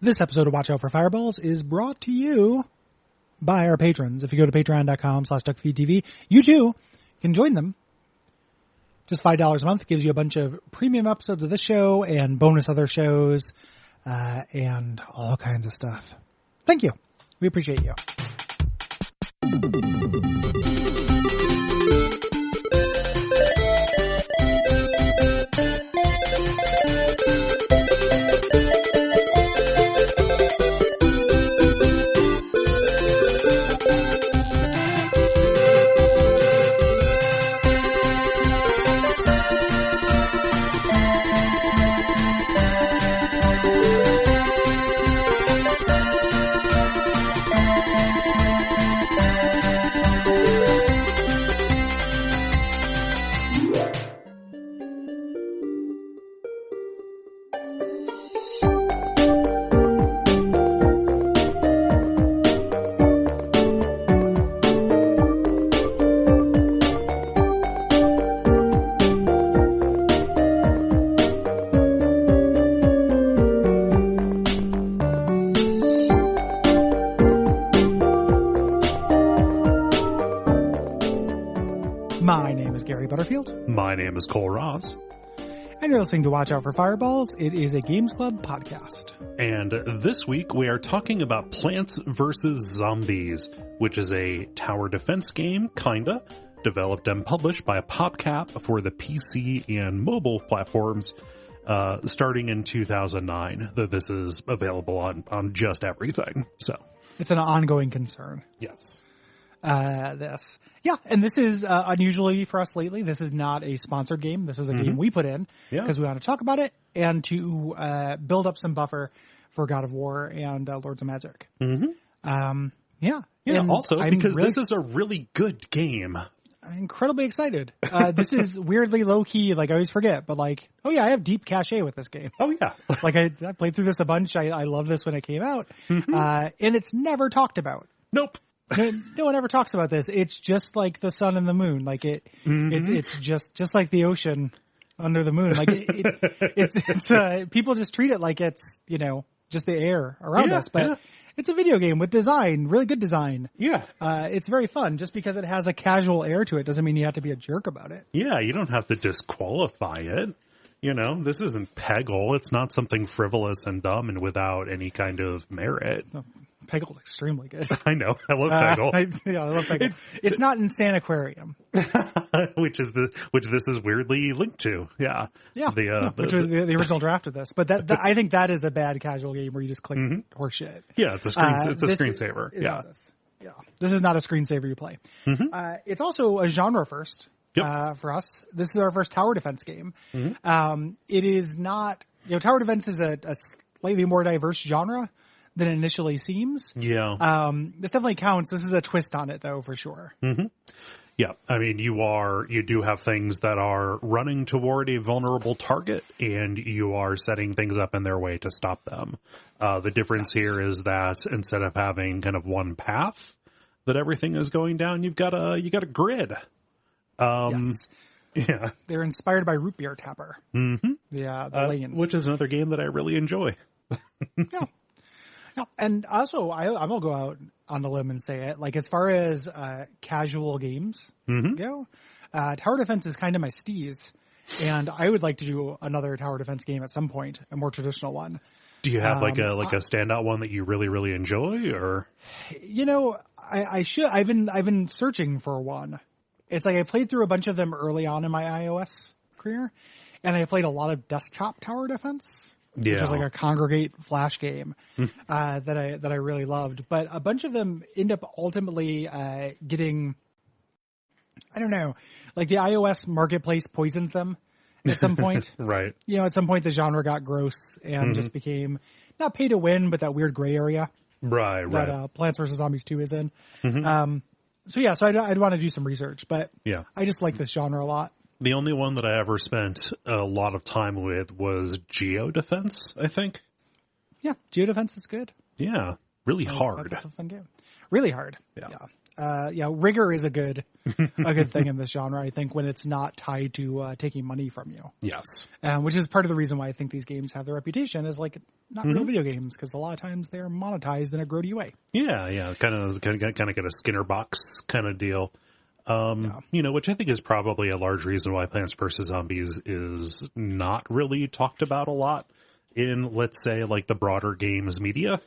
This episode of Watch Out for Fireballs is brought to you by our patrons. If you go to patreon.com/Duckfeed.tv, you too can join them. Just $5 a month gives you a bunch of premium episodes of this show and bonus other shows, and all kinds of stuff. Thank you. We appreciate you. My name is Gary Butterfield. My name is Cole Ross. And you're listening to Watch Out for Fireballs. It is a Games Club podcast. And this week we are talking about Plants vs. Zombies, which is a tower defense game, kinda, developed and published by PopCap for the PC and mobile platforms, starting in 2009, though this is available on just everything, so. It's an ongoing concern. Yes. And this is unusually for us lately. This is not a sponsored game. This is a game we put in because we want to talk about it and to build up some buffer for God of War and Lords of Magic. And also I'm because really, this is a really good game. I'm incredibly excited. This is weirdly low key. Like I always forget, but like, oh yeah, I have deep cachet with this game. Oh yeah. Like I played through this a bunch. I loved this when it came out. And it's never talked about. Nope. No one ever talks about this. It's just like the sun and the moon. Like it's just like the ocean under the moon. Like it's people just treat it like it's, just the air around us, but it's a video game with design, really good design. Yeah. It's very fun. Just because it has a casual air to it doesn't mean you have to be a jerk about it. Yeah. You don't have to disqualify it. This isn't Peggle. It's not something frivolous and dumb and without any kind of merit. Oh, Peggle's extremely good. I know. I love Peggle. I love Peggle. It's not Insane Aquarium. which this is weirdly linked to. Yeah. Yeah. Which was the original draft of this. But that I think that is a bad casual game where you just click horseshit. Yeah, it's a screensaver. Yeah. This is not a screensaver you play. It's also a genre first. For us. This is our first tower defense game. It is not, tower defense is a slightly more diverse genre than it initially seems. Yeah. This definitely counts. This is a twist on it though, for sure. Yeah. I mean, you do have things that are running toward a vulnerable target and you are setting things up in their way to stop them. The difference here is that instead of having kind of one path that everything is going down, you got a grid. Yes. Yeah. They're inspired by Root Beer Tapper. The Lanes. Which is another game that I really enjoy. Yeah. And also, I will go out on the limb and say it. Like, as far as casual games go, tower defense is kind of my steez. And I would like to do another tower defense game at some point, a more traditional one. Do you have like a standout one that you really, really enjoy, or? I should. I've been searching for one. It's like I played through a bunch of them early on in my iOS career, and I played a lot of desktop tower defense. Yeah. Which was like a Congregate Flash game that I really loved. But a bunch of them end up ultimately getting, I don't know, like the iOS marketplace poisoned them at some point. Right. At some point the genre got gross and just became not pay to win, but that weird gray area. Right. That Plants vs. Zombies 2 is in. So I'd want to do some research, but I just like this genre a lot. The only one that I ever spent a lot of time with was Geodefense, I think. Yeah, Geodefense is good. Yeah, really hard. That's a fun game. Really hard. Yeah. rigor is a good thing in this genre, I think, when it's not tied to taking money from you. Yes. Which is part of the reason why I think these games have their reputation as like not real video games, because a lot of times they're monetized in a grody way. Yeah. Kind of get a Skinner box kind of deal. Which I think is probably a large reason why Plants vs. Zombies is not really talked about a lot in, let's say, like the broader games media.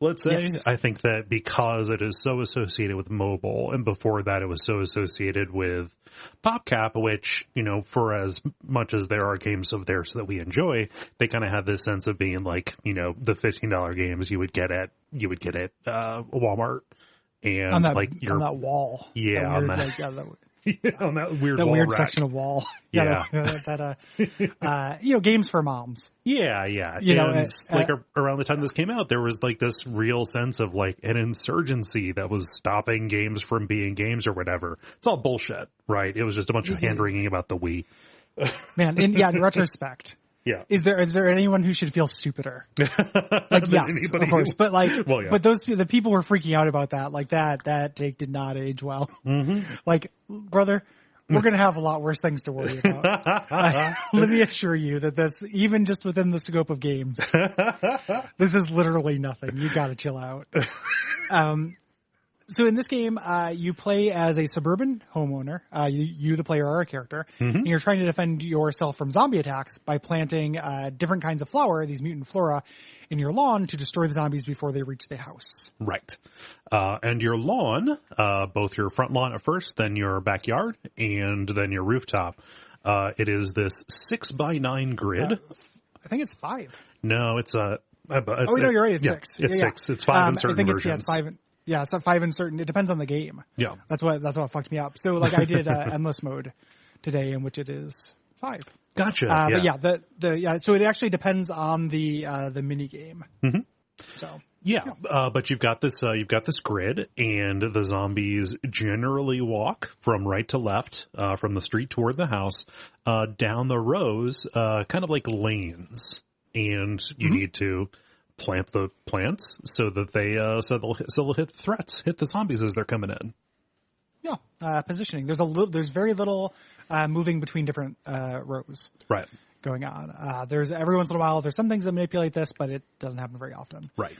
Let's say, yes. I think that because it is so associated with mobile, and before that it was so associated with PopCap, which, for as much as there are games of theirs that we enjoy, they kind of have this sense of being like, the $15 games you would get at Walmart. And on that wall. Yeah. On that weird that wall weird rack. section of wall. Yeah. Games for moms. Yeah. Around the time this came out, there was like this real sense of like an insurgency that was stopping games from being games or whatever. It's all bullshit, right? It was just a bunch of hand wringing about the Wii. Man, in retrospect. Yeah. Is there anyone who should feel stupider? Like, yes, of course. But like, well, yeah. But the people were freaking out about that. Like that take did not age well. Mm-hmm. Like, brother, we're going to have a lot worse things to worry about. Let me assure you that this, even just within the scope of games, this is literally nothing. You got to chill out. So in this game, you play as a suburban homeowner. You, the player, are a character. Mm-hmm. And you're trying to defend yourself from zombie attacks by planting different kinds of flower, these mutant flora, in your lawn to destroy the zombies before they reach the house. Right. And your lawn, both your front lawn at first, then your backyard, and then your rooftop, it is this 6x9 grid. I think it's 5. No, it's no, you're right. It's 6. It's 6. It's 5 in certain versions. It's 5. Yeah, it's 5 in certain. It depends on the game. Yeah, that's what fucked me up. So like I did endless mode today, in which it is 5. Gotcha. But so it actually depends on the mini game. Mm-hmm. So but you've got this grid, and the zombies generally walk from right to left, from the street toward the house, down the rows, kind of like lanes, and you need to plant the plants so that they'll hit the threats, hit the zombies as they're coming in. Yeah, positioning. There's very little moving between different rows. Right. Going on. There's every once in a while there's some things that manipulate this, but it doesn't happen very often. Right.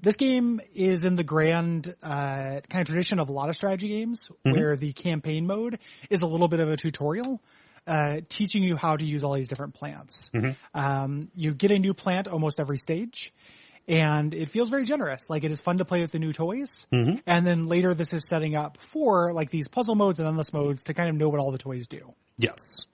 This game is in the grand kind of tradition of a lot of strategy games, where the campaign mode is a little bit of a tutorial. Teaching you how to use all these different plants. Mm-hmm. You get a new plant almost every stage, and it feels very generous. Like, it is fun to play with the new toys. Mm-hmm. And then later this is setting up for like these puzzle modes and endless modes to kind of know what all the toys do. Yes.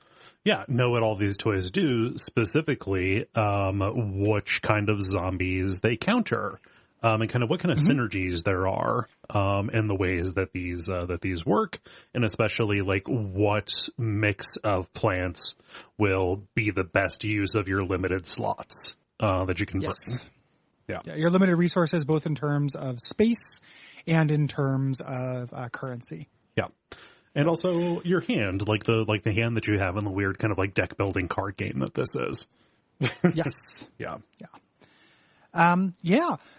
Yeah, know what all these toys do, specifically which kind of zombies they counter. And kind of what kind of synergies there are in the ways that these work, and especially like what mix of plants will be the best use of your limited slots that you can bring. Yeah, your limited resources, both in terms of space and in terms of currency. Yeah, and also your hand, like the hand that you have in the weird kind of like deck building card game that this is. Yes. Yeah.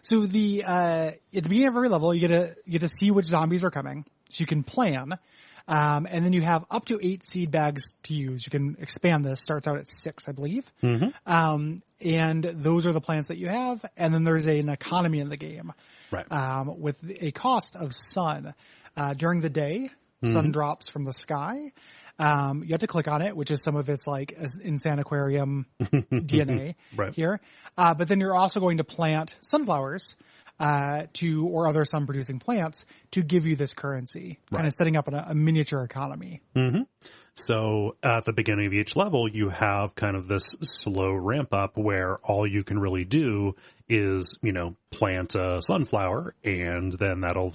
So at the beginning of every level, you get to see which zombies are coming, so you can plan. And then you have up to 8 seed bags to use. You can expand this. Starts out at 6, I believe. Mm-hmm. And those are the plants that you have. And then there's an economy in the game, right? With a cost of sun. During the day, sun drops from the sky. You have to click on it, which is some of its like Insane Aquarium DNA here. But then you're also going to plant sunflowers, or other sun producing plants to give you this currency, kind of setting up a miniature economy. Mm-hmm. So at the beginning of each level, you have kind of this slow ramp up where all you can really do is, plant a sunflower, and then that'll,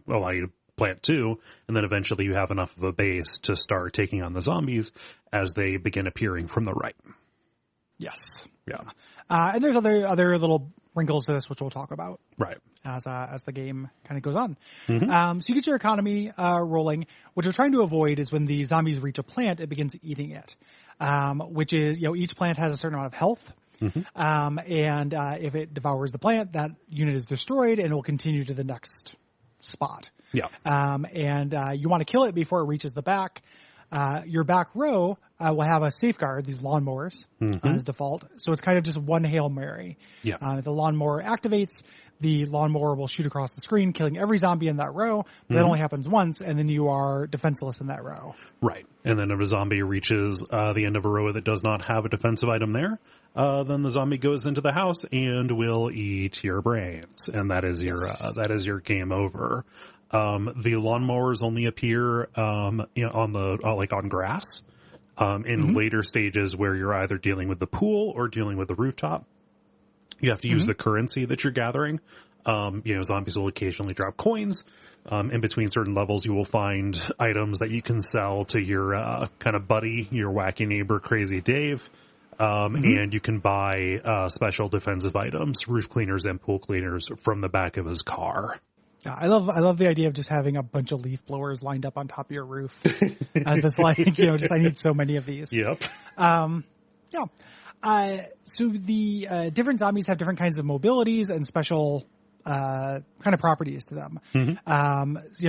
allow you to plant 2, and then eventually you have enough of a base to start taking on the zombies as they begin appearing from the right. Yes. Yeah. And there's other little wrinkles to this, which we'll talk about. Right. As the game kind of goes on. Mm-hmm. So you get your economy rolling. What you're trying to avoid is when the zombies reach a plant, it begins eating it. Which is, each plant has a certain amount of health. Mm-hmm. If it devours the plant, that unit is destroyed and it will continue to the next spot. Yeah. And you want to kill it before it reaches the back. Your back row will have a safeguard, these lawnmowers as default. So it's kind of just one Hail Mary. Yeah. If the lawnmower activates, the lawnmower will shoot across the screen, killing every zombie in that row. But that only happens once, and then you are defenseless in that row. Right. And then if a zombie reaches the end of a row that does not have a defensive item there, then the zombie goes into the house and will eat your brains. And that is your game over. The lawnmowers only appear, on grass, in later stages where you're either dealing with the pool or dealing with the rooftop. You have to use the currency that you're gathering. Zombies will occasionally drop coins. In between certain levels, you will find items that you can sell to your, kind of buddy, your wacky neighbor, Crazy Dave. And you can buy, special defensive items, roof cleaners and pool cleaners from the back of his car. Yeah, I love the idea of just having a bunch of leaf blowers lined up on top of your roof. That's like, I need so many of these. Yep. Yeah. So the different zombies have different kinds of mobilities and special kind of properties to them.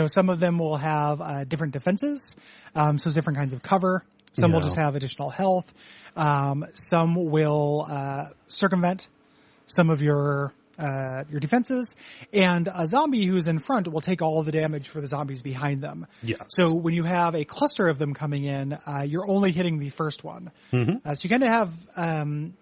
Some of them will have different defenses, so different kinds of cover. Some will just have additional health. Some will circumvent some of your defenses, and a zombie who's in front will take all of the damage for the zombies behind them. Yes. So when you have a cluster of them coming in, you're only hitting the first one. So you kind of have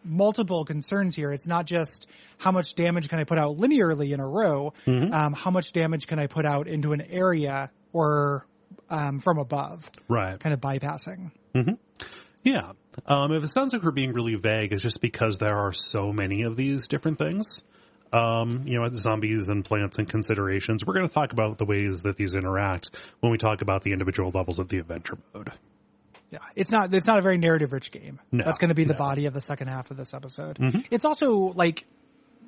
multiple concerns here. It's not just how much damage can I put out linearly in a row, how much damage can I put out into an area or from above. Right. Kind of bypassing. Yeah. If it sounds like we're being really vague, it's just because there are so many of these different things. Zombies and plants and considerations. We're going to talk about the ways that these interact when we talk about the individual levels of the adventure mode. Yeah, it's not a very narrative-rich game. No, that's going to be the body of the second half of this episode. It's also like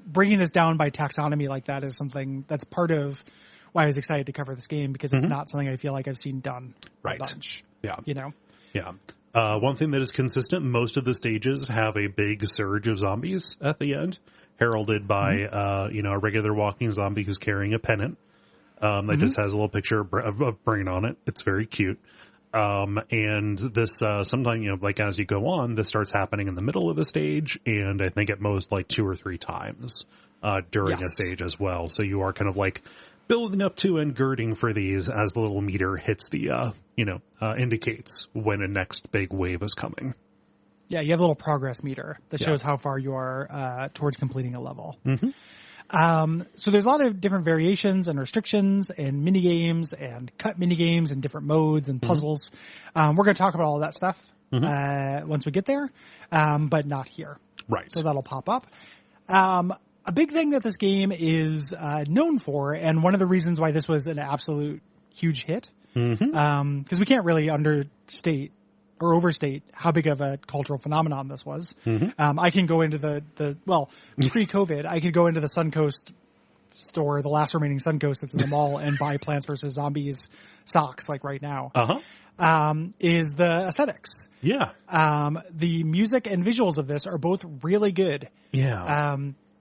bringing this down by taxonomy like that is something that's part of why I was excited to cover this game, because it's not something I feel like I've seen done a bunch. Yeah. Yeah. One thing that is consistent, most of the stages have a big surge of zombies at the end, heralded by, a regular walking zombie who's carrying a pennant, that just has a little picture of brain on it. It's very cute. And this, sometimes, as you go on, this starts happening in the middle of a stage, and I think at most 2 or 3 times, during a stage as well. So you are kind of building up to and girding for these as the little meter hits the, indicates when a next big wave is coming. Yeah, you have a little progress meter that shows how far you are towards completing a level. So there's a lot of different variations and restrictions and mini games and cut mini games and different modes and puzzles. We're going to talk about all that stuff once we get there, but not here. Right. So that'll pop up. A big thing that this game is known for, and one of the reasons why this was an absolute huge hit, because we can't really understate or overstate how big of a cultural phenomenon this was. I can go into pre-COVID, I could go into the Suncoast store, the last remaining Suncoast that's in the mall, and buy Plants vs. Zombies socks right now. Is the aesthetics. Yeah. The music and visuals of this are both really good. Yeah.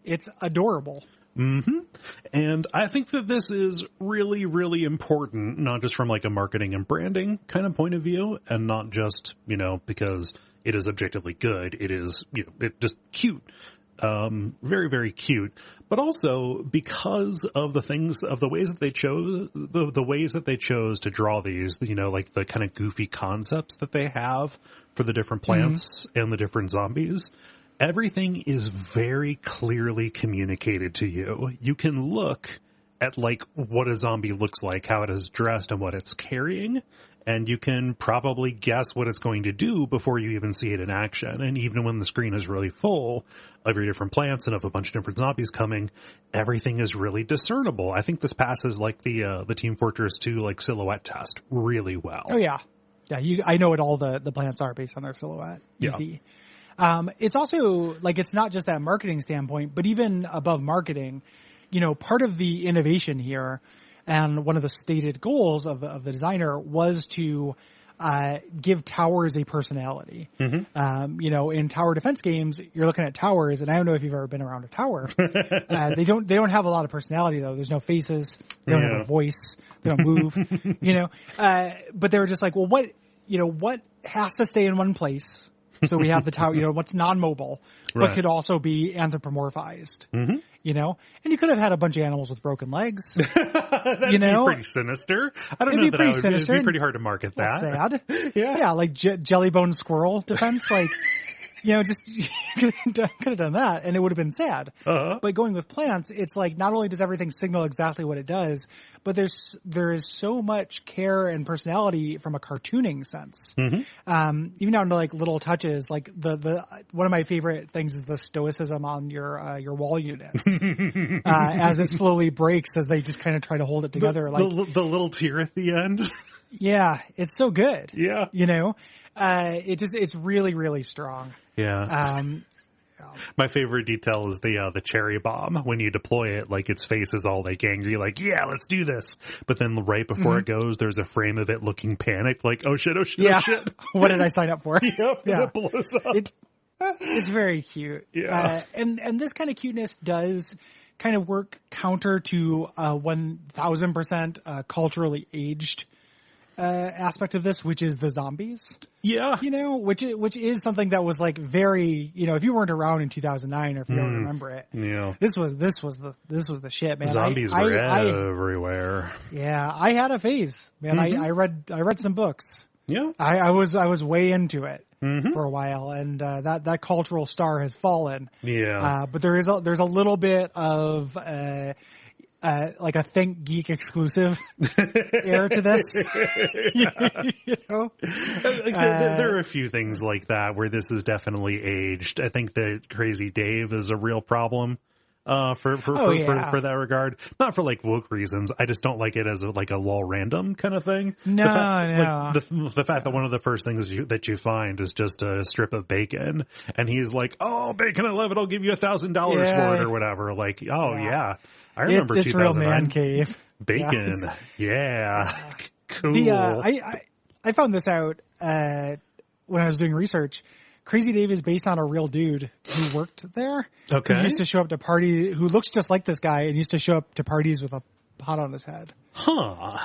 It's adorable. And I think that this is really, really important, not just from a marketing and branding kind of point of view, and not just, because it is objectively good. It is, it just cute. Very, very cute, but also because of the ways that they chose, the ways that they chose to draw these, the kind of goofy concepts that they have for the different plants and the different zombies. Everything is very clearly communicated to you. You can look at what a zombie looks like, how it is dressed, and what it's carrying, and you can probably guess what it's going to do before you even see it in action. And even when the screen is really full of your different plants and of a bunch of different zombies coming, everything is really discernible. I think this passes the Team Fortress 2 silhouette test really well. Oh yeah. Yeah, I know what all the plants are based on their silhouette. Easy. Yeah. It's also it's not just that marketing standpoint, but even above marketing, part of the innovation here and one of the stated goals of the designer was to give towers a personality. In tower defense games, you're looking at towers, and I don't know if you've ever been around a tower. They don't have a lot of personality though. There's no faces. They don't have a voice. They don't move. But they were just like, well, what has to stay in one place? So we have the tower, what's non-mobile, but could also be anthropomorphized, and you could have had a bunch of animals with broken legs, That'd be pretty sinister. I don't know that it'd be pretty hard to market that. Sad. Yeah. Like jellybone squirrel defense, like, just could have done that and it would have been sad. But going with plants, it's like, not only does everything signal exactly what it does, but there is so much care and personality from a cartooning sense. Even down to like little touches, like the one of my favorite things is the stoicism on your wall units, as it slowly breaks as they just kind of try to hold it together. The little tear at the end. Yeah. It's so good. Yeah. It's really, really strong. Yeah. My favorite detail is the cherry bomb. When you deploy it, like its face is all like angry, like, yeah, let's do this. But then right before it goes, there's a frame of it looking panicked, like, oh shit, oh shit, oh shit. What did I sign up for? It blows up. It's very cute. Yeah. And this kind of cuteness does kind of work counter to 1000% culturally aged aspect of this, which is the zombies. Yeah. Which is something that was like very, if you weren't around in 2009 or if you don't remember it. Yeah. This was the shit, man. Zombies were everywhere. Yeah. I had a phase, man. I read some books. Yeah. I was way into it for a while, and that cultural star has fallen. Yeah. But there's a little bit of like a Think Geek exclusive air to this. There are a few things like that where this is definitely aged. I think that Crazy Dave is a real problem for that regard. Not for like woke reasons. I just don't like it as a lol random kind of thing. No. The fact that one of the first things that you find is just a strip of bacon, and he's like, "Oh, bacon, I love it. I'll give you $1,000 for it or whatever." Like, oh yeah. I remember it's 2009. Real man cave. Bacon. Yeah. Cool. I found this out when I was doing research. Crazy Dave is based on a real dude who worked there. Okay. Who used to show up to who looks just like this guy and used to show up to parties with a pot on his head. Huh.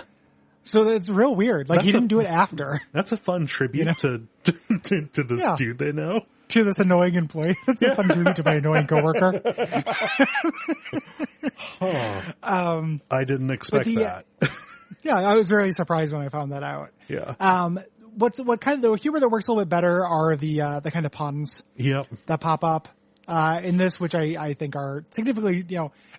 So it's real weird. Like, he didn't do it after. That's a fun tribute to this dude they know. To this annoying employee. That's a fun tribute to my annoying coworker. I didn't expect that. Yeah, I was very surprised when I found that out. Yeah. What kind of the humor that works a little bit better are the kind of puns. Yep. That pop up in this, which I think are significantly,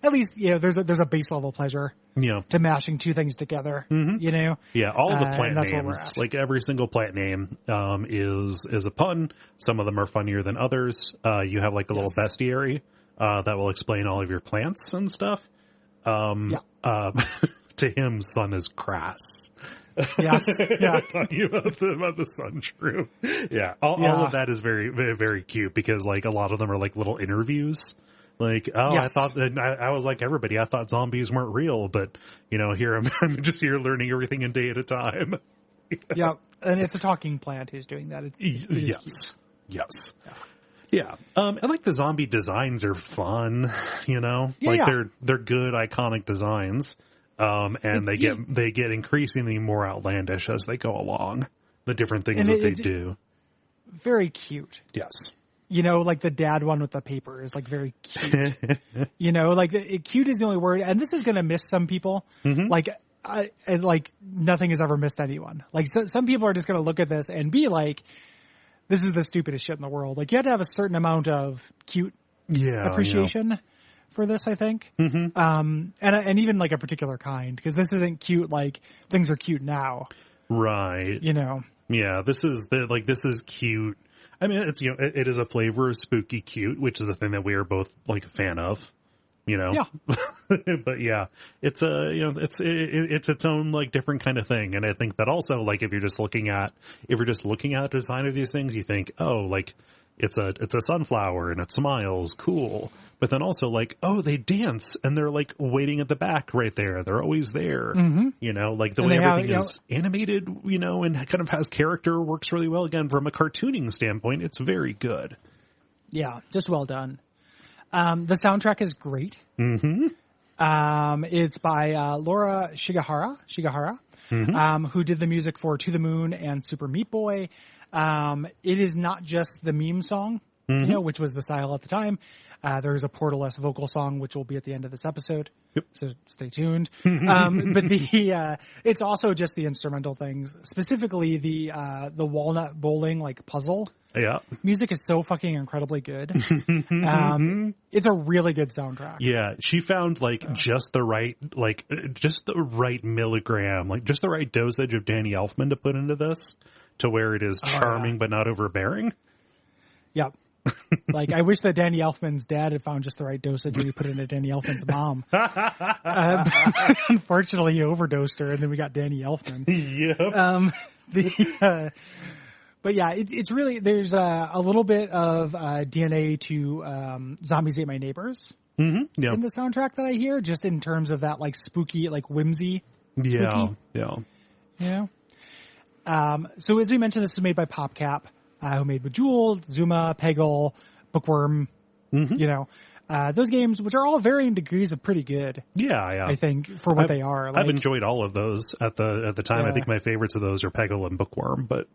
at least, there's a base level pleasure. Yeah. To mashing two things together. Yeah, all the plant that's names, like every single plant name, is a pun. Some of them are funnier than others. You have like a little bestiary, that will explain all of your plants and stuff. To him, sun is crass. Yes. Yeah. Talking about the sun true. Yeah. All of that is very, very, very cute because like a lot of them are like little interviews. Like, I thought that I was like everybody. I thought zombies weren't real, but here I'm just here learning everything a day at a time. Yeah. And it's a talking plant who's doing that. Yes. Yeah. I like the zombie designs are fun, they're good iconic designs. And they get increasingly more outlandish as they go along. The different things that they do. Very cute. Yes. Like the dad one with the paper is like very cute. Cute is the only word, and this is going to miss some people. Like nothing has ever missed anyone. Like some people are just going to look at this and be like, "This is the stupidest shit in the world." Like you have to have a certain amount of cute appreciation for this, I think. And even like a particular kind, because this isn't cute like things are cute now. Right. Yeah, this is cute. I mean, it's it is a flavor of spooky cute, which is a thing that we are both like a fan of, Yeah. But yeah, it's it's its own like different kind of thing, and I think that also like if you're just looking at the design of these things, you think, oh, like it's a sunflower and it smiles, cool. But then also like, oh, they dance and they're like waiting at the back right there. They're always there. You know, like the way everything is animated, you know, and kind of has character, works really well. Again, from a cartooning standpoint, it's very good. Yeah, just well done. The soundtrack is great. It's by Laura Shigahara, who did the music for To the Moon and Super Meat Boy. It is not just the meme song, you know, which was the style at the time. There's a Portal-esque vocal song, which will be at the end of this episode. Yep. So stay tuned. But it's also just the instrumental things, specifically the walnut bowling, like puzzle. Yeah. Music is so fucking incredibly good. It's a really good soundtrack. Yeah. She found like just the right milligram, like just the right dosage of Danny Elfman to put into this to where it is charming, but not overbearing. Yep. Like, I wish that Danny Elfman's dad had found just the right dosage when he put it into Danny Elfman's mom. Unfortunately, he overdosed her, and then we got Danny Elfman. Yep. But yeah, it's really, there's a little bit of DNA to Zombies Ate My Neighbors in the soundtrack that I hear, just in terms of that, like, spooky, like, whimsy. Yeah. You know? So as we mentioned, this is made by PopCap. Who made Bejeweled, Zuma, Peggle, Bookworm, you know, those games, which are all varying degrees of pretty good. Yeah. I think for what they are. Like, I've enjoyed all of those at the time. I think my favorites of those are Peggle and Bookworm, but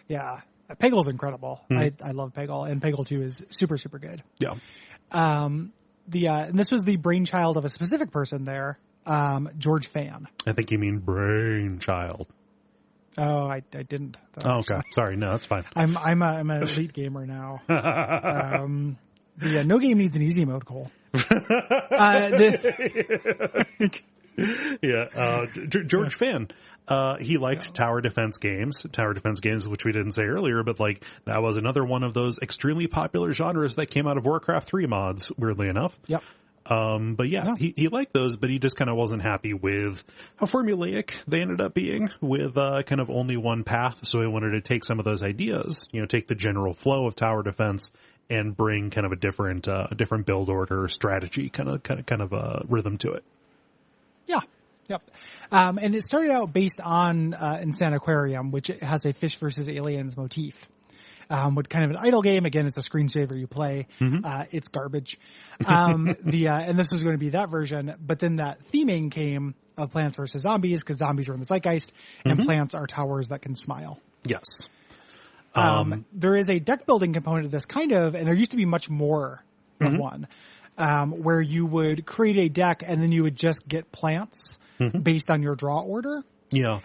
yeah, Peggle's incredible. I love Peggle, and Peggle 2 is super, super good. Yeah. And this was the brainchild of a specific person there, George Fan. I think you mean brainchild. Oh, I didn't. Oh, okay. Sorry. No, that's fine. I'm an elite gamer now. No game needs an easy mode, Cole. George Fan. He liked tower defense games, which we didn't say earlier, but like that was another one of those extremely popular genres that came out of Warcraft 3 mods, weirdly enough. Yep. But yeah, he liked those, but he just kind of wasn't happy with how formulaic they ended up being with kind of only one path. So he wanted to take some of those ideas, you know, take the general flow of tower defense and bring kind of a different build order strategy, kind of a rhythm to it. Yeah. Yep. And it started out based on Insane Aquarium, which has a fish versus aliens motif. With kind of an idle game. Again, it's a screensaver you play. It's garbage. And this was going to be that version, but then that theming came of Plants vs. Zombies, because zombies are in the zeitgeist, and plants are towers that can smile. Yes. There is a deck building component of this kind of, and there used to be much more of one, where you would create a deck and then you would just get plants based on your draw order. Yeah.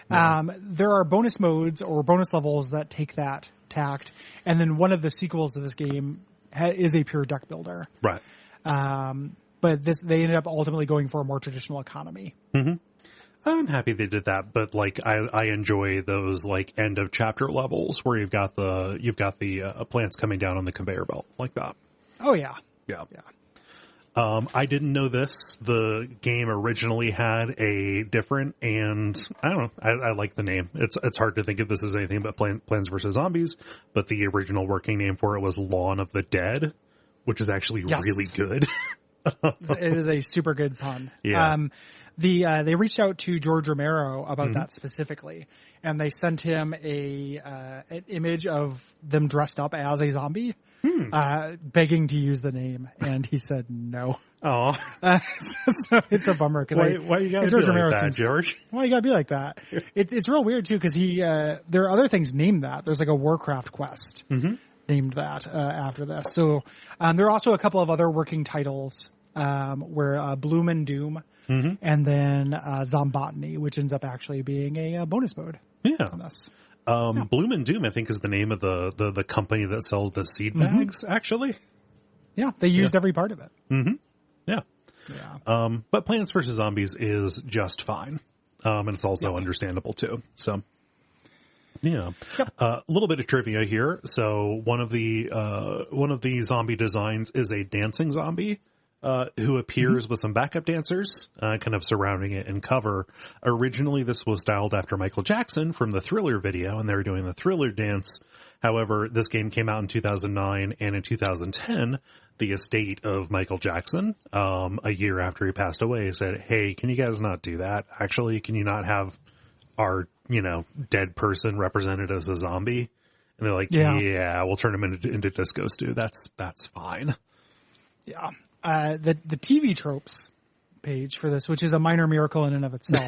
There are bonus modes or bonus levels that take that tact, and then one of the sequels to this game is a pure deck builder. Right. But they ended up ultimately going for a more traditional economy. I'm happy they did that, but like I enjoy those like end of chapter levels where you've got the plants coming down on the conveyor belt like that. Oh yeah. Yeah. I didn't know this. The game originally had a different, and I don't know, I like the name. It's hard to think of this as anything but Plants vs. Zombies, but the original working name for it was Lawn of the Dead, which is actually really good. It is a super good pun. Yeah. They reached out to George Romero about that specifically, and they sent him an image of them dressed up as a zombie. Begging to use the name, and he said no. Oh, so it's a bummer because why you gotta be like that, George? Why you gotta be like that? It's real weird too because there are other things named that. There's like a Warcraft quest named that after this. So there are also a couple of other working titles where Bloom and Doom, and then Zombotany, which ends up actually being a bonus mode. Yeah. On this. Bloom and Doom, I think, is the name of the company that sells the seed bags, actually. Yeah, they used every part of it. Yeah. But Plants vs. Zombies is just fine. And it's also understandable, too. So, yeah. A little bit of trivia here. So, one of the zombie designs is a dancing zombie. who appears with some backup dancers, kind of surrounding it in cover. Originally, this was styled after Michael Jackson from the Thriller video, and they were doing the Thriller dance. However, this game came out in 2009, and in 2010, the estate of Michael Jackson, a year after he passed away, said, hey, can you guys not do that? Actually, can you not have our, dead person represented as a zombie? And they're like, yeah, we'll turn him into Disco Stew. That's fine. Yeah. The TV tropes page for this, which is a minor miracle in and of itself,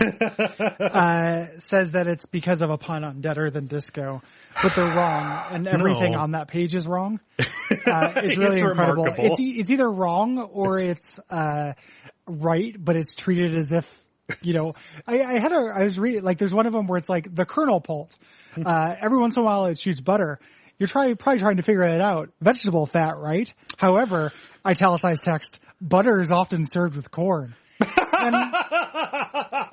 says that it's because of a pun on Deader Than Disco, but they're wrong, and everything on that page is wrong. It's really incredible. Remarkable. It's either wrong or it's right, but it's treated as if, I was reading, like, there's one of them where it's like the kernel pult. Every once in a while it shoots butter. You're probably trying to figure it out. Vegetable fat, right? However, italicized text, butter is often served with corn. And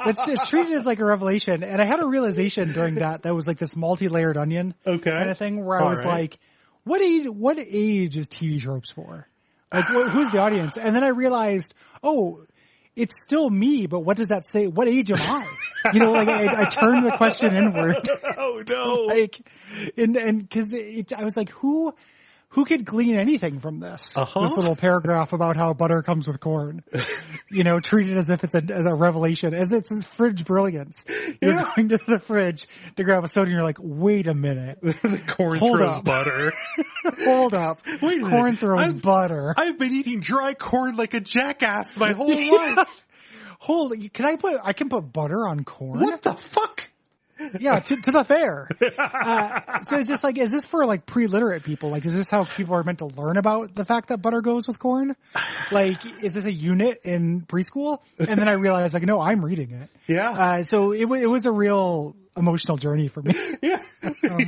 it's treated as like a revelation. And I had a realization during that was like this multi-layered onion kind of thing where I was like, what age is TV tropes for? Like, who's the audience? And then I realized, it's still me, but what does that say? What age am I? I turned the question inward. Oh no! And because I was like, who could glean anything from this? This little paragraph about how butter comes with corn, treated as if it's a revelation, as it's fridge brilliance. You're going to the fridge to grab a soda, and you're like, wait a minute, the corn throws butter. Hold up, corn throws butter. I've been eating dry corn like a jackass my whole life. I can put butter on corn? What the fuck? Yeah, to the fair. So it's just like, is this for like pre-literate people? Like, is this how people are meant to learn about the fact that butter goes with corn? Like, is this a unit in preschool? And then I realized, like, no, I'm reading it. Yeah. So it was a real emotional journey for me. Yeah.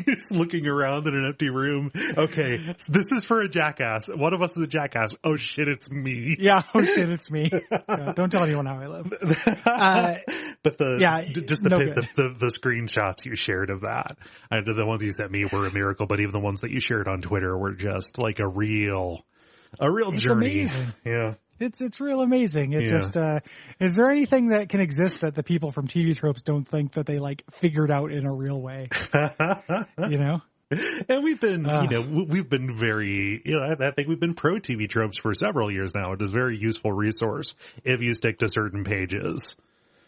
Just looking around in an empty room. Okay, this is for a jackass. One of us is a jackass. Oh shit, it's me. Yeah. Oh shit, it's me. Yeah, don't tell anyone how I live. But the screenshots you shared of that, the ones you sent me were a miracle. But even the ones that you shared on Twitter were just like a real journey. Amazing. Yeah. It's real amazing. It's just, is there anything that can exist that the people from TV tropes don't think that they like figured out in a real way? And we've been, we've been very, I think we've been pro TV tropes for several years now. It is a very useful resource if you stick to certain pages.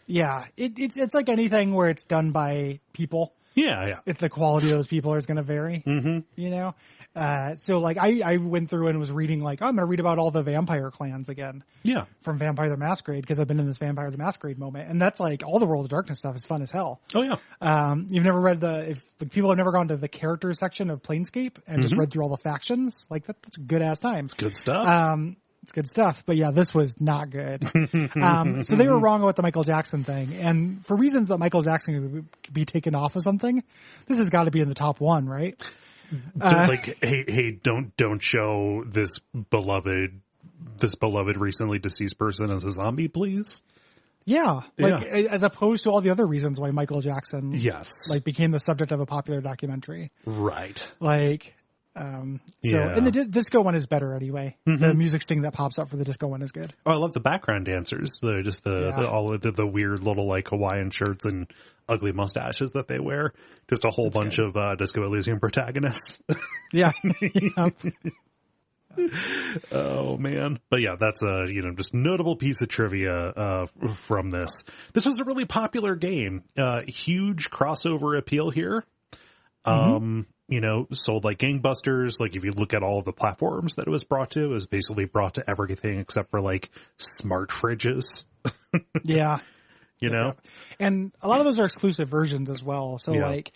Yeah. It's like anything where it's done by people. Yeah. If the quality of those people is going to vary, so like I went through and was reading like, I'm going to read about all the vampire clans again. Yeah. From Vampire the Masquerade, because I've been in this Vampire the Masquerade moment. And that's like all the World of Darkness stuff is fun as hell. Oh yeah. You've never read if people have never gone to the characters section of Planescape and just read through all the factions, like that's a good ass time. It's good stuff. It's good stuff, but yeah, this was not good. So they were wrong about the Michael Jackson thing, and for reasons that Michael Jackson could be taken off of something, this has got to be in the top one, right? Don't show this beloved recently deceased person as a zombie, please. Yeah, as opposed to all the other reasons why Michael Jackson, became the subject of a popular documentary, right? And the disco one is better anyway. The music sting that pops up for the disco one is good. Oh, I love the background dancers. The weird little like Hawaiian shirts and ugly mustaches that they wear. Just a whole bunch of Disco Elysium protagonists. Yeah. Oh man. But yeah, that's a, just notable piece of trivia, from this. This was a really popular game. Huge crossover appeal here. Sold like gangbusters. Like if you look at all of the platforms that it was brought to, it was basically brought to everything except for like smart fridges. Yeah. And a lot of those are exclusive versions as well. So like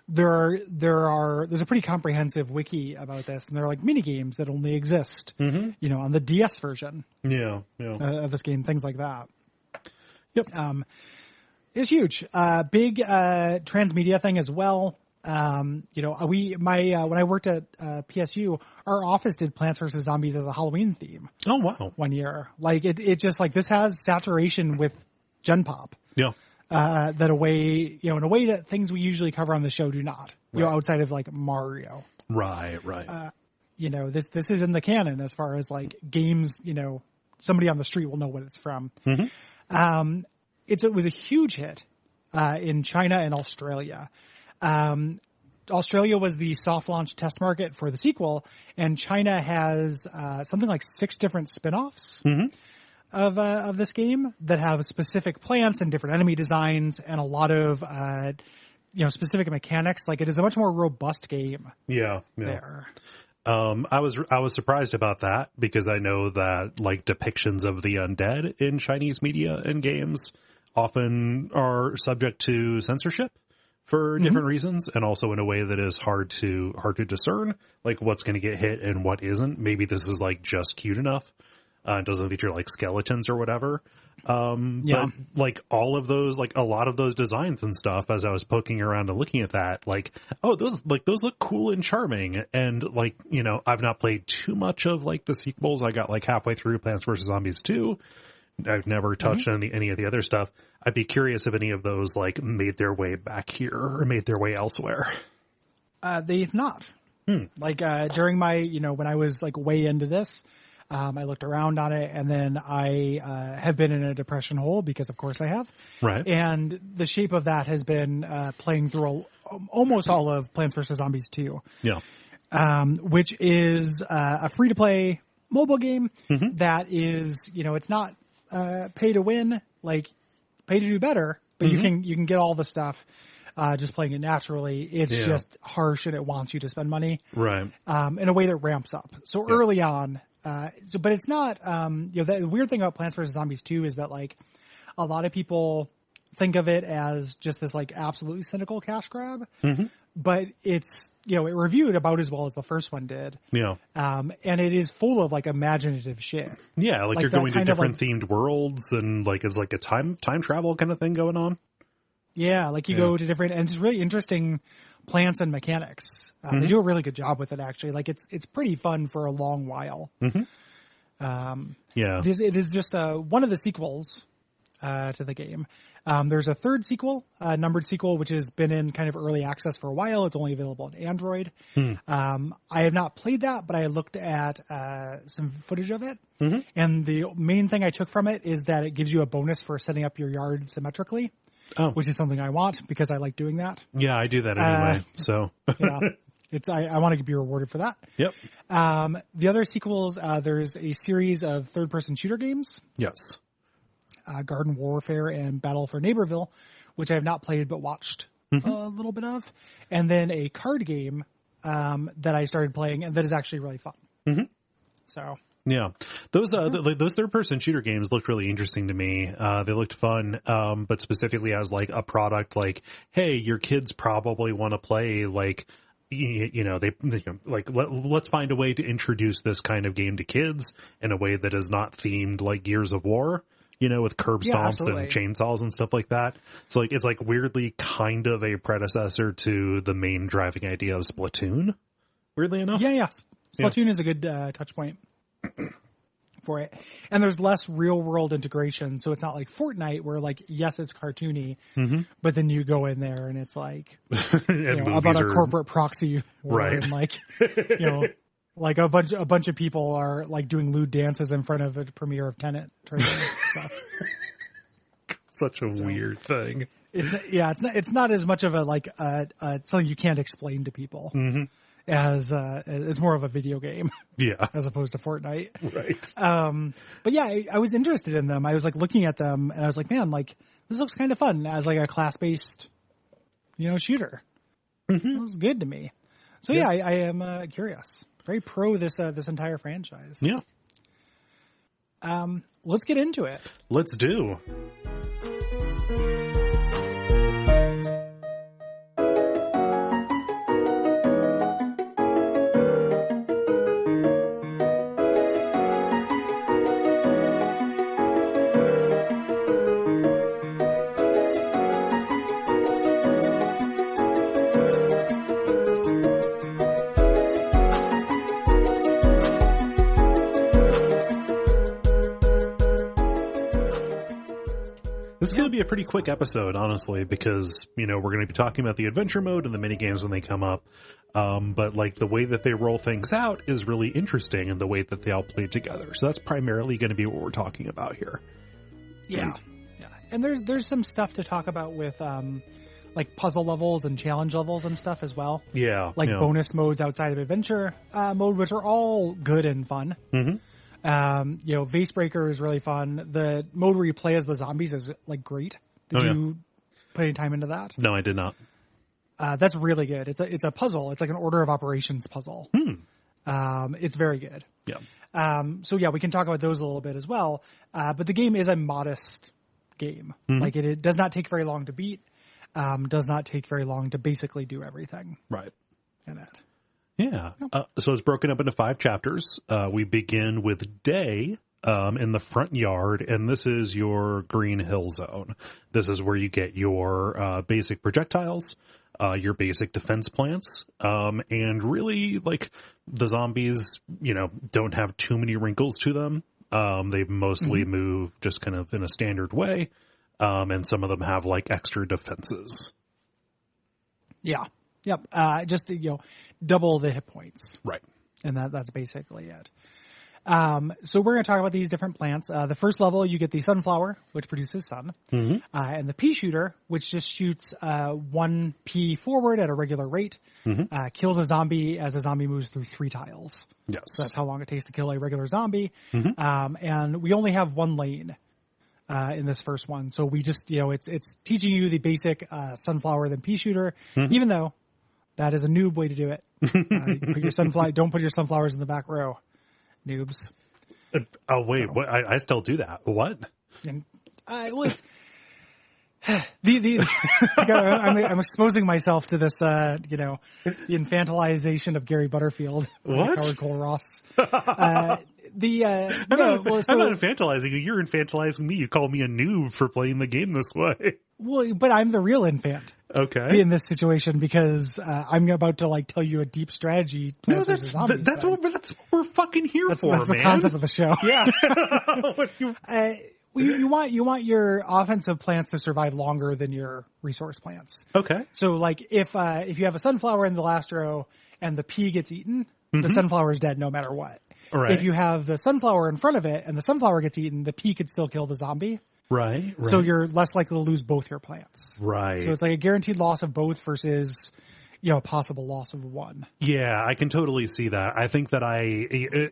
there's a pretty comprehensive wiki about this, and there are like mini games that only exist, on the DS version. Of this game, things like that. Yep. It's huge. Big, transmedia thing as well. When I worked at PSU, our office did Plants vs. Zombies as a Halloween theme. Oh, wow. One year. Like it just like this has saturation with Gen Pop. Yeah. In a way that things we usually cover on the show do not. Right. Outside of like Mario. Right. This is in the canon as far as like games, somebody on the street will know what it's from. Mm-hmm. It was a huge hit in China and Australia. Australia was the soft launch test market for the sequel, and China has something like 6 different spin-offs of this game that have specific plants and different enemy designs and a lot of specific mechanics. Like, it is a much more robust game. Yeah. There. I was surprised about that because I know that like depictions of the undead in Chinese media and games often are subject to censorship for different reasons, and also in a way that is hard to discern, like what's going to get hit and what isn't. Maybe this is like just cute enough. It doesn't feature like skeletons or whatever. But like all of those, like a lot of those designs and stuff, as I was poking around and looking at that, like, oh, those look cool and charming. And like, I've not played too much of like the sequels. I got like halfway through Plants vs. Zombies 2. I've never touched any of the other stuff. I'd be curious if any of those like made their way back here or made their way elsewhere. They've not. Like, during my, when I was like way into this, I looked around on it, and then I have been in a depression hole because, of course, I have. Right. And the shape of that has been playing through almost all of Plants vs. Zombies 2. Yeah. Which is a free-to-play mobile game that is, it's not pay to win, like pay to do better, but you can get all the stuff just playing it naturally. It's just harsh, and it wants you to spend money. Right. In a way that ramps up. So early on, but it's not, the weird thing about Plants vs. Zombies 2 is that like a lot of people think of it as just this like absolutely cynical cash grab, but it's, it reviewed about as well as the first one did. Yeah. And it is full of like imaginative shit. Yeah. Like you're going to different themed worlds, and like, it's like a time travel kind of thing going on. Yeah. Like you go to different, and it's really interesting plants and mechanics. They do a really good job with it, actually. Like it's pretty fun for a long while. It is just one of the sequels to the game. There's a third sequel, numbered sequel, which has been in kind of early access for a while. It's only available on Android. I have not played that, but I looked at some footage of it. And the main thing I took from it is that it gives you a bonus for setting up your yard symmetrically. Oh. Which is something I want because I like doing that. Yeah, I do that anyway. So I want to be rewarded for that. Yep. The other sequels, there's a series of third-person shooter games. Yes. Garden Warfare and Battle for Neighborville, which I have not played but watched a little bit of. And then a card game that I started playing, and that is actually really fun. So... Yeah, those third-person shooter games looked really interesting to me. They looked fun, but specifically as like a product, like, hey, your kids probably want to play, like, let's find a way to introduce this kind of game to kids in a way that is not themed like Gears of War, with curb stomps and chainsaws and stuff like that. So like, it's like weirdly kind of a predecessor to the main driving idea of Splatoon, weirdly enough. Yeah. Splatoon is a good touch point for it, and there's less real world integration, so it's not like Fortnite where like, yes, it's cartoony, but then you go in there and it's like about a corporate proxy war, right, and like like a bunch of people are like doing lewd dances in front of a premiere of Tenet trailer stuff. Such a weird thing. It's not as much of a like something you can't explain to people. As it's more of a video game, as opposed to Fortnite, right? But yeah, I was interested in them. I was like looking at them, and I was like, man, like this looks kind of fun as like a class-based, shooter. It was good to me. So yeah, I am curious. Very pro this entire franchise. Yeah. Let's get into it. Let's do. This is going to be a pretty quick episode, honestly, because, we're going to be talking about the adventure mode and the mini games when they come up. But like the way that they roll things out is really interesting, and the way that they all play together. So that's primarily going to be what we're talking about here. Yeah. And there's some stuff to talk about with, like puzzle levels and challenge levels and stuff as well. Yeah. Like bonus modes outside of adventure mode, which are all good and fun. Mm-hmm. Vase Breaker is really fun. The mode where you play as the zombies is like great. Did you put any time into that? No, I did not. That's really good. It's a puzzle. It's like an order of operations puzzle. It's very good. Yeah. We can talk about those a little bit as well. But the game is a modest game. Like it does not take very long to beat. Does not take very long to basically do everything. Right. In it. Yeah. So it's broken up into 5 chapters. We begin with day in the front yard, and this is your green hill zone. This is where you get your basic projectiles, your basic defense plants, and really, like, the zombies, don't have too many wrinkles to them. They mostly move just kind of in a standard way, and some of them have, like, extra defenses. Yeah. Yep. Just, double the hit points. Right. And that's basically it. So we're going to talk about these different plants. The first level, you get the sunflower, which produces sun. And the pea shooter, which just shoots 1 pea forward at a regular rate, kills a zombie as a zombie moves through 3 tiles. Yes. So that's how long it takes to kill a regular zombie. And we only have 1 lane in this first one. So we just, it's teaching you the basic sunflower then pea shooter, even though that is a noob way to do it. Don't put your sunflowers in the back row. Noobs. Oh wait, so, what? I still do that. What? And it's I'm exposing myself to this, the infantilization of Gary Butterfield. What? Howard Cole Ross. I'm not infantilizing you. You're infantilizing me. You call me a noob for playing the game this way. Well, but I'm the real infant. Okay. In this situation, because I'm about to tell you a deep strategy. No, that's what we're fucking here for, that's man. The concept of the show. Yeah. You want your offensive plants to survive longer than your resource plants. Okay. So, like, if you have a sunflower in the last row and the pea gets eaten, the sunflower is dead no matter what. Right. If you have the sunflower in front of it and the sunflower gets eaten, the pea could still kill the zombie. Right. So you're less likely to lose both your plants. Right. So it's like a guaranteed loss of both versus, a possible loss of one. Yeah, I can totally see that. I think that A,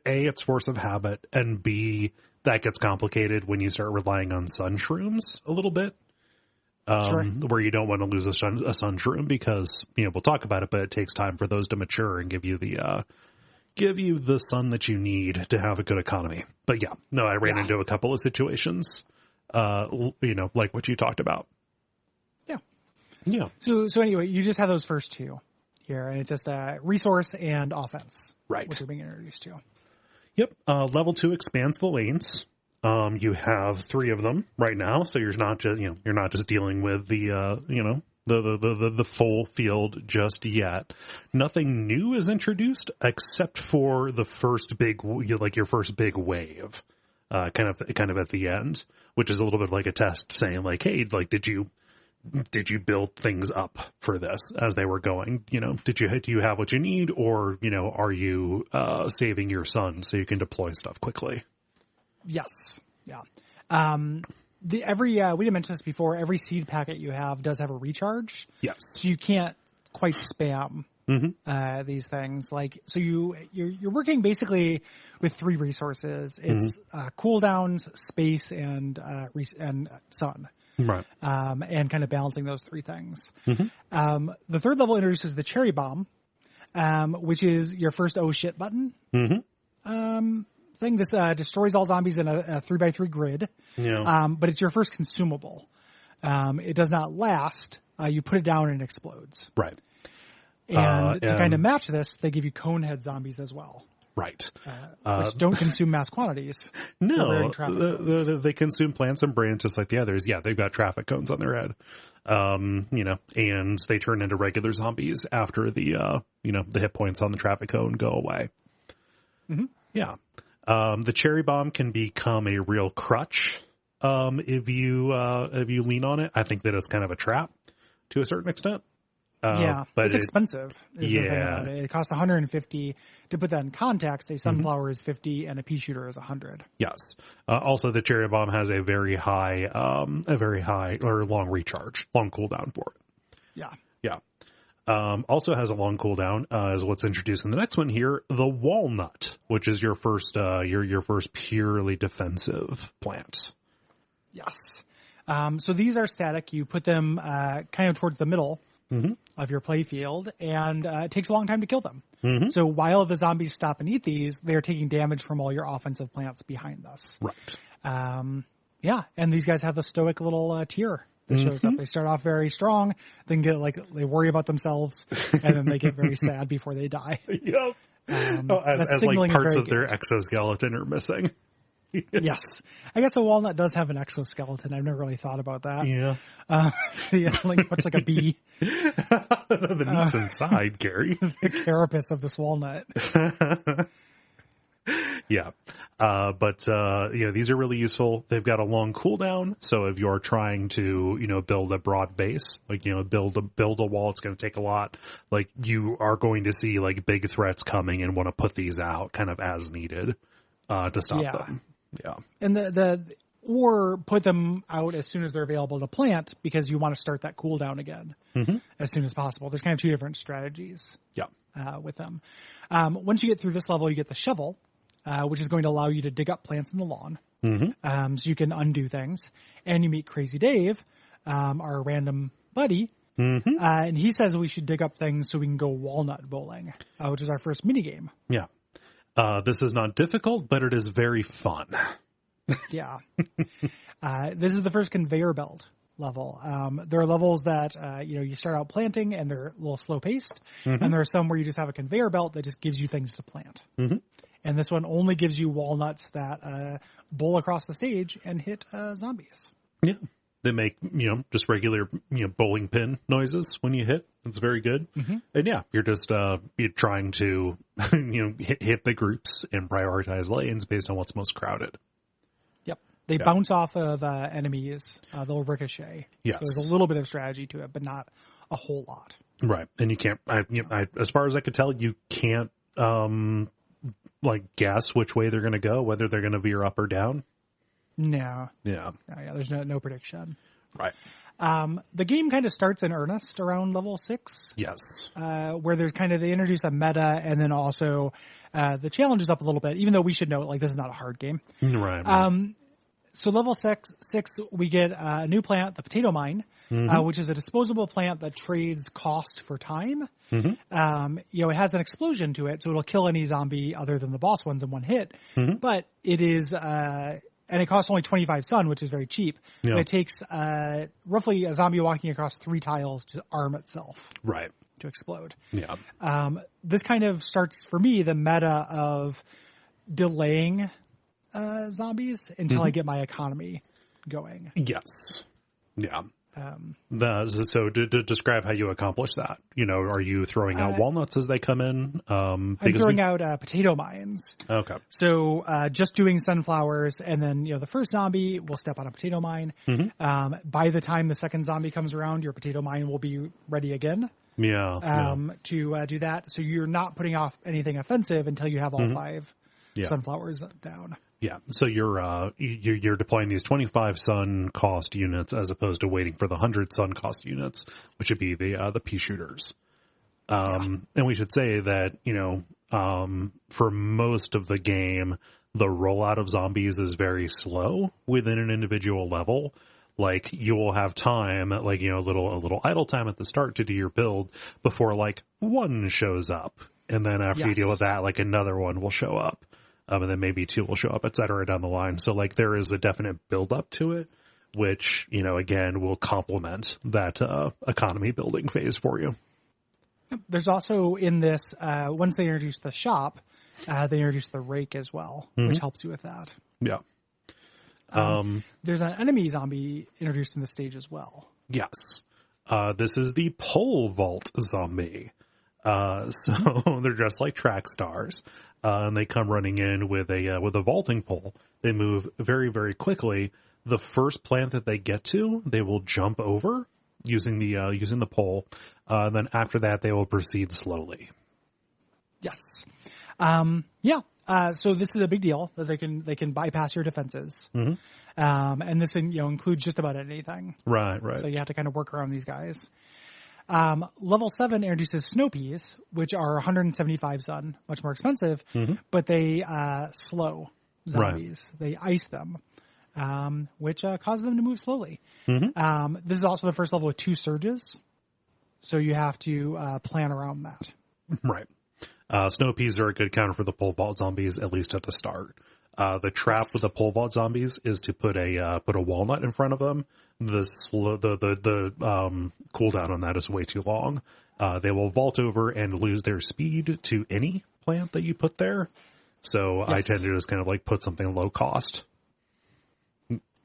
it's force of habit, and B, that gets complicated when you start relying on sun shrooms a little bit. Sure. Where you don't want to lose a sun shroom because, we'll talk about it, but it takes time for those to mature and give you the sun that you need to have a good economy. But yeah, no, I ran into a couple of situations, like what you talked about. Yeah. Yeah. So anyway, you just have those first 2 here, and it's just resource and offense. Right. Which you're being introduced to. Yep. Level 2 expands the lanes. You have 3 of them right now, so you're not just dealing with the full field just yet. Nothing new is introduced except for the first big, your first big wave, kind of at the end, which is a little bit like a test saying like, hey, like, did you build things up for this as they were going? Do you have what you need, or, are you, saving your sun so you can deploy stuff quickly? Yes. Yeah. We didn't mention this before. Every seed packet you have does have a recharge. Yes. So you can't quite spam these things. Like, so you're working basically with 3 resources. It's cooldowns, space, and sun. Right. And kind of balancing those 3 things. The 3rd level introduces the cherry bomb, which is your first oh shit button. Thing. This destroys all zombies in a 3x3 grid. Yeah. But it's your first consumable. It does not last. You put it down and it explodes. Right. And to kind of match this, they give you conehead zombies as well. Right. Which don't consume mass quantities. No, they consume plants and branches just like the others. Yeah, they've got traffic cones on their head. And they turn into regular zombies after the hit points on the traffic cone go away. Yeah. The cherry bomb can become a real crutch If you lean on it, I think that it's kind of a trap to a certain extent. But it's expensive. Is the thing Yeah. about it. It costs $150. To put that in context, a sunflower is $50 and a pea shooter is $100. Yes. Also, the cherry bomb has a very high or long recharge, long cooldown for it. Yeah. Yeah. Also has a long cooldown, is what's introduced in the next one here, the walnut, which is your first purely defensive plant. Yes. So these are static. You put them kind of towards the middle of your play field, and it takes a long time to kill them. So while the zombies stop and eat these, they're taking damage from all your offensive plants behind us. Right. And these guys have the stoic little tier that shows up. They start off very strong, then they worry about themselves, and then they get very sad before they die. Yep. As like parts of their exoskeleton are missing. Yes. I guess a walnut does have an exoskeleton. I've never really thought about that. Yeah. Much like a bee. The meat's inside, Gary. The carapace of this walnut. Yeah. These are really useful. They've got a long cooldown. So if you're trying to, build a broad base, build a wall, it's going to take a lot. Like you are going to see like big threats coming and want to put these out kind of as needed, to stop them. Yeah. And or put them out as soon as they're available to plant because you want to start that cooldown again as soon as possible. There's kind of two different strategies. Yeah. With them. Once you get through this level, you get the shovel, which is going to allow you to dig up plants in the lawn. So you can undo things. And you meet Crazy Dave, our random buddy. And he says we should dig up things so we can go walnut bowling, which is our first mini game. Yeah. This is not difficult, but it is very fun. Yeah. This is the first conveyor belt level. There are levels that, you start out planting and they're a little slow paced. And there are some where you just have a conveyor belt that just gives you things to plant. And this one only gives you walnuts that, bowl across the stage and hit, zombies. Yeah. They make, just regular, bowling pin noises when you hit. It's very good. And yeah, you're just, you're trying to, hit the groups and prioritize lanes based on what's most crowded. Yep. They bounce off of, enemies. They'll ricochet. Yes. So there's a little bit of strategy to it, but not a whole lot. Right. And you can't, as far as I could tell, you can't, guess which way they're going to go, whether they're going to veer up or down. No. Yeah. There's no prediction. Right. The game kind of starts in earnest around level 6. Yes. Where there's they introduce a meta and then also, the challenge is up a little bit, even though we should know, this is not a hard game. Right. So level 6, we get a new plant, the potato mine, which is a disposable plant that trades cost for time. It has an explosion to it, so it'll kill any zombie other than the boss ones in one hit. But it is, and it costs only 25 sun, which is very cheap. Yeah. But it takes, roughly a zombie walking across 3 tiles to arm itself. Right. To explode. Yeah. This kind of starts for me the meta of delaying, zombies until I get my economy going. Yes. Yeah. So to describe how you accomplish that, are you throwing out walnuts as they come in? I'm throwing out potato mines. Okay. So just doing sunflowers, and then the first zombie will step on a potato mine. By the time the second zombie comes around, your potato mine will be ready again. Yeah. To do that, so you're not putting off anything offensive until you have all 5 sunflowers down. Yeah, so you're deploying these 25 sun cost units as opposed to waiting for the 100 sun cost units, which would be the pea shooters. And we should say that for most of the game, the rollout of zombies is very slow within an individual level. Like you will have time, a little idle time at the start to do your build before one shows up, and then after you deal with that, another one will show up. And then maybe 2 will show up, et cetera, down the line. So there is a definite build up to it, which, again, will complement that, economy building phase for you. There's also in this, once they introduce the shop, they introduce the rake as well, which helps you with that. Yeah. There's an enemy zombie introduced in the stage as well. Yes. This is the pole vault zombie. So they're dressed like track stars. And they come running in with a vaulting pole. They move very, very quickly, the first plant that they get to, they will jump over using the pole. Then after that, they will proceed slowly. Yes. So this is a big deal that they can bypass your defenses. Mm-hmm. And this, includes just about anything. Right. So you have to kind of work around these guys. Level 7 introduces snow peas, which are 175 sun, much more expensive, but they slow zombies. Right. They ice them, which causes them to move slowly. Mm-hmm. This is also the first level with 2 surges, so you have to plan around that. Right. Snow peas are a good counter for the pole vault zombies, at least at the start. The trap with the pole vault zombies is to put a walnut in front of them. The cooldown on that is way too long. They will vault over and lose their speed to any plant that you put there. So I tend to just kind of like put something low cost.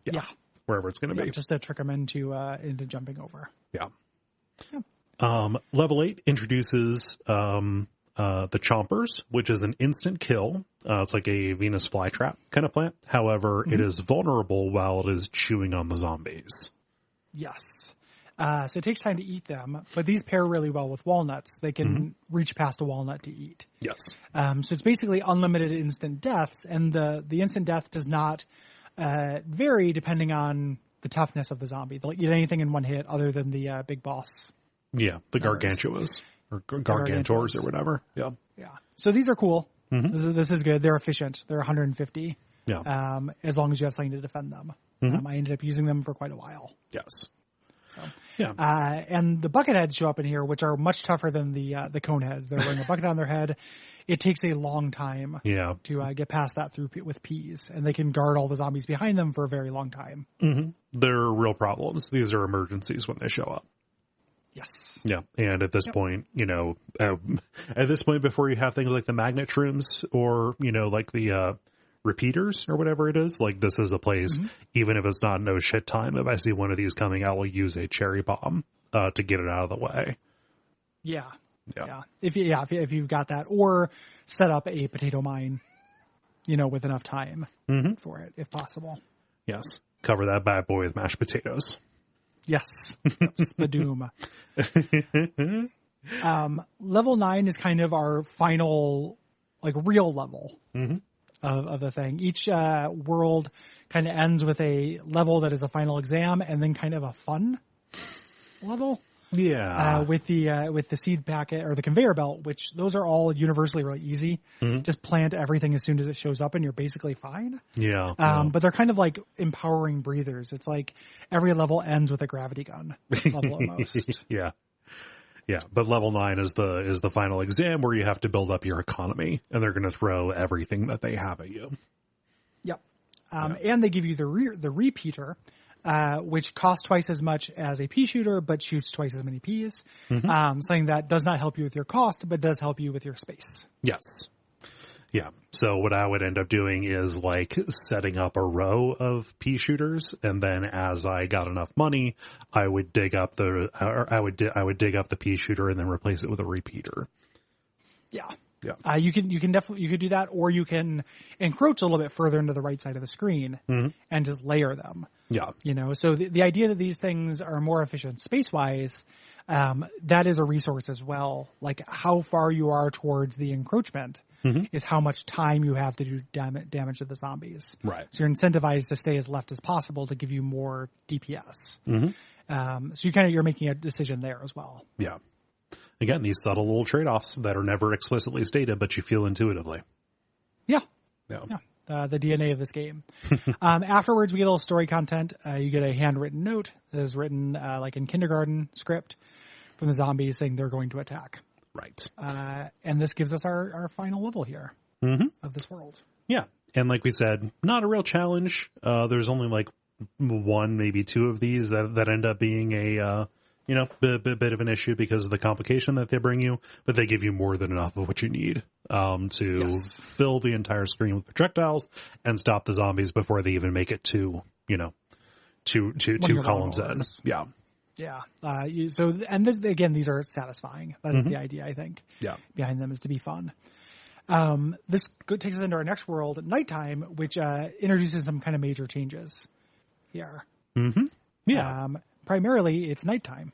Yeah. Wherever it's going to be. Just to trick them into jumping over. Yeah. Level 8 introduces, the Chompers, which is an instant kill. It's like a Venus flytrap kind of plant. However, it is vulnerable while it is chewing on the zombies. Yes. So it takes time to eat them, but these pair really well with walnuts. They can reach past a walnut to eat. Yes. So it's basically unlimited instant deaths, and the instant death does not vary depending on the toughness of the zombie. They'll eat anything in one hit other than the big boss. Yeah, the Gargantuas. Or Gargantors or whatever. Yeah. Yeah. So these are cool. This is good. They're efficient. They're 150. Yeah. As long as you have something to defend them. I ended up using them for quite a while. Yes. So, yeah. And the bucket heads show up in here, which are much tougher than the cone heads. They're wearing a bucket on their head. It takes a long time to get past that with peas, and they can guard all the zombies behind them for a very long time. They're real problems. These are emergencies when they show up. Yes. Yeah. And at this point, at this point, before you have things like the magnet shrooms or, like the repeaters or whatever it is, like this is a place, even if it's not no shit time, if I see one of these coming, I will use a cherry bomb to get it out of the way. Yeah. If you've got that, or set up a potato mine, with enough time for it, if possible. Yes. Cover that bad boy with mashed potatoes. Yes. Spadoom. Level 9 is kind of our final, real level of the thing. Each world kind of ends with a level that is a final exam, and then kind of a fun level. Yeah. With the seed packet or the conveyor belt, which those are all universally really easy. Just plant everything as soon as it shows up and you're basically fine. Yeah. But they're kind of like empowering breathers. It's like every level ends with a gravity gun level almost. Yeah. Yeah. But level 9 is the final exam where you have to build up your economy, and they're going to throw everything that they have at you. Yep. And they give you the repeater, which costs twice as much as a pea shooter, but shoots twice as many peas. Something that does not help you with your cost, but does help you with your space. Yes. Yeah. So what I would end up doing is setting up a row of pea shooters, and then as I got enough money, I would dig up I would dig up the pea shooter and then replace it with a repeater. Yeah. Yeah. You could do that, or you can encroach a little bit further into the right side of the screen and just layer them. Yeah. So the idea that these things are more efficient space-wise, that is a resource as well. Like how far you are towards the encroachment is how much time you have to do damage to the zombies. Right. So you're incentivized to stay as left as possible to give you more DPS. So you're making a decision there as well. Yeah. Again, these subtle little trade-offs that are never explicitly stated, but you feel intuitively. Yeah. The DNA of this game. Afterwards, we get a little story content. You get a handwritten note that is written like in kindergarten script from the zombies saying they're going to attack. Right. And this gives us our final level here of this world. Yeah. And like we said, not a real challenge. There's only one, maybe two of these that end up being a bit of an issue because of the complication that they bring you, but they give you more than enough of what you need to fill the entire screen with projectiles and stop the zombies before they even make it to two columns in. Yeah. Yeah. These are satisfying. That is the idea, I think. Yeah. Behind them is to be fun. This takes us into our next world at nighttime, which introduces some kind of major changes. here. Mm-hmm. Yeah. Primarily, it's nighttime.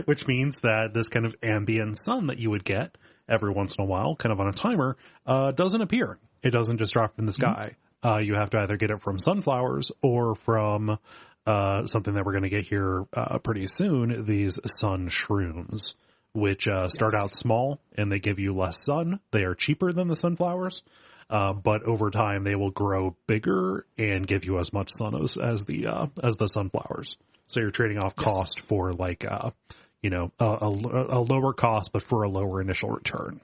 Which means that this kind of ambient sun that you would get every once in a while, kind of on a timer, doesn't appear. It doesn't just drop in the sky. You have to either get it from sunflowers or from something that we're going to get here pretty soon, these sun shrooms, which start out small and they give you less sun. They are cheaper than the sunflowers, but over time they will grow bigger and give you as much sun as the sunflowers. So you're trading off cost for like a lower cost, but for a lower initial return.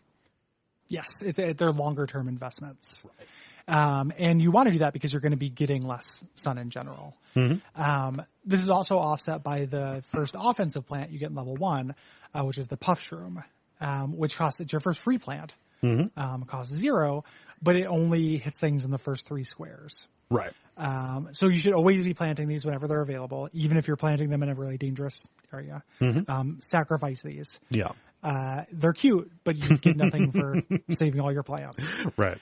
Yes, they're longer term investments. Right. And you want to do that because you're going to be getting less sun in general. Mm-hmm. This is also offset by the first offensive plant you get in level 1, which is the puff shroom, which it's your first free plant. Mm-hmm. Costs 0, but it only hits things in the first 3 squares. Right. So you should always be planting these whenever they're available, even if you're planting them in a really dangerous area. Mm-hmm. Sacrifice these. Yeah. They're cute, but you get nothing for saving all your plants. Right.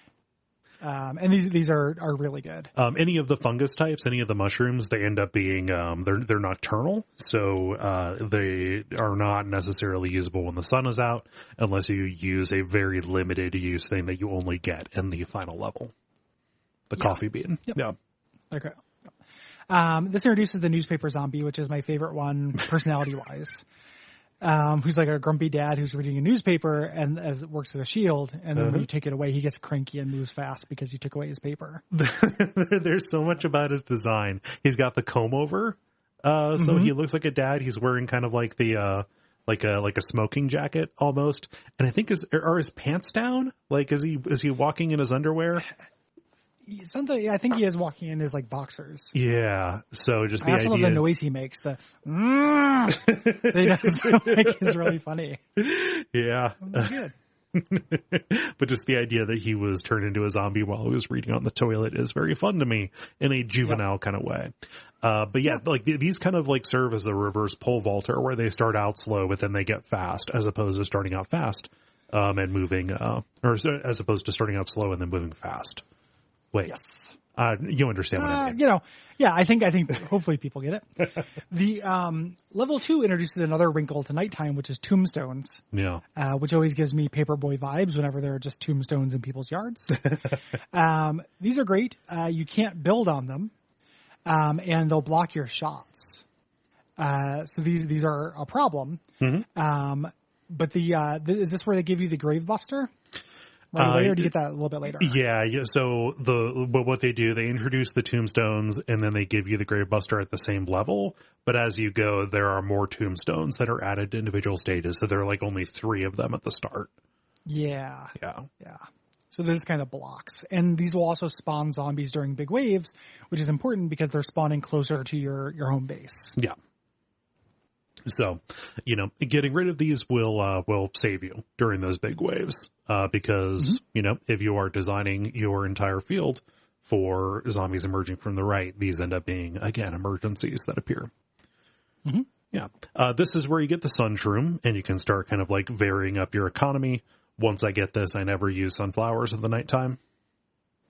And these are really good. Any of the fungus types, any of the mushrooms, they end up being, they're nocturnal. So, they are not necessarily usable when the sun is out unless you use a very limited use thing that you only get in the final level. The coffee bean. Yep. Yeah. Okay. This introduces the newspaper zombie, which is my favorite one personality wise. Who's like a grumpy dad who's reading a newspaper and works as a shield. And then when you take it away, he gets cranky and moves fast because you took away his paper. There's so much about his design. He's got the comb over. So he looks like a dad. He's wearing kind of like the, like a smoking jacket almost. And I think are his pants down? Like, is he walking in his underwear? Something. I think he is walking in his like boxers. Yeah. So just I also love the noise he makes. The is really funny. Yeah. Good. But just the idea that he was turned into a zombie while he was reading on the toilet is very fun to me in a juvenile kind of way. But yeah, like these kind of like serve as a reverse pole vaulter where they start out slow, but then they get fast as opposed to starting out fast, and moving, or as opposed to starting out slow and then moving fast. Wait. Yes. You understand what I mean. Yeah, I think hopefully people get it. The level 2 introduces another wrinkle to nighttime, which is tombstones. Yeah. Which always gives me Paperboy vibes whenever there are just tombstones in people's yards. These are great. You can't build on them. And they'll block your shots. So these are a problem. Mm-hmm. But is this where they give you the Grave Buster? Right away, or do you get that a little bit later? Yeah. So what they do, they introduce the tombstones and then they give you the Grave Buster at the same level. But as you go, there are more tombstones that are added to individual stages. So there are like only 3 of them at the start. Yeah. So there's kind of blocks, and these will also spawn zombies during big waves, which is important because they're spawning closer to your home base. Yeah. So, getting rid of these will save you during those big waves, because, if you are designing your entire field for zombies emerging from the right, these end up being, again, emergencies that appear. Mm-hmm. Yeah. This is where you get the sun shroom, and you can start kind of like varying up your economy. Once I get this, I never use sunflowers at the nighttime.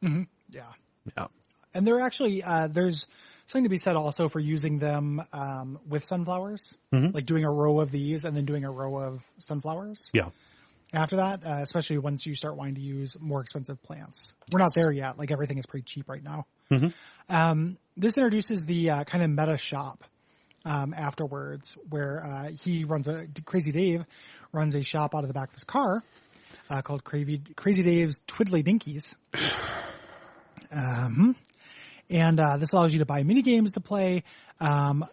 Mm-hmm. Yeah. And they're actually, there's something to be said also for using them with sunflowers, like doing a row of these and then doing a row of sunflowers. Yeah. After that, especially once you start wanting to use more expensive plants. We're not there yet. Like everything is pretty cheap right now. Mm-hmm. This introduces the kind of meta shop afterwards, where Crazy Dave runs a shop out of the back of his car called Crazy Dave's Twiddly Dinkies. And this allows you to buy mini games to play,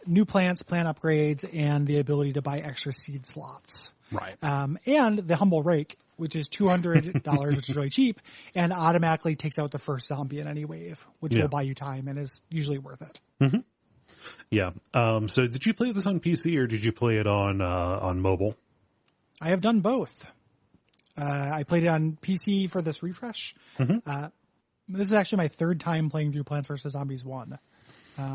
new plants, plant upgrades, and the ability to buy extra seed slots. Right. And the Humble Rake, which is $200, which is really cheap, and automatically takes out the first zombie in any wave, which will buy you time and is usually worth it. Mm-hmm. Yeah. So did you play this on PC or did you play it on mobile? I have done both. I played it on PC for this refresh. Mm-hmm. This is actually my 3rd time playing through Plants vs. Zombies 1.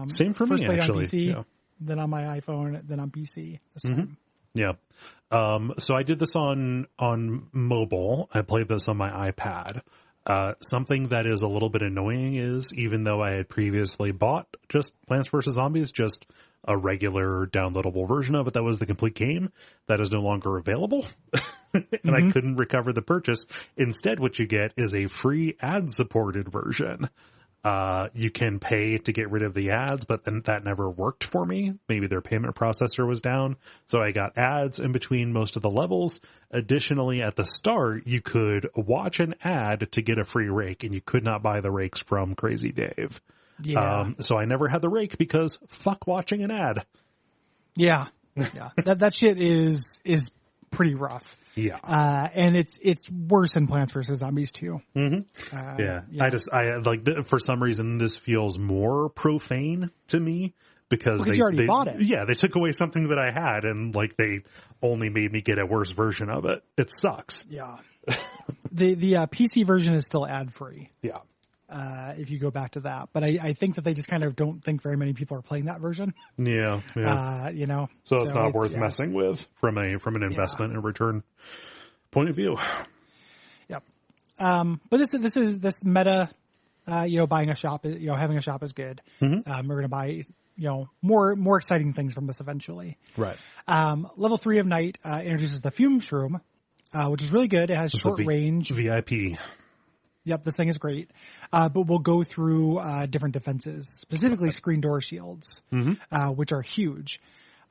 Same for first me, played actually. On PC, then on my iPhone, then on PC this time. Yeah. So I did this on mobile. I played this on my iPad. Something that is a little bit annoying is, even though I had previously bought just Plants vs. Zombies, just a regular downloadable version of it that was the complete game, that is no longer available. And I couldn't recover the purchase. Instead, what you get is a free ad-supported version. You can pay to get rid of the ads, but then that never worked for me. Maybe their payment processor was down. So I got ads in between most of the levels. Additionally, at the start, you could watch an ad to get a free rake, and you could not buy the rakes from Crazy Dave. Yeah. So I never had the rake because fuck watching an ad. Yeah. Yeah. That shit is pretty rough. Yeah. And it's worse in Plants vs. Zombies too. Mm-hmm. Yeah. I like, for some reason, this feels more profane to me because you already bought it. Yeah. They took away something that I had, and like, they only made me get a worse version of it. It sucks. Yeah. The PC version is still ad free. Yeah. If you go back to that, but I think that they just kind of don't think very many people are playing that version. Yeah. So it's not worth messing with from an investment and return point of view. Yep. But this meta, buying a shop, having a shop is good. We're going to buy, more exciting things from this eventually. Right. Level 3 of Night, introduces the Fume Shroom, which is really good. It has short range. VIP. Yep, this thing is great. But we'll go through different defenses, specifically screen door shields, which are huge.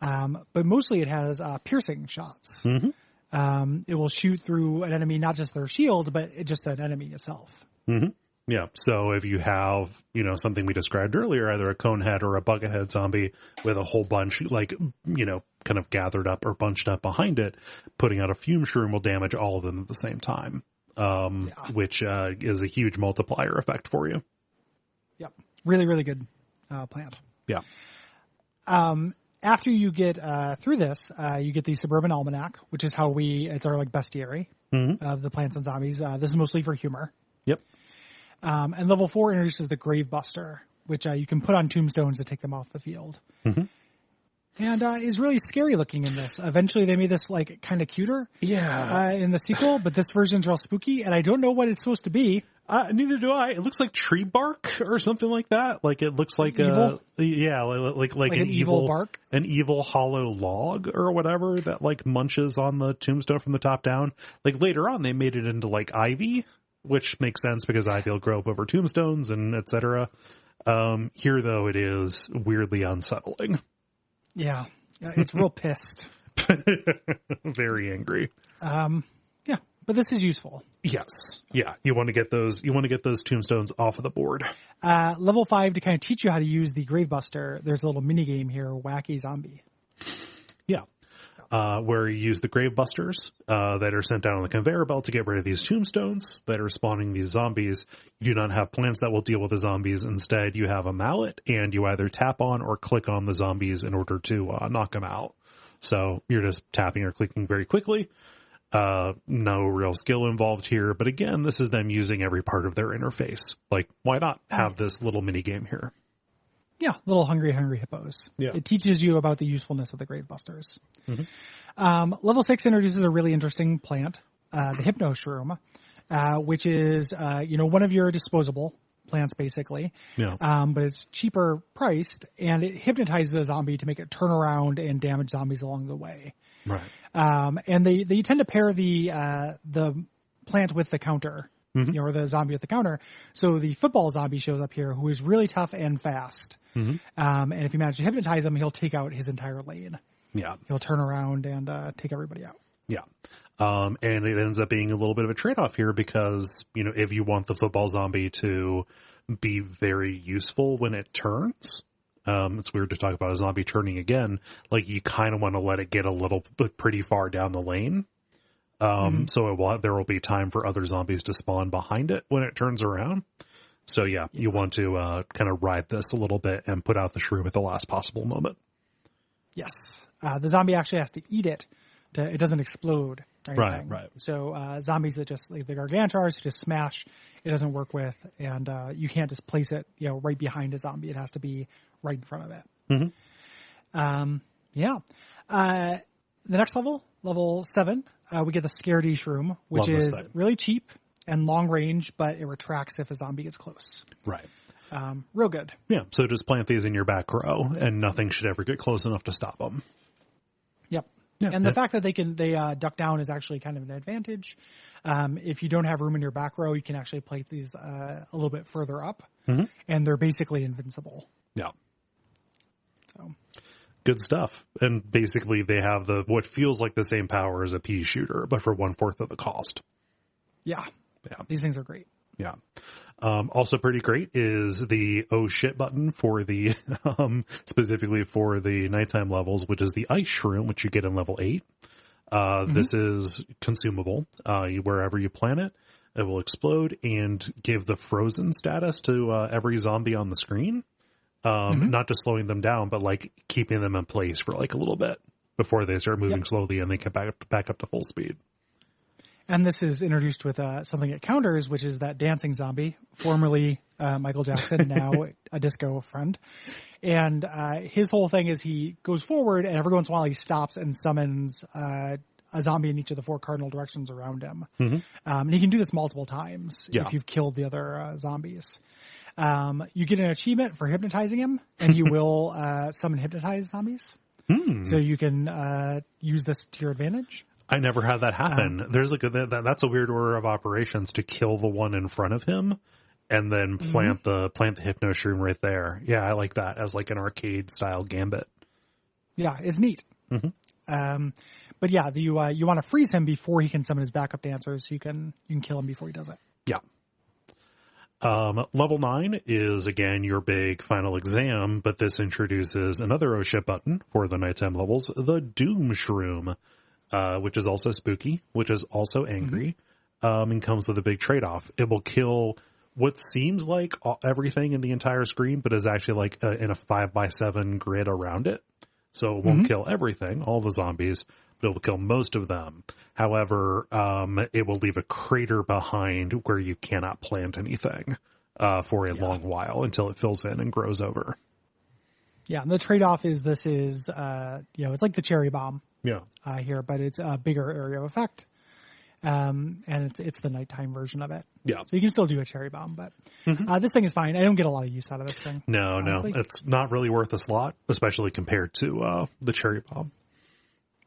But mostly it has piercing shots. It will shoot through an enemy, not just their shield, but just an enemy itself. Yeah. So if you have, something we described earlier, either a conehead or a buckethead zombie with a whole bunch, kind of gathered up or bunched up behind it, putting out a fume shroom will damage all of them at the same time. Which is a huge multiplier effect for you. Yep. Really, really good plant. Yeah. After you get through this, you get the Suburban Almanac, which is it's our bestiary of the Plants and Zombies. This is mostly for humor. Yep. And level 4 introduces the Grave Buster, which you can put on tombstones to take them off the field. And is really scary looking in this. Eventually they made this kind of cuter in the sequel, but this version's real spooky, and I don't know what it's supposed to be. Neither do I. It looks like tree bark or something like that. Like it looks like evil? Like an evil bark, an evil hollow log or whatever that munches on the tombstone from the top down. Like later on they made it into ivy, which makes sense because ivy will grow up over tombstones and etc. Here though it is weirdly unsettling. Yeah, it's real pissed. Very angry. Yeah, but this is useful. Yes. Yeah. You want to get those tombstones off of the board. Level 5, to kind of teach you how to use the Gravebuster, there's a little mini game here, Wacky Zombie. Yeah. Where you use the Gravebusters that are sent down on the conveyor belt to get rid of these tombstones that are spawning these zombies. You do not have plants that will deal with the zombies. Instead, you have a mallet, and you either tap on or click on the zombies in order to knock them out. So you're just tapping or clicking very quickly. No real skill involved here. But again, this is them using every part of their interface. Why not have this little mini game here? Yeah, little hungry hippos. Yeah. It teaches you about the usefulness of the Gravebusters. Level 6 introduces a really interesting plant, the Hypno Shroom, which is, one of your disposable plants, basically. Yeah. But it's cheaper priced, and it hypnotizes a zombie to make it turn around and damage zombies along the way. Right. And they tend to pair the plant with the counter. Or the zombie at the counter. So the football zombie shows up here, who is really tough and fast. And if you manage to hypnotize him, he'll take out his entire lane. Yeah. He'll turn around and take everybody out. Yeah. And it ends up being a little bit of a trade-off here because, if you want the football zombie to be very useful when it turns, it's weird to talk about a zombie turning again. You kind of want to let it get a little bit pretty far down the lane. So there will be time for other zombies to spawn behind it when it turns around. So you want to kind of ride this a little bit and put out the shroom at the last possible moment. Yes. The zombie actually has to eat it. It doesn't explode. Right. So zombies that just, the Gargantars, just smash, it doesn't work with. And you can't just place it right behind a zombie. It has to be right in front of it. The next level 7, we get the Scaredy Shroom, which is really cheap. and long range, but it retracts if a zombie gets close. Right. Real good. Yeah. So just plant these in your back row, and nothing should ever get close enough to stop them. Yep. Yeah, and the fact that they duck down is actually kind of an advantage. If you don't have room in your back row, you can actually place these a little bit further up, and they're basically invincible. Yeah. So good stuff. And basically they have what feels like the same power as a pea shooter, but for 1/4 of the cost. Yeah. Yeah. These things are great. Yeah. Also pretty great is the oh shit button for the, specifically for the nighttime levels, which is the ice shroom, which you get in level 8. This is consumable. Wherever you plant it, it will explode and give the frozen status to, every zombie on the screen. Not just slowing them down, but like keeping them in place for like a little bit before they start moving slowly and they get back up to full speed. And this is introduced with something it counters, which is that dancing zombie, formerly Michael Jackson, now a disco friend. And his whole thing is he goes forward, and every once in a while he stops and summons a zombie in each of the 4 cardinal directions around him. And he can do this multiple times if you've killed the other zombies. You get an achievement for hypnotizing him, and you will summon hypnotized zombies. So you can use this to your advantage. I never had that happen. There's that's a weird order of operations to kill the one in front of him and then plant the hypno shroom right there. Yeah, I like that as like an arcade style gambit. Yeah, it's neat. But yeah, you want to freeze him before he can summon his backup dancers, so you can kill him before he does it. Yeah. Level 9 is again your big final exam, but this introduces another oh shit button for the nighttime levels, the Doom Shroom. Which is also spooky, which is also angry, and comes with a big trade-off. It will kill what seems like everything in the entire screen, but is actually like in a 5x7 grid around it. So it won't kill everything, all the zombies, but it will kill most of them. However, it will leave a crater behind where you cannot plant anything for a long while until it fills in and grows over. Yeah, and the trade-off is it's like the cherry bomb. Yeah. Here, but it's a bigger area of effect. And it's the nighttime version of it. Yeah. So you can still do a cherry bomb, but this thing is fine. I don't get a lot of use out of this thing. No, it's not really worth a slot, especially compared to the cherry bomb.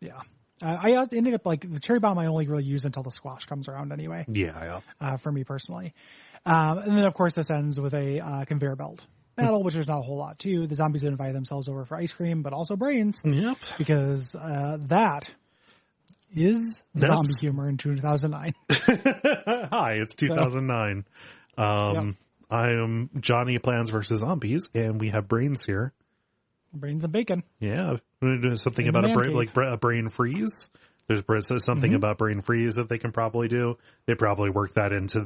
Yeah. I ended up like the cherry bomb I only really use until the squash comes around anyway. Yeah. For me personally. And then of course this ends with a conveyor belt battle, which there's not a whole lot to. The zombies invite themselves over for ice cream, but also brains. Yep. Because that is zombie humor in 2009. Hi, it's 2009. I am Johnny Plans versus Zombies, and we have brains here. Brains and bacon. Yeah. There's something about a brain freeze. There's something about brain freeze that they can probably do. They probably work that into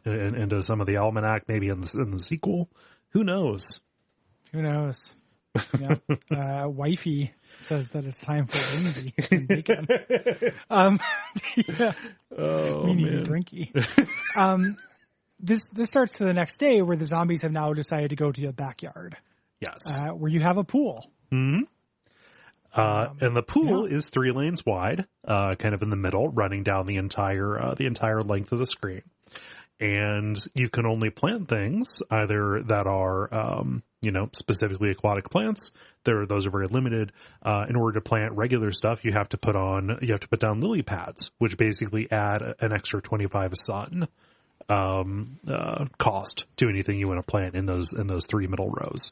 into some of the almanac, maybe in the sequel. Who knows? Yeah. Wifey says that it's time for Lindsay and bacon. Yeah. Oh, we need man. a drinky. This starts to the next day where the zombies have now decided to go to the backyard. Yes. Where you have a pool. And the pool is 3 lanes wide, kind of in the middle, running down the entire length of the screen. And you can only plant things either that are, specifically aquatic plants. Those are very limited. In order to plant regular stuff, you have to put down lily pads, which basically add an extra 25 sun, cost to anything you want to plant in those 3 middle rows.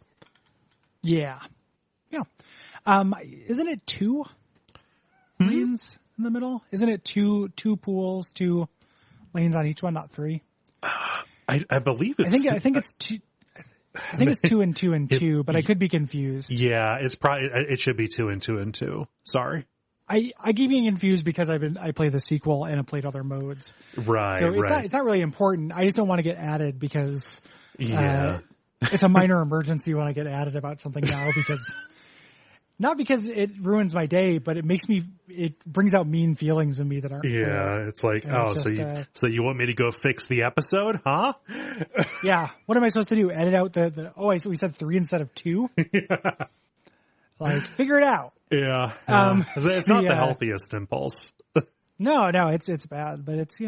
Yeah. Yeah. Isn't it 2 lanes in the middle? Isn't it two pools, 2 lanes on each one, not 3? I believe it's. I think it's 2. I think it's 2 and 2 and 2, but I could be confused. Yeah, it should be 2 and 2 and 2. Sorry. I keep getting confused because I play the sequel and I played other modes. Right. So right. It's not really important. I just don't want to get added because it's a minor emergency when I get added about something now because. Not because it ruins my day, but it brings out mean feelings in me that aren't. Yeah, it's like, so you want me to go fix the episode, huh? Yeah. What am I supposed to do? Edit out we said 3 instead of 2? Yeah. Like, figure it out. Yeah. It's not the healthiest impulse. No, it's bad, but it's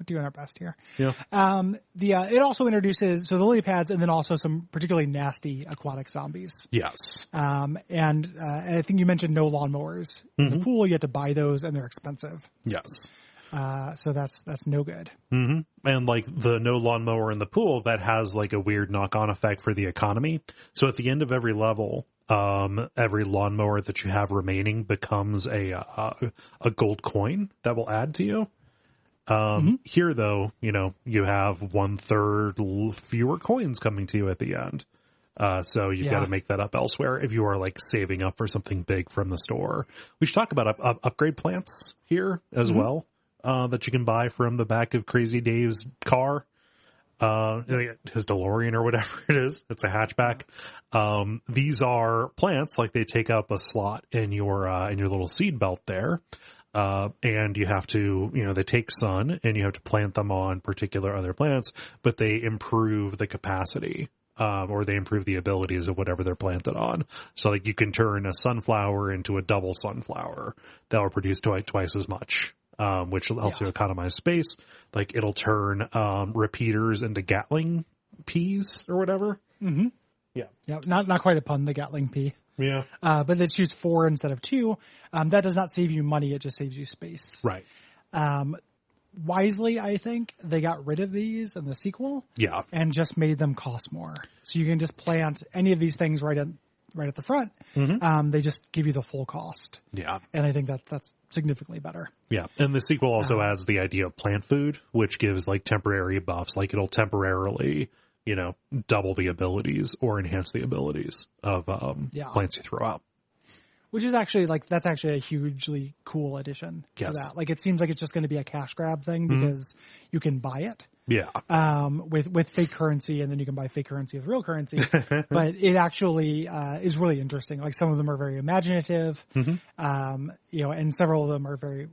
doing our best here. Yeah. It also introduces, so the lily pads and then also some particularly nasty aquatic zombies. Yes. And I think you mentioned no lawnmowers in the pool. You have to buy those and they're expensive. Yes. So that's no good. Mm-hmm. And like the no lawnmower in the pool, that has like a weird knock-on effect for the economy. So at the end of every level, every lawnmower that you have remaining becomes a gold coin that will add to you. Here though, you have 1/3 fewer coins coming to you at the end. So you've got to make that up elsewhere if you are like saving up for something big from the store. We should talk about upgrade plants here as well. That you can buy from the back of Crazy Dave's car, his DeLorean or whatever it is. It's a hatchback. These are plants, like they take up a slot in your little seed belt there. And you have to, they take sun and you have to plant them on particular other plants, but they improve the capacity, or they improve the abilities of whatever they're planted on. So like you can turn a sunflower into a double sunflower that will produce twice as much. Which helps you economize space. Like it'll turn repeaters into Gatling peas or whatever. Mm-hmm. Yeah. Not quite a pun, the Gatling pea. Yeah. But it shoots 4 instead of 2. That does not save you money. It just saves you space. Right. Wisely, I think they got rid of these in the sequel. Yeah. And just made them cost more. So you can just plant any of these things right at the front. Mm-hmm. They just give you the full cost. Yeah. And I think that's significantly better. Yeah. And the sequel also adds the idea of plant food, which gives like temporary buffs. Like it'll temporarily, double the abilities or enhance the abilities of plants you throw out. Which is actually that's actually a hugely cool addition to that. Like it seems like it's just going to be a cash grab thing because you can buy it. Yeah. With fake currency, and then you can buy fake currency with real currency. But it actually is really interesting. Like some of them are very imaginative, and several of them are very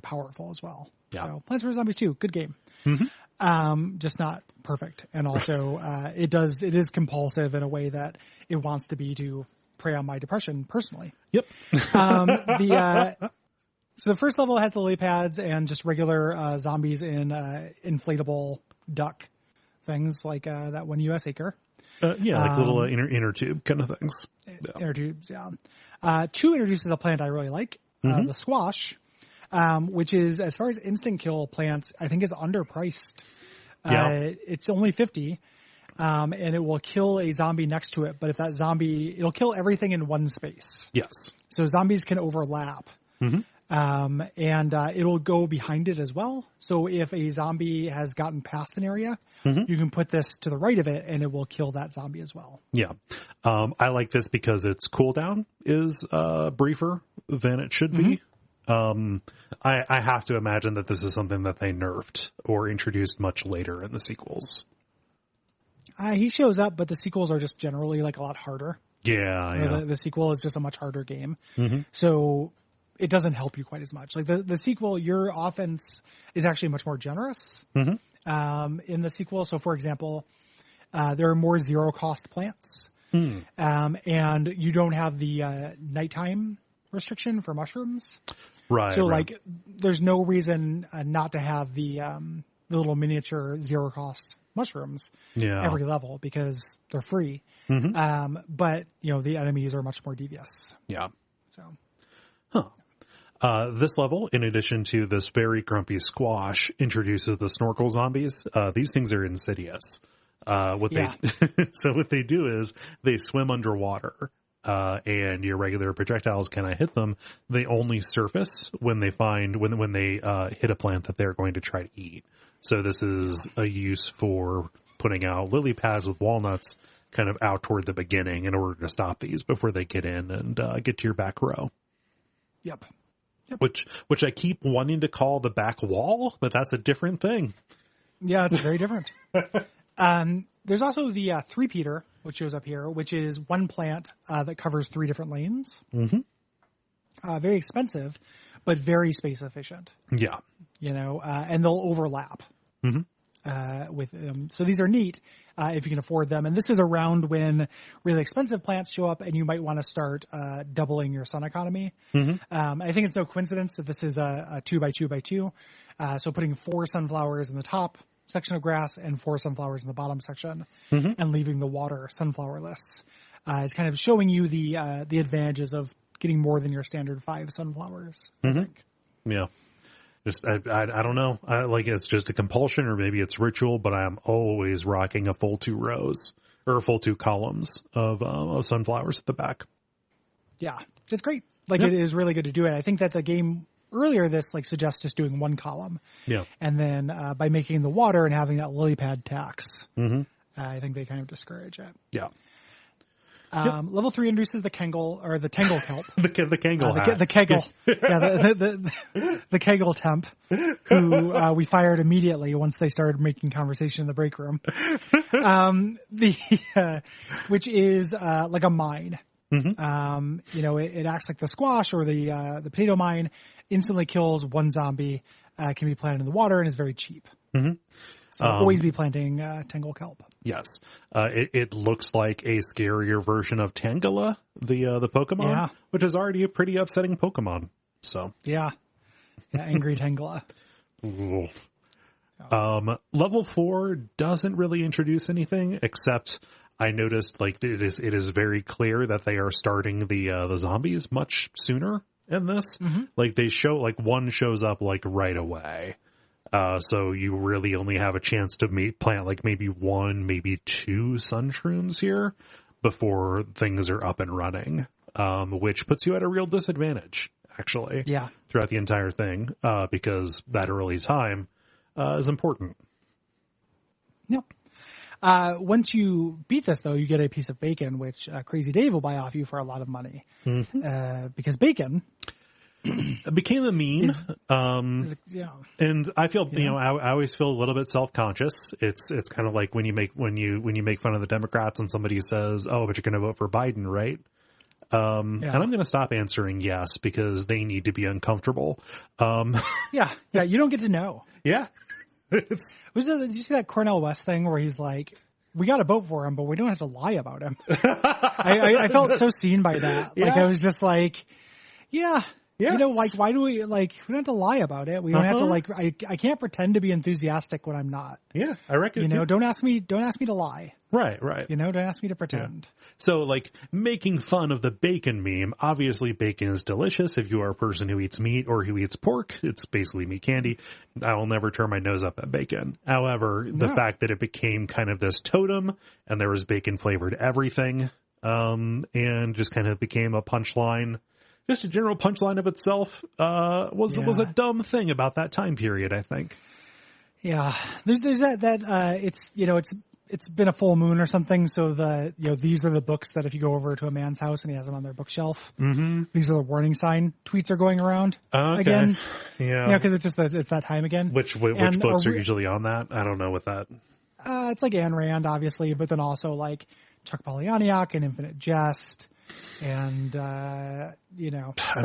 powerful as well. Yeah. So Plants vs. Zombies 2, good game. Just not perfect. And also, it is compulsive in a way that it wants to be to prey on my depression personally. Yep. So the first level has the lily pads and just regular zombies in inflatable duck things like that one U.S. Acre. Like little inner tube kind of things. Inner tubes, yeah. 2 introduces a plant I really like, the squash, which is, as far as instant kill plants, I think is underpriced. It's only $50, and it will kill a zombie next to it. But if that zombie, it'll kill everything in one space. Yes. So zombies can overlap. And it'll go behind it as well. So if a zombie has gotten past an area, you can put this to the right of it and it will kill that zombie as well. Yeah. I like this because its cooldown is briefer than it should be. I have to imagine that this is something that they nerfed or introduced much later in the sequels. He shows up, but the sequels are just generally like a lot harder. Yeah. The sequel is just a much harder game. So it doesn't help you quite as much. Like the sequel, your offense is actually much more generous in the sequel. So, for example, there are more zero cost plants, and you don't have the nighttime restriction for mushrooms. Right. So, there's no reason not to have the little miniature zero cost mushrooms every level because they're free. But the enemies are much more devious. Yeah. So. This level, in addition to this very grumpy squash, introduces the snorkel zombies. These things are insidious. So what they do is they swim underwater, and your regular projectiles cannot hit them. They only surface when they hit a plant that they're going to try to eat. So this is a use for putting out lily pads with walnuts kind of out toward the beginning in order to stop these before they get in and get to your back row. Yep. Which I keep wanting to call the back wall, but that's a different thing. Yeah, it's very different. There's also the three-peater, which shows up here, which is one plant that covers 3 different lanes. Very expensive, but very space efficient. Yeah. And they'll overlap with them. So these are neat if you can afford them. And this is around when really expensive plants show up and you might want to start doubling your sun economy. I think it's no coincidence that this is a 2x2x2. So putting 4 sunflowers in the top section of grass and 4 sunflowers in the bottom section, and leaving the water sunflowerless is kind of showing you the advantages of getting more than your standard 5 sunflowers. I think. Yeah. Just I don't know. It's just a compulsion, or maybe it's ritual, but I'm always rocking a full 2 rows or a full 2 columns of sunflowers at the back. Yeah, it's great. It is really good to do it. I think that the game earlier suggests just doing 1 column. Yeah. And then by making the water and having that lily pad tax, I think they kind of discourage it. Yeah. Level 3 introduces the Kegel or the Tangle kelp. the Kegel hat. The Kegel. The Kegel temp, who we fired immediately once they started making conversation in the break room. Which is like a mine. It acts like the squash or the potato mine. Instantly kills 1 zombie. Can be planted in the water and is very cheap. So always be planting Tangle kelp. Yes. It looks like a scarier version of Tangela, the Pokemon, which is already a pretty upsetting Pokemon. So yeah, angry Tangela. Level 4 doesn't really introduce anything, except I noticed it is very clear that they are starting the zombies much sooner in this. They show one shows up right away. So you really only have a chance to plant maybe 1, maybe 2 sunshrooms here before things are up and running, which puts you at a real disadvantage, actually. Yeah. Throughout the entire thing, because that early time is important. Yep. Once you beat this, though, you get a piece of bacon, which Crazy Dave will buy off you for a lot of money. Because bacon... It became a meme. And I feel, I always feel a little bit self-conscious. It's kind of like when you make fun of the Democrats and somebody says, "Oh, but you're going to vote for Biden, right?" And I'm going to stop answering yes, because they need to be uncomfortable. Yeah. You don't get to know. Yeah. Did you see that Cornel West thing where he's like, we got to vote for him, but we don't have to lie about him. I felt so seen by that. I was just like, yeah. Yes. Why do we, we don't have to lie about it. We don't have to, I can't pretend to be enthusiastic when I'm not. Yeah, I reckon. Don't ask me to lie. Right. Don't ask me to pretend. Yeah. So, making fun of the bacon meme, obviously bacon is delicious if you are a person who eats meat or who eats pork. It's basically meat candy. I will never turn my nose up at bacon. However, the fact that it became kind of this totem and there was bacon flavored everything, and just kind of became a punchline. Just a general punchline of itself was a dumb thing about that time period, I think. Yeah, there's that it's been a full moon or something, so these are the books that if you go over to a man's house and he has them on their bookshelf, these are the warning sign tweets are going around again. Yeah, because it's that time again. Which books are usually on that? I don't know what that. It's like Ayn Rand, obviously, but then also Chuck Palahniuk and Infinite Jest. And, stuff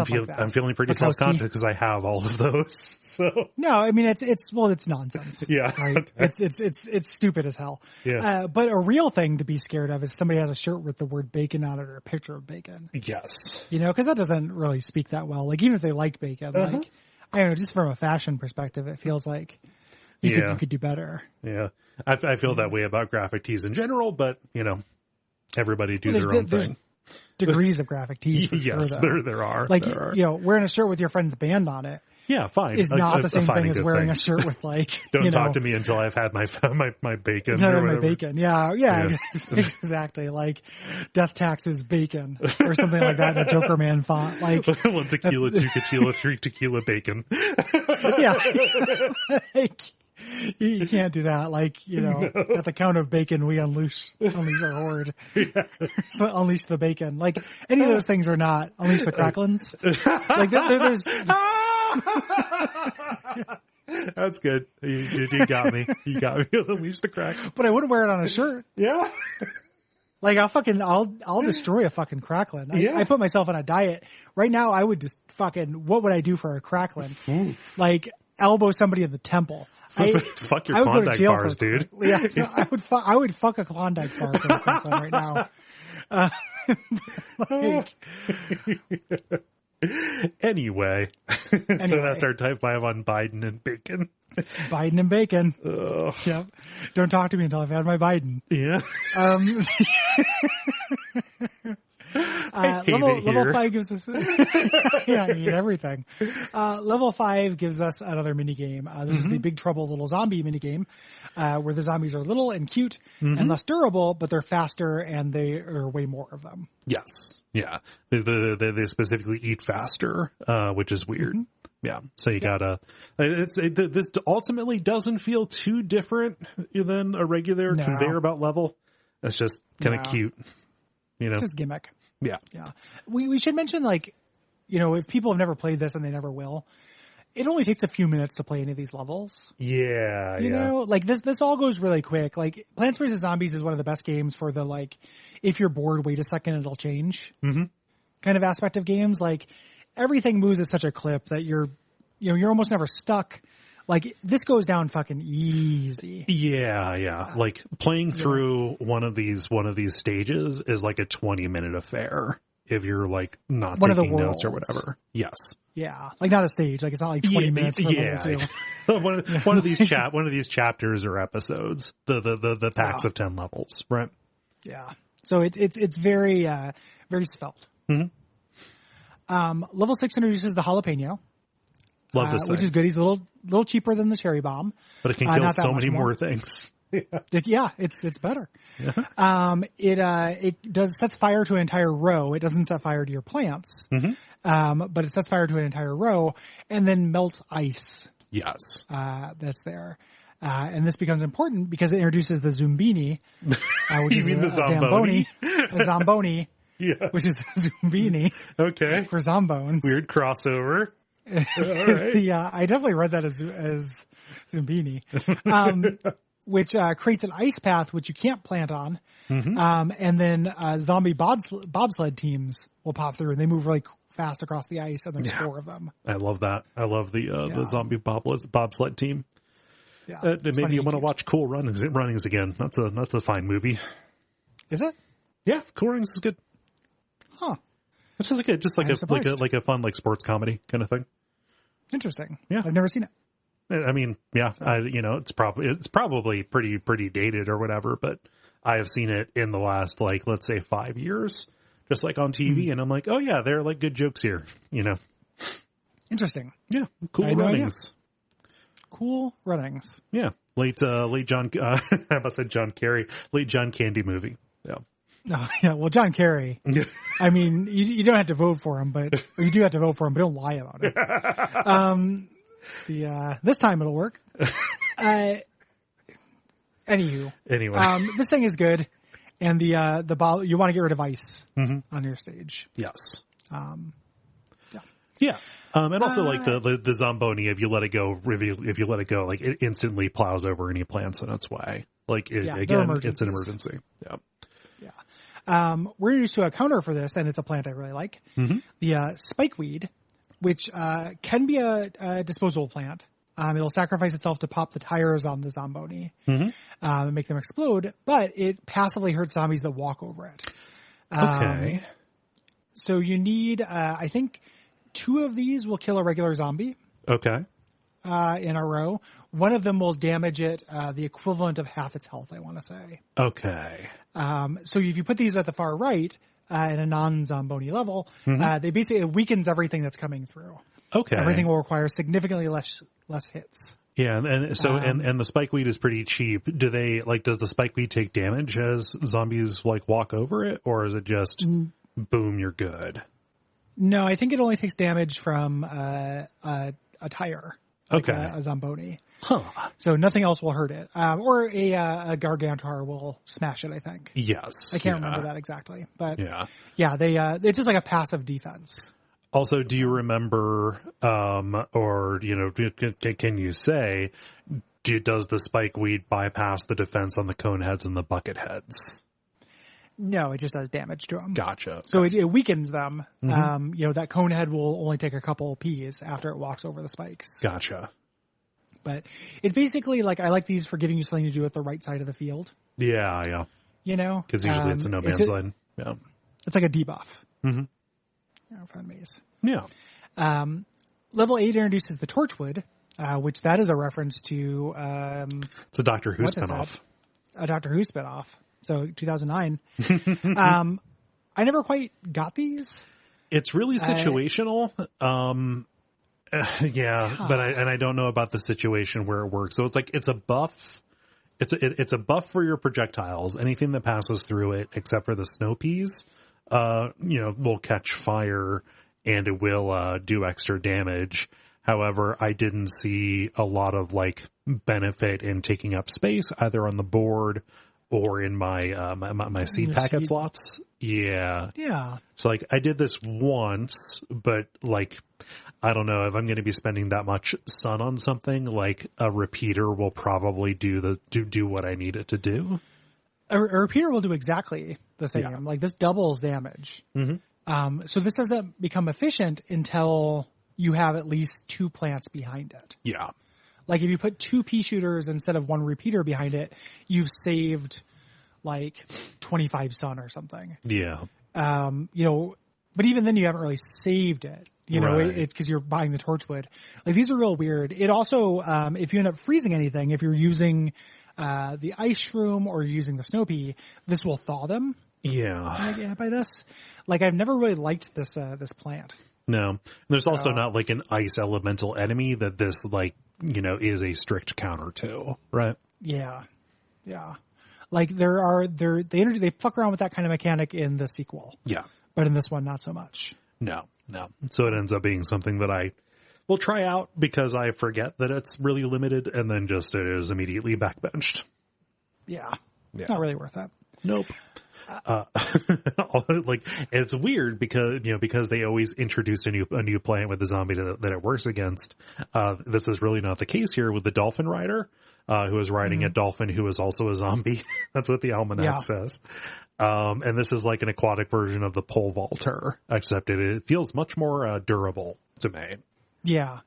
like that. I'm feeling pretty self-conscious because I have all of those. So no, I mean, it's nonsense. Yeah. Right? It's stupid as hell. Yeah. But a real thing to be scared of is somebody has a shirt with the word bacon on it or a picture of bacon. Yes. Cause that doesn't really speak that well. Even if they like bacon, I don't know, just from a fashion perspective, it feels like you could do better. Yeah. I feel that way about graphic tees in general, but everybody do their own thing. Degrees of graphic tees. Yes, sure, there are. Wearing a shirt with your friend's band on it. Yeah, fine. Is not the same thing as wearing a shirt with Don't talk to me until I've had my bacon. My bacon. Yeah. Exactly. Death taxes bacon or something like that in a Joker Man font. 1 tequila, 2 tequila, 3 tequila bake,n Yeah. You can't do that. No. At the count of bacon, we unleash our horde. Yeah. So unleash the bacon. Any of those things are not unleash the cracklins. There's. That's good. You got me. You got me. Unleash the crack. But I wouldn't wear it on a shirt. Yeah. I'll destroy a fucking cracklin. I put myself on a diet right now. I would just what would I do for a cracklin? Elbow somebody in the temple. Fuck your Klondike bars, dude. Yeah, I would fuck a Klondike bar for a cracklin right now. Anyway, so that's our type 5 on Biden and bacon. Biden and bacon. Ugh. Yep. Don't talk to me until I've had my Biden. Yeah. Level 5 gives us, yeah, I eat everything. Level 5 gives us another mini game. This is the Big Trouble Little Zombie mini game, where the zombies are little and cute and less durable, but they're faster and they are way more of them. Yes. Yeah. They specifically eat faster, which is weird. Yeah. So you gotta, this ultimately doesn't feel too different than a regular conveyor belt level. It's just kind of cute, Just gimmick. Yeah. Yeah. We should mention, like, if people have never played this and they never will, it only takes a few minutes to play any of these levels. Yeah. You know, like this all goes really quick. Like Plants vs. Zombies is one of the best games for the, like, if you're bored, wait a second, it'll change kind of aspect of games. Like everything moves at such a clip that you're almost never stuck. Like this goes down fucking easy. Yeah. Like playing through one of these stages is like a 20-minute affair if you're like not taking notes or whatever. Yes. Yeah. Like not a stage. Like it's not like 20 minutes per level two. one of these chapters or episodes. The packs of 10 levels, right? Yeah. So it's very very svelte. Level 6 introduces the jalapeno. Love this thing. Which is good. He's a little cheaper than the cherry bomb. But it can kill so many more things. Yeah, it's better. It sets fire to an entire row. It doesn't set fire to your plants. But it sets fire to an entire row and then melts ice. Yes. That's there. And this becomes important because it introduces the Zumbini, which is the Zamboni? A Zamboni, which is a Zumbini. Okay. For Zombones. Weird crossover. All right. Yeah, I definitely read that as Zumbini, which creates an ice path which you can't plant on, and then zombie bobsled teams will pop through and they move really fast across the ice, and there's 4 of them. I love that. I love the zombie bobsled team. Yeah, maybe you want to watch Cool Runnings again. That's a fine movie. Is it? Yeah, Cool Runnings is good. Huh. It's just like a fun like sports comedy kind of thing. Interesting. Yeah, I've never seen it. I mean, yeah, it's probably pretty dated or whatever, but I have seen it in the last like let's say 5 years, just like on TV, and I'm like, oh yeah, there are like good jokes here, Interesting. Yeah, Cool Runnings. Cool Runnings. Yeah, late John. I about said John Kerry, late John Candy movie. Yeah. Oh, yeah. Well, John Kerry. I mean, you don't have to vote for him, or you do have to vote for him, but don't lie about it. This time it'll work. Anyway, this thing is good, and the ball you want to get rid of ice on your stage. Yes. Yeah. And also like the Zamboni, if you let it go, like it instantly plows over any plants in its way. Like again, it's an emergency. Yeah. We're introduced to a counter for this, and it's a plant I really like. The spikeweed, which can be a disposable plant. It'll sacrifice itself to pop the tires on the Zamboni and make them explode, but it passively hurts zombies that walk over it. Okay. So you need, I think, 2 of these will kill a regular zombie. Okay. In a row. One of them will damage it the equivalent of half its health, I want to say. Okay. So if you put these at the far right in a non-Zamboni level, they basically it weakens everything that's coming through. Okay. Everything will require significantly less hits. Yeah, and so and the spikeweed is pretty cheap. Does the spikeweed take damage as zombies like walk over it, or is it just boom, you're good? No, I think it only takes damage from a tire. Like okay. A Zamboni. Huh. So nothing else will hurt it. Or a Gargantuar will smash it, I think. Yes. I can't remember that exactly. But yeah, they it's just like a passive defense. Also, do you remember, or, can you say, does the spikeweed bypass the defense on the cone heads and the bucket heads? No, it just does damage to them. Gotcha. So it weakens them. That cone head will only take a couple Ps after it walks over the spikes. Gotcha. But it's basically like, I like these for giving you something to do at the right side of the field. Yeah. Because usually it's a no man's land. Yeah. It's like a debuff. Fun maze. Yeah. Level 8 introduces the Torchwood, which that is a reference to... it's a Doctor Who spinoff. A Doctor Who spinoff. So 2009. I never quite got these. It's really situational. But I don't know about the situation where it works. So it's like, it's a buff. It's a buff for your projectiles. Anything that passes through it, except for the snow peas, will catch fire and it will, do extra damage. However, I didn't see a lot of like benefit in taking up space either on the board or in my my seed packet slots. Yeah. Yeah. So like I did this once, but like I don't know if I'm going to be spending that much sun on something. Like a repeater will probably do what I need it to do. A repeater will do exactly the same. Yeah. Like this doubles damage. Mm-hmm. So this doesn't become efficient until you have at least 2 plants behind it. Yeah. Like if you put 2 pea shooters instead of 1 repeater behind it, you've saved like 25 sun or something. Yeah. But even then you haven't really saved it. It's because you're buying the Torchwood. Like these are real weird. It also, if you end up freezing anything, if you're using the ice shroom or you're using the snow pea, this will thaw them. Yeah. By this, like I've never really liked this plant. No, and there's also not like an ice elemental enemy that this is a strict counter to, right? Yeah. Like they fuck around with that kind of mechanic in the sequel. Yeah. But in this one, not so much. No. So it ends up being something that I will try out because I forget that it's really limited and then just it is immediately backbenched. Yeah. Not really worth that. Nope. It's weird because they always introduced a new plant with the zombie that it works against. This is really not the case here with the dolphin rider, who is riding a dolphin who is also a zombie. That's what the almanac says. And this is like an aquatic version of the pole vaulter, except it feels much more durable to me. Yeah.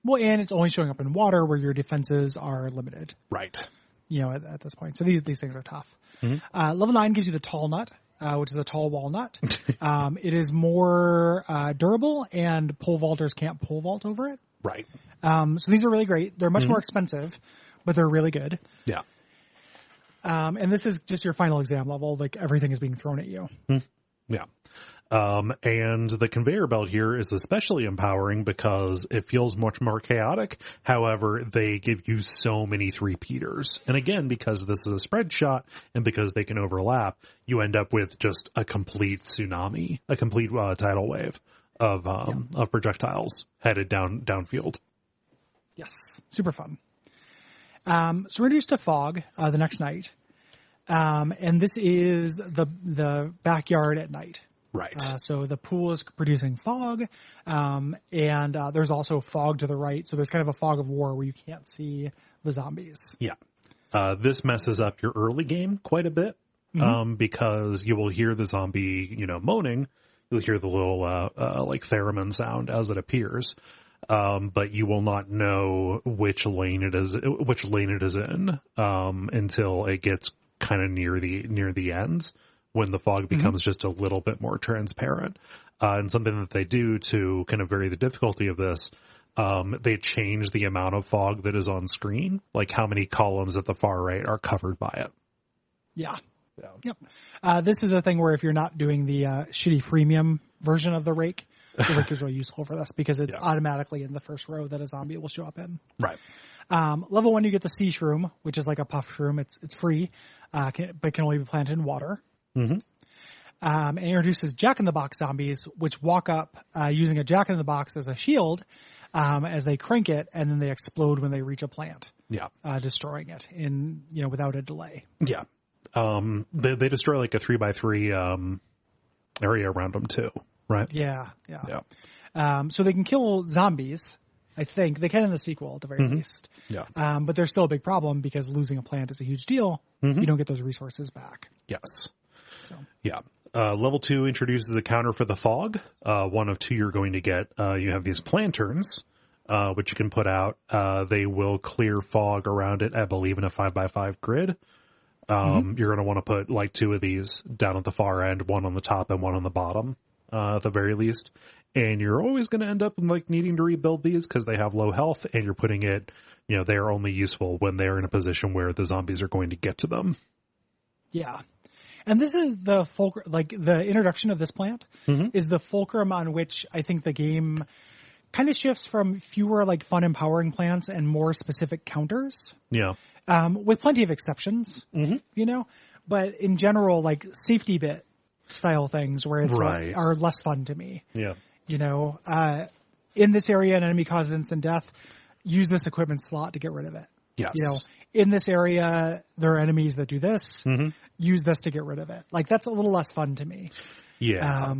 Well, and it's only showing up in water where your defenses are limited. Right. At this point. So these things are tough. Mm-hmm. Level 9 gives you the tall nut, which is a tall walnut. It is more durable, and pole vaulters can't pole vault over it. Right. So these are really great. They're much more expensive, but they're really good. Yeah. And this is just your final exam level. Like everything is being thrown at you. Yeah. And the conveyor belt here is especially empowering because it feels much more chaotic. However, they give you so many 3-peaters. And again, because this is a spread shot and because they can overlap, you end up with just a complete tsunami, a complete tidal wave of projectiles headed downfield. Yes. Super fun. So we're introduced to fog the next night. And this is the backyard at night. Right. So the pool is producing fog, and there's also fog to the right. So there's kind of a fog of war where you can't see the zombies. Yeah. This messes up your early game quite a bit, because you will hear the zombie, moaning. You'll hear the little theremin sound as it appears, but you will not know which lane it is in until it gets kind of near the ends, when the fog becomes just a little bit more transparent. And something that they do to kind of vary the difficulty of this, they change the amount of fog that is on screen, like how many columns at the far right are covered by it. Yeah. Yep. This is a thing where if you're not doing the shitty freemium version of the rake is really useful for this because it's automatically in the first row that a zombie will show up in. Right. Level 1, you get the sea shroom, which is like a puff shroom. It's free, but can only be planted in water. Mm-hmm. And introduces Jack-in-the-Box zombies, which walk up using a Jack-in-the-Box as a shield as they crank it, and then they explode when they reach a plant. Yeah, destroying it without a delay. Yeah, they destroy like a 3x3 area around them too, right? Yeah. So they can kill zombies. I think they can in the sequel at the very least. Yeah. But they're still a big problem because losing a plant is a huge deal. You don't get those resources back. Yes. So. Yeah. Level 2 introduces a counter for the fog. One of 2 you're going to get. You have these planterns, which you can put out. They will clear fog around it, I believe, in a 5x5 grid. You're going to want to put like 2 of these down at the far end, one on the top and one on the bottom. at the very least. And you're always going to end up like needing to rebuild these because they have low health, and you're putting it, they're only useful when they're in a position where the zombies are going to get to them. Yeah. And this is the the introduction of this plant is the fulcrum on which I think the game kind of shifts from fewer like fun, empowering plants and more specific counters. Yeah. With plenty of exceptions, but in general, like safety bit style things where it's are less fun to me. Yeah. In this area, an enemy causes instant death. Use this equipment slot to get rid of it. Yes. In this area, there are enemies that do this. Use this to get rid of it. Like that's a little less fun to me. Yeah.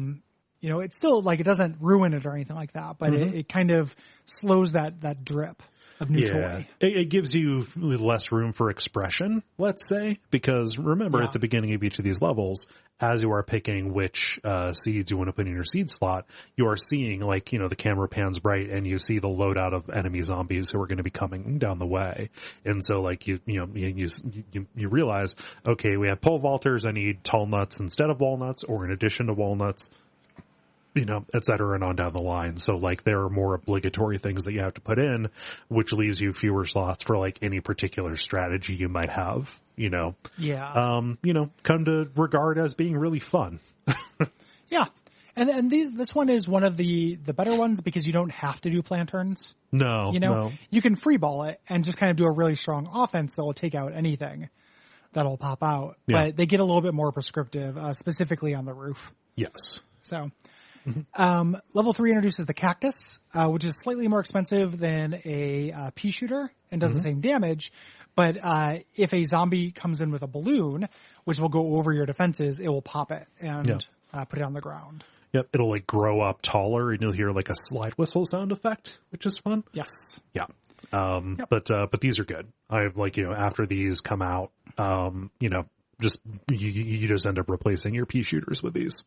It's still like it doesn't ruin it or anything like that, but it kind of slows that drip of new toy. It gives you less room for expression, let's say, because remember at the beginning of each of these levels, as you are picking which seeds you want to put in your seed slot, you are seeing like, the camera pans bright and you see the loadout of enemy zombies who are going to be coming down the way. And so like you realize, okay, we have pole vaulters. I need tall nuts instead of walnuts or in addition to walnuts. Et cetera, and on down the line. So, like, there are more obligatory things that you have to put in, which leaves you fewer slots for, like, any particular strategy you might have, Yeah. come to regard as being really fun. Yeah. And this one is one of the better ones because you don't have to do plant turns. No. You can free ball it and just kind of do a really strong offense that will take out anything that'll pop out. Yeah. But they get a little bit more prescriptive, specifically on the roof. Yes. So, level 3 introduces the cactus, which is slightly more expensive than a pea shooter and does the same damage. But if a zombie comes in with a balloon, which will go over your defenses, it will pop it and put it on the ground. Yep. It'll like grow up taller and you'll hear like a slide whistle sound effect, which is fun. Yes. Yeah. But these are good. I like, after these come out, just, you just end up replacing your pea shooters with these.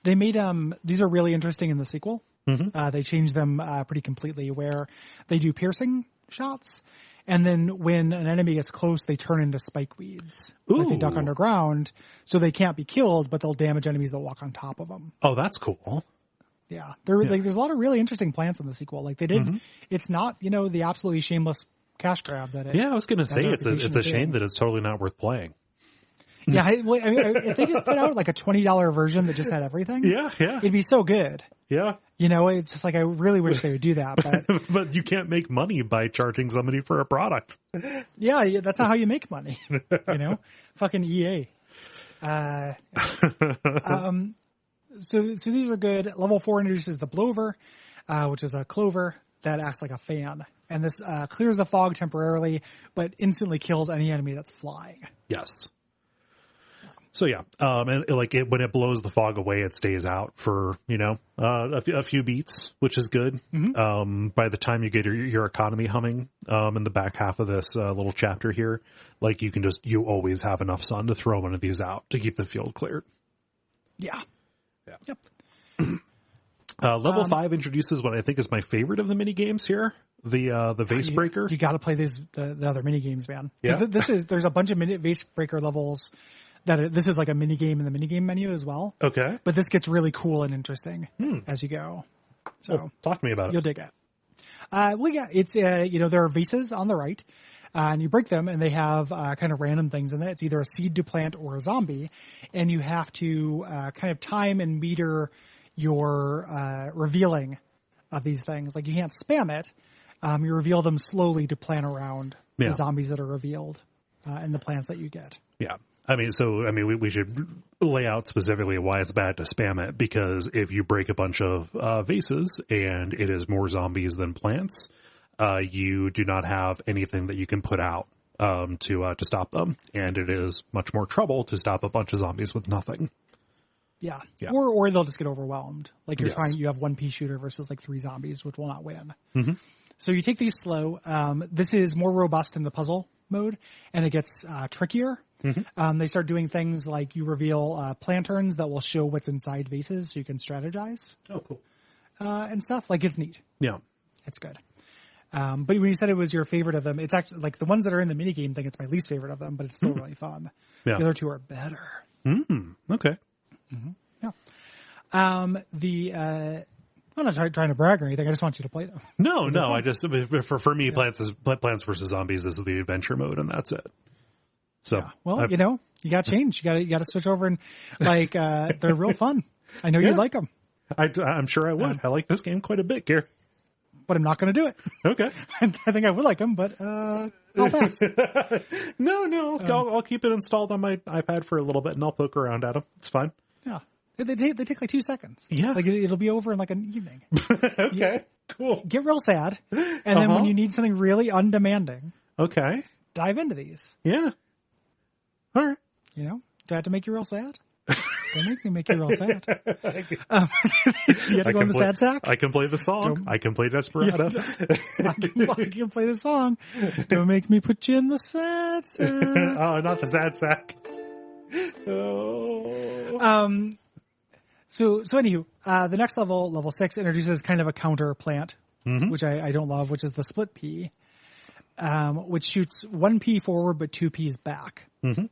They made these are really interesting in the sequel. They changed them pretty completely where they do piercing shots, and then when an enemy gets close, they turn into spike weeds. Like they duck underground, so they can't be killed, but they'll damage enemies that walk on top of them. Oh, that's cool. Yeah, like there's a lot of really interesting plants in the sequel. Like they did, it's not the absolutely shameless cash grab that it. Yeah, I was going to say it's a shame that it's totally not worth playing. Yeah, I mean, if they just put out like a $20 version that just had everything, it'd be so good. Yeah. It's just like, I really wish they would do that, but. But you can't make money by charging somebody for a product. Yeah, that's not how you make money. Fucking EA. So these are good. Level 4 introduces the blower, which is a clover that acts like a fan. And this, clears the fog temporarily, but instantly kills any enemy that's flying. Yes. So yeah, and when it blows the fog away, it stays out for, a few beats, which is good. By the time you get your economy humming, in the back half of this little chapter here, like you always have enough sun to throw one of these out to keep the field cleared. Yeah. Yep. Level 5 introduces what I think is my favorite of the mini games here. The vase breaker. You got to play the other mini games, man. Yeah. There's a bunch of vase breaker levels this is like a mini game in the mini game menu as well. Okay. But this gets really cool and interesting as you go. So talk to me about it. You'll dig it. It's there are vases on the right, and you break them and they have kind of random things in it. It's either a seed to plant or a zombie, and you have to kind of time and meter your revealing of these things. Like you can't spam it. You reveal them slowly to plan around the zombies that are revealed and the plants that you get. Yeah. We should lay out specifically why it's bad to spam it, because if you break a bunch of vases and it is more zombies than plants, you do not have anything that you can put out to stop them, and it is much more trouble to stop a bunch of zombies with nothing. Yeah. Or they'll just get overwhelmed. Like you have one pea shooter versus like 3 zombies, which will not win. So you take these slow. This is more robust in the puzzle mode, and it gets trickier. They start doing things like you reveal planterns that will show what's inside vases so you can strategize. Oh, cool. And stuff. Like, it's neat. Yeah. It's good. But when you said it was your favorite of them, it's actually like the ones that are in the minigame thing, it's my least favorite of them, but it's still really fun. Yeah. The other 2 are better. Okay. Yeah. I'm not trying to brag or anything. I just want you to play them. No. I just for me, Plants vs Zombies is the adventure mode, and that's it. So, well, you got to change. You got to switch over, and they're real fun. I know you'd like them. I'm sure I would. I like this game quite a bit, Gary. But I'm not going to do it. Okay. I think I would like them, but I'll pass. No. I'll keep it installed on my iPad for a little bit, and I'll poke around at them. It's fine. Yeah. They take like 2 seconds. Yeah. Like it'll be over in like an evening. Okay. Cool. Get real sad. And then when you need something really undemanding. Okay. Dive into these. Yeah. All right. Do I have to make you real sad? Don't make you real sad. Do you have to go in the sad sack? I can play the song. I can play Desperado. I can play the song. Don't make me put you in the sad sack. Oh, not the sad sack. Oh. So anywho, the next level 6 introduces kind of a counter plant, which I don't love, which is the split pea, which shoots 1 pea forward but 2 peas back. Mm-hmm.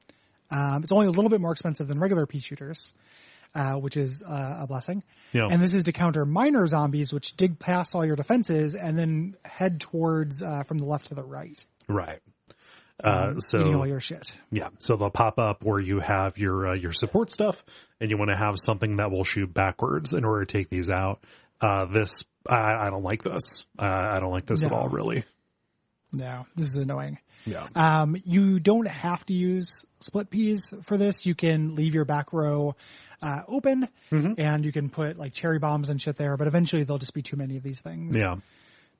It's only a little bit more expensive than regular pea shooters, which is a blessing. Yeah. And this is to counter minor zombies, which dig past all your defenses and then head towards from the left to the right. Right. So eating all your shit. Yeah. So they'll pop up where you have your support stuff, and you want to have something that will shoot backwards in order to take these out. I don't like this. I don't like this at all, really. No, this is annoying. Yeah. You don't have to use split peas for this. You can leave your back row open, and you can put like cherry bombs and shit there, but eventually there'll just be too many of these things. Yeah.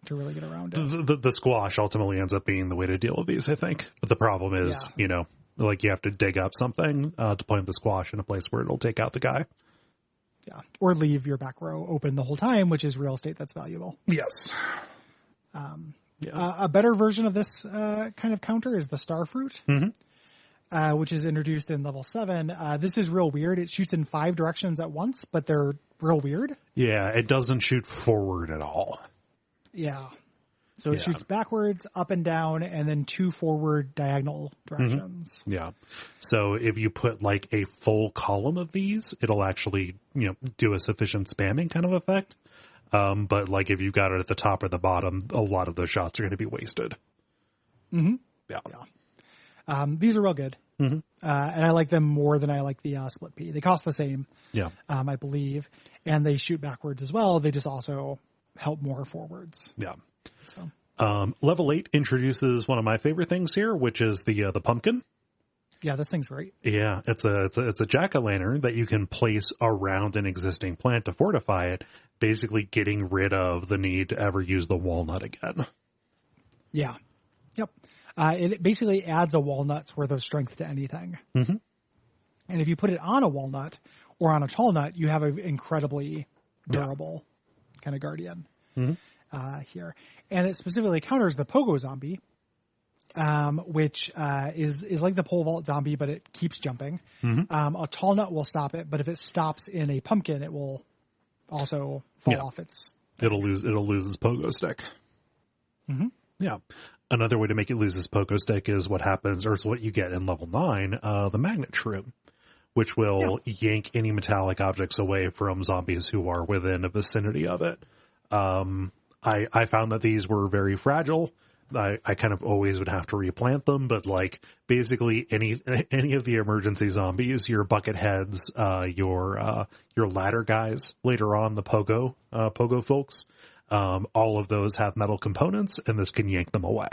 To really get around it. The squash ultimately ends up being the way to deal with these, I think. But the problem is, you have to dig up something to plant the squash in a place where it'll take out the guy. Yeah. Or leave your back row open the whole time, which is real estate that's valuable. Yes. A better version of this kind of counter is the Starfruit, which is introduced in level 7. This is real weird. It shoots in 5 directions at once, but they're real weird. Yeah, it doesn't shoot forward at all. Yeah. So it shoots backwards, up and down, and then 2 forward diagonal directions. Yeah. So if you put like a full column of these, it'll actually, do a sufficient spamming kind of effect. But like if you got it at the top or the bottom, a lot of those shots are going to be wasted. Mm-hmm. Yeah. These are real good. Mm-hmm. And I like them more than I like the split pea. They cost the same. Yeah. I believe. And they shoot backwards as well. They just also help more forwards. Yeah. So. Level 8 introduces one of my favorite things here, which is the pumpkin. Yeah, this thing's great. Yeah, it's a jack-o'-lantern that you can place around an existing plant to fortify it, basically getting rid of the need to ever use the walnut again. Yeah. Yep. It basically adds a walnut's worth of strength to anything. Mm-hmm. And if you put it on a walnut or on a tall nut, you have an incredibly durable kind of guardian here. And it specifically counters the pogo zombie, which is like the pole vault zombie, but it keeps jumping. Mm-hmm. A tall nut will stop it, but if it stops in a pumpkin, it will also fall off its... It'll lose its pogo stick. Mm-hmm. Yeah. Another way to make it lose its pogo stick is what happens, or it's what you get in level 9, the magnet shroom, which will yank any metallic objects away from zombies who are within a vicinity of it. I found that these were very fragile. I kind of always would have to replant them, but like basically any of the emergency zombies, your bucket heads, your ladder guys later on, the pogo folks, all of those have metal components, and this can yank them away.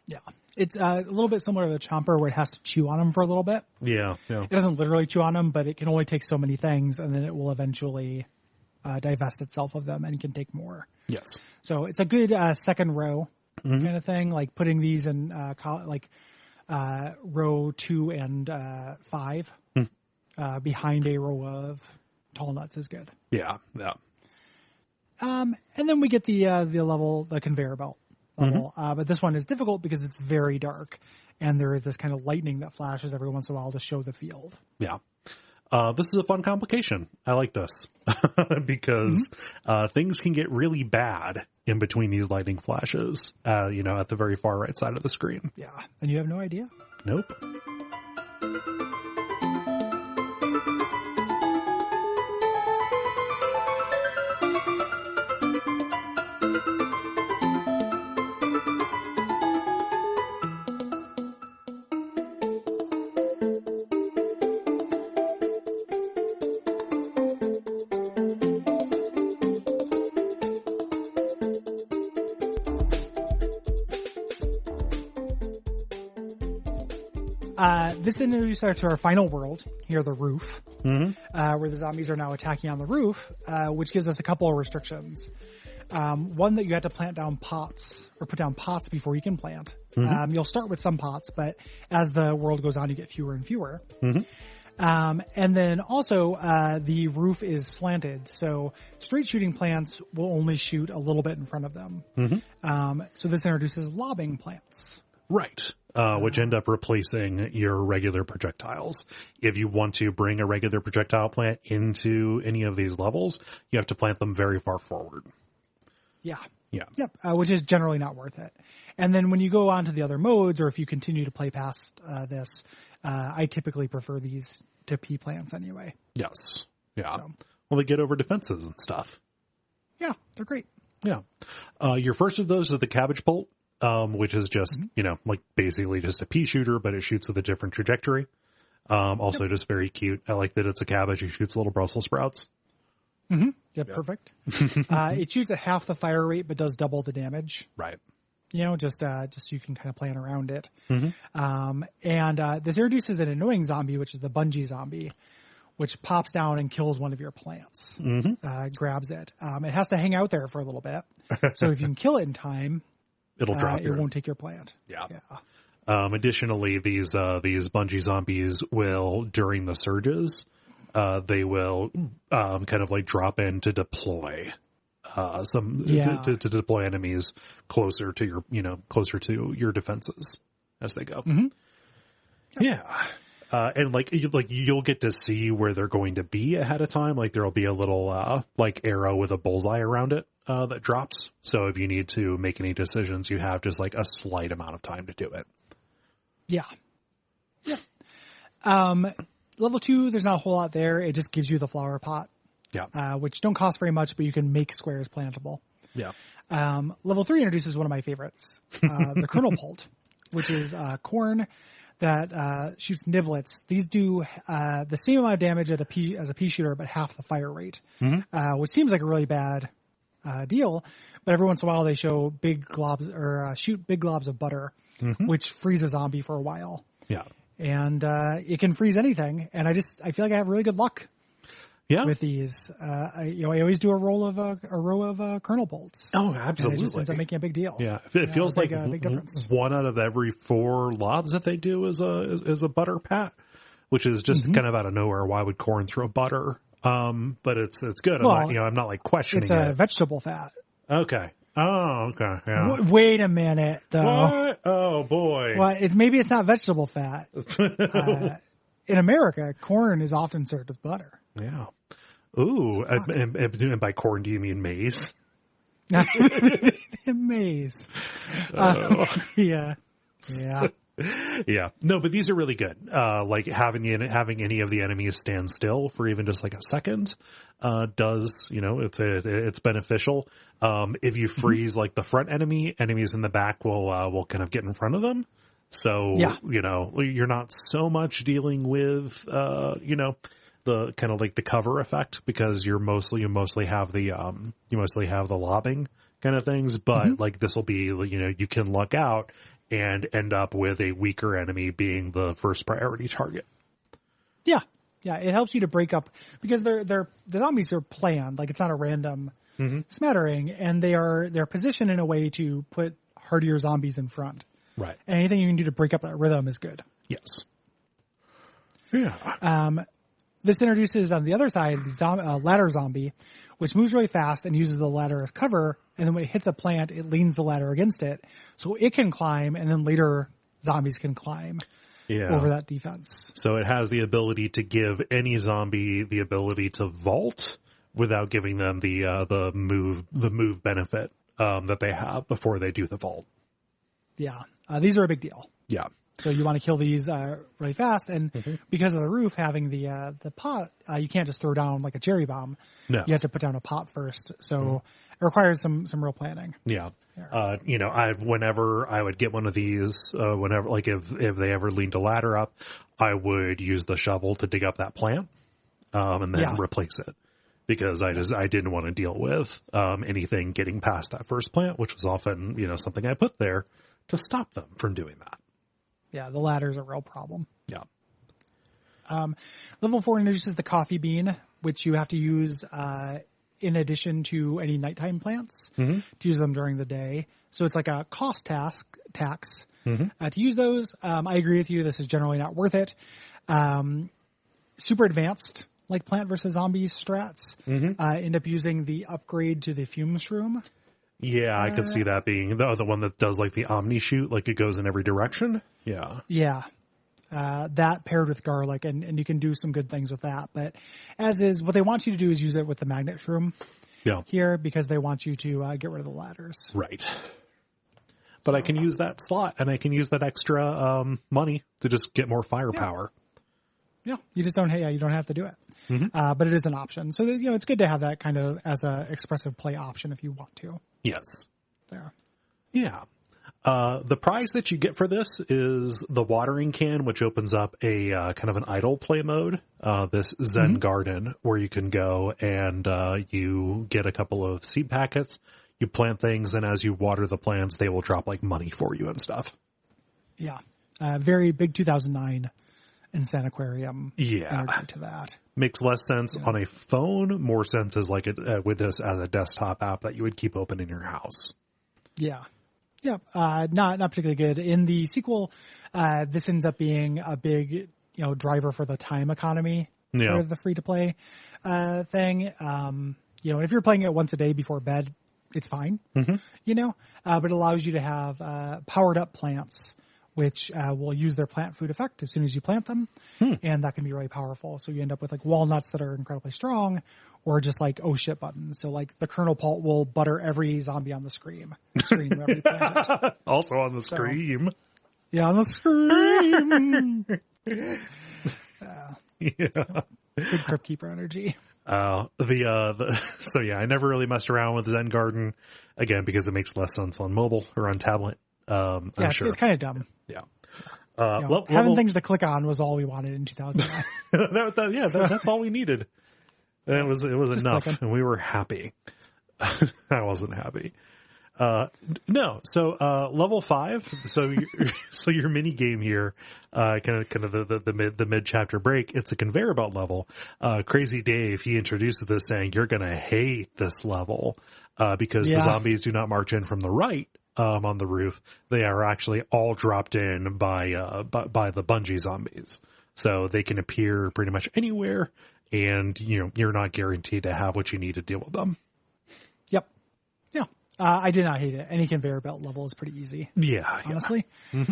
Yeah. It's a little bit similar to the chomper where it has to chew on them for a little bit. Yeah. It doesn't literally chew on them, but it can only take so many things, and then it will eventually divest itself of them and can take more. Yes. So it's a good second row kind of thing, like putting these in row 2 and 5 behind a row of tall nuts is good. Yeah. And then we get the conveyor belt level. But this one is difficult because it's very dark, and there is this kind of lightning that flashes every once in a while to show the field. Yeah. This is a fun complication. I like this because things can get really bad in between these lightning flashes, at the very far right side of the screen. Yeah. And you have no idea? Nope. This introduces us to our final world here, the roof, where the zombies are now attacking on the roof, which gives us a couple of restrictions. One, that you have to plant down pots or put down pots before you can plant. You'll start with some pots, but as the world goes on, you get fewer and fewer. And then also, the roof is slanted, so straight shooting plants will only shoot a little bit in front of them. So this introduces lobbing plants. Right. Which end up replacing your regular projectiles. If you want to bring a regular projectile plant into any of these levels, you have to plant them very far forward. Yeah. Yeah. Yep. Which is generally not worth it. And then when you go on to the other modes, or if you continue to play past this, I typically prefer these to pea plants anyway. Yes. Yeah. So. Well, they get over defenses and stuff. Yeah, they're great. Yeah. Your first of those is the cabbage bolt, which is just, like basically just a pea shooter, but it shoots with a different trajectory. Also just very cute. I like that it's a cabbage. It shoots little Brussels sprouts. Yeah, perfect. It shoots at half the fire rate, but does double the damage. Right. Just so you can kind of plan around it. And this introduces an annoying zombie, which is the bungee zombie, which pops down and kills one of your plants, grabs it. It has to hang out there for a little bit. So if you can kill it in time, it'll drop it won't take your plant. Yeah. Additionally, these bungee zombies will, during the surges, they will kind of like drop in to deploy to deploy enemies closer to your defenses as they go. And you'll get to see where they're going to be ahead of time. Like there'll be a little like arrow with a bullseye around it that drops. So if you need to make any decisions, you have just like a slight amount of time to do it. Yeah. Level 2, there's not a whole lot there. It just gives you the flower pot. Which don't cost very much, but you can make squares plantable. Level 3 introduces one of my favorites, the kernel pult, which is corn that shoots nibblets. These do the same amount of damage as a pea shooter, but half the fire rate, which seems like a really bad deal. But every once in a while, they show big globs or shoot big globs of butter, which freeze a zombie for a while. And it can freeze anything. And I feel like I have really good luck. With these, I always do a row of kernel bolts. Oh, absolutely! And it just ends up making a big deal. It feels like a big difference. 1 out of every 4 lobs that they do is a butter pat, which is just kind of out of nowhere. Why would corn throw butter? But it's good. Well, I'm not like questioning it. It's a vegetable fat. Okay. Oh, okay. Yeah. Wait a minute, though. What? Oh boy. Well, maybe it's not vegetable fat. In America, corn is often served with butter. Yeah. Ooh, and by corn, do you mean maize? Maize. Yeah. No, but these are really good. Like having any of the enemies stand still for even just like a second, does, it's beneficial. If you freeze like the front enemies in the back will kind of get in front of them. So, you're not so much dealing with, the kind of like the cover effect, because you mostly have the lobbing kind of things, but like this will be, you can luck out and end up with a weaker enemy being the first priority target. Yeah, it helps you to break up, because the zombies are planned, like it's not a random smattering, and they're positioned in a way to put hardier zombies in front. Right. And anything you can do to break up that rhythm is good. Yes. Yeah. This introduces on the other side the ladder zombie, which moves really fast and uses the ladder as cover. And then when it hits a plant, it leans the ladder against it, so it can climb, and then later zombies can climb over that defense. So it has the ability to give any zombie the ability to vault without giving them the move benefit that they have before they do the vault. Yeah, these are a big deal. Yeah. So you want to kill these really fast, and because of the roof having the pot, you can't just throw down like a cherry bomb. No. You have to put down a pot first. So it requires some real planning. Yeah. Whenever I would get one of these, whenever like if they ever leaned a ladder up, I would use the shovel to dig up that plant, and then replace it, because I didn't want to deal with anything getting past that first plant, which was often something I put there to stop them from doing that. Yeah, the ladder's a real problem. Yeah. Level 4 introduces the coffee bean, which you have to use in addition to any nighttime plants to use them during the day. So it's like a cost tax to use those. I agree with you. This is generally not worth it. Super advanced, like Plant vs. Zombies strats, end up using the upgrade to the fume shroom. Yeah, I could see that being the other one that does like the Omni shoot, like it goes in every direction. Yeah. Yeah. That paired with garlic, and you can do some good things with that. But as is, what they want you to do is use it with the magnet shroom here, because they want you to get rid of the ladders. Right. But I can use that slot, and I can use that extra money to just get more firepower. Yeah, you just don't. You don't have to do it, but it is an option. So it's good to have that kind of as a expressive play option if you want to. Yes. There. Yeah. The prize that you get for this is the watering can, which opens up a kind of an idle play mode. This Zen garden where you can go and you get a couple of seed packets. You plant things, and as you water the plants, they will drop like money for you and stuff. Yeah. Very big 2009 Insane Aquarium. Yeah. To that. Makes less sense on a phone, more sense as like with this as a desktop app that you would keep open in your house. Yeah. Yeah. Not particularly good. In the sequel, this ends up being a big, driver for the time economy for the free to play thing. If you're playing it once a day before bed, it's fine, but it allows you to have powered up plants, which will use their plant food effect as soon as you plant them. And that can be really powerful. So you end up with like walnuts that are incredibly strong, or just like, oh shit buttons. So like the kernel pulp will butter every zombie on the screen whenever you plant it. Also on the scream. Yeah, on the scream. Good Crypt Keeper energy. So I never really messed around with Zen Garden again because it makes less sense on mobile or on tablet. I'm sure it's kind of dumb. Yeah. Having things to click on was all we wanted in 2009. That's all we needed. And it was enough, and we were happy. I wasn't happy. No. So, level 5. So your mini game here, kind of the mid chapter break. It's a conveyor belt level. Crazy Dave, he introduces this saying, you're going to hate this level, because the zombies do not march in from the right, on the roof. They are actually all dropped in by the bungee zombies. So they can appear pretty much anywhere, and you're not guaranteed to have what you need to deal with them. Yep. Yeah. I did not hate it. Any conveyor belt level is pretty easy. Yeah. Honestly. Yeah.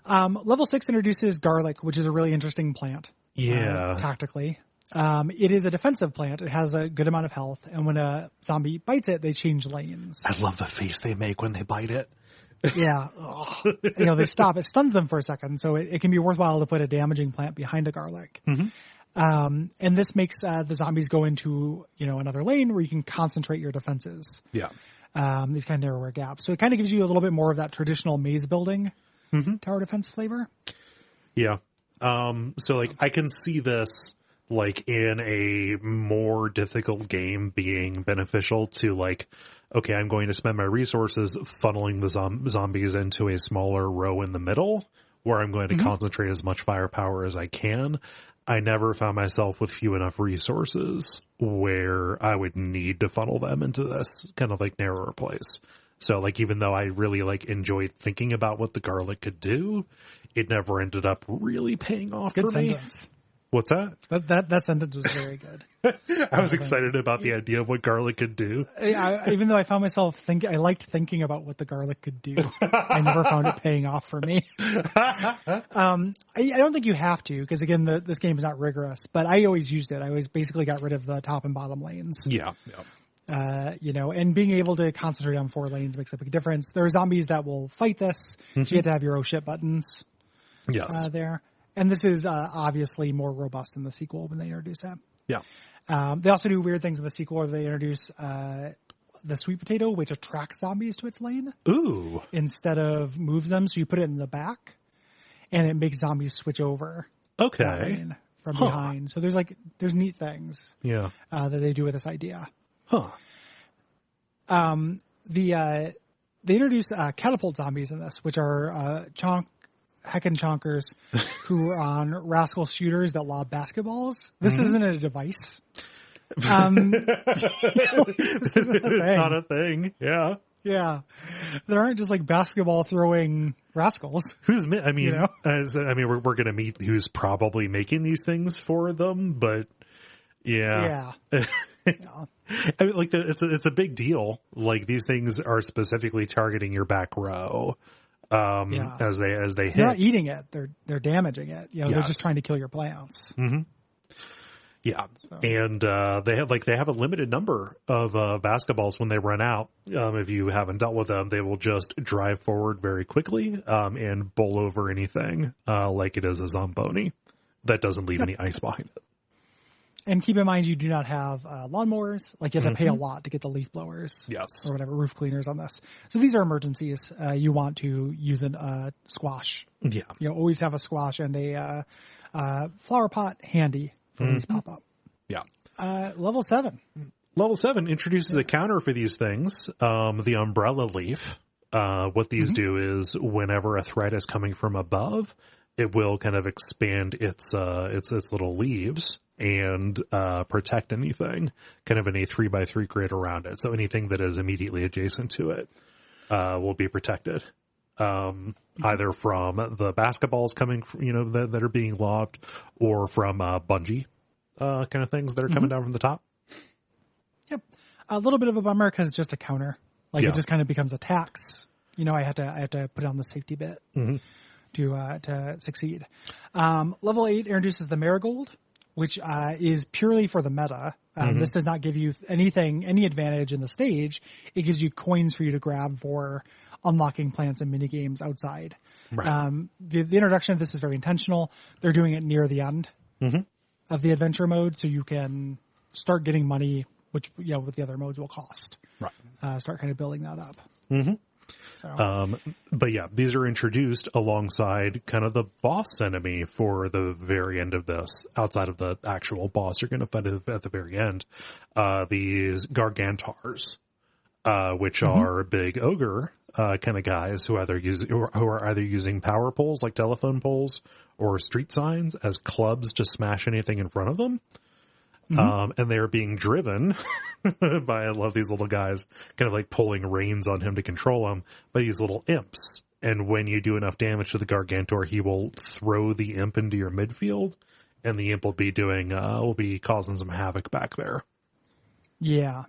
Level 6 introduces garlic, which is a really interesting plant. Yeah. Tactically. It is a defensive plant. It has a good amount of health, and when a zombie bites it, they change lanes. I love the face they make when they bite it. Yeah. They stop. It stuns them for a second, so it can be worthwhile to put a damaging plant behind a garlic. And this makes the zombies go into, another lane where you can concentrate your defenses. Yeah. These kind of narrower gaps. So it kind of gives you a little bit more of that traditional maze building tower defense flavor. Yeah. So like I can see this like in a more difficult game being beneficial to like, okay, I'm going to spend my resources funneling the zombies into a smaller row in the middle where I'm going to concentrate as much firepower as I can. I never found myself with few enough resources where I would need to funnel them into this kind of like narrower place. So like, even though I really like enjoyed thinking about what the garlic could do, it never ended up really paying off for me. What's that? That sentence was very good. I was excited about the idea of what garlic could do. Even though I found myself I liked thinking about what the garlic could do. I never found it paying off for me. I don't think you have to, because again, this game is not rigorous, but I always used it. I always basically got rid of the top and bottom lanes. Yeah. And being able to concentrate on 4 lanes makes a big difference. There are zombies that will fight this. So you have to have your oh shit buttons. Yes. There. And this is obviously more robust than the sequel when they introduce it. Yeah. They also do weird things in the sequel where they introduce the sweet potato, which attracts zombies to its lane. Ooh. Instead of moves them. So you put it in the back, and it makes zombies switch over. Okay. That lane from behind. So there's neat things. Yeah. That they do with this idea. Huh. They introduce catapult zombies in this, which are heckin' chonkers who are on rascal shooters that lob basketballs. This isn't a device. This isn't a thing. It's not a thing. Yeah. Yeah. There aren't just like basketball throwing rascals. We're going to meet who's probably making these things for them, but yeah. Yeah. I mean, like it's a big deal. Like these things are specifically targeting your back row. As they hit. They're not eating it. They're damaging it. Yes. They're just trying to kill your plants. Mm-hmm. Yeah. So. And, they have a limited number of, basketballs when they run out. If you haven't dealt with them, they will just drive forward very quickly, and bowl over anything, like it is a Zomboni that doesn't leave any ice behind it. And keep in mind, you do not have, lawnmowers. Like you have to pay a lot to get the leaf blowers. Yes. Or whatever, roof cleaners on this. So these are emergencies. You want to use a squash. Yeah. Always have a squash and a, flower pot handy. For these pop up. Yeah. Level 7. Level 7 introduces a counter for these things. The umbrella leaf. What these do is whenever a threat is coming from above, it will kind of expand its little leaves and, protect anything kind of in a 3x3 grid around it. So anything that is immediately adjacent to it, will be protected. Either from the basketballs coming, that are being lobbed, or from bungee kind of things that are coming down from the top. Yep, a little bit of a bummer because it's just a counter. Like it just kind of becomes a tax. I have to put on the safety bit to succeed. Level 8 introduces the marigold, which is purely for the meta. This does not give you any advantage in the stage. It gives you coins for you to grab for unlocking plants and mini games outside. Right. The introduction of this is very intentional. They're doing it near the end of the adventure mode, so you can start getting money, which with the other modes will cost. Right. Start kind of building that up. So. But yeah, these are introduced alongside kind of the boss enemy for the very end of this, outside of the actual boss you're going to fight at the very end. These Gargantars, which are big ogre, kind of guys who are either using power poles like telephone poles or street signs as clubs to smash anything in front of them. And they're being driven by, I love these little guys, kind of like pulling reins on him to control him, by these little imps. And when you do enough damage to the Gargantor, he will throw the imp into your midfield, and the imp will be causing some havoc back there. Yeah.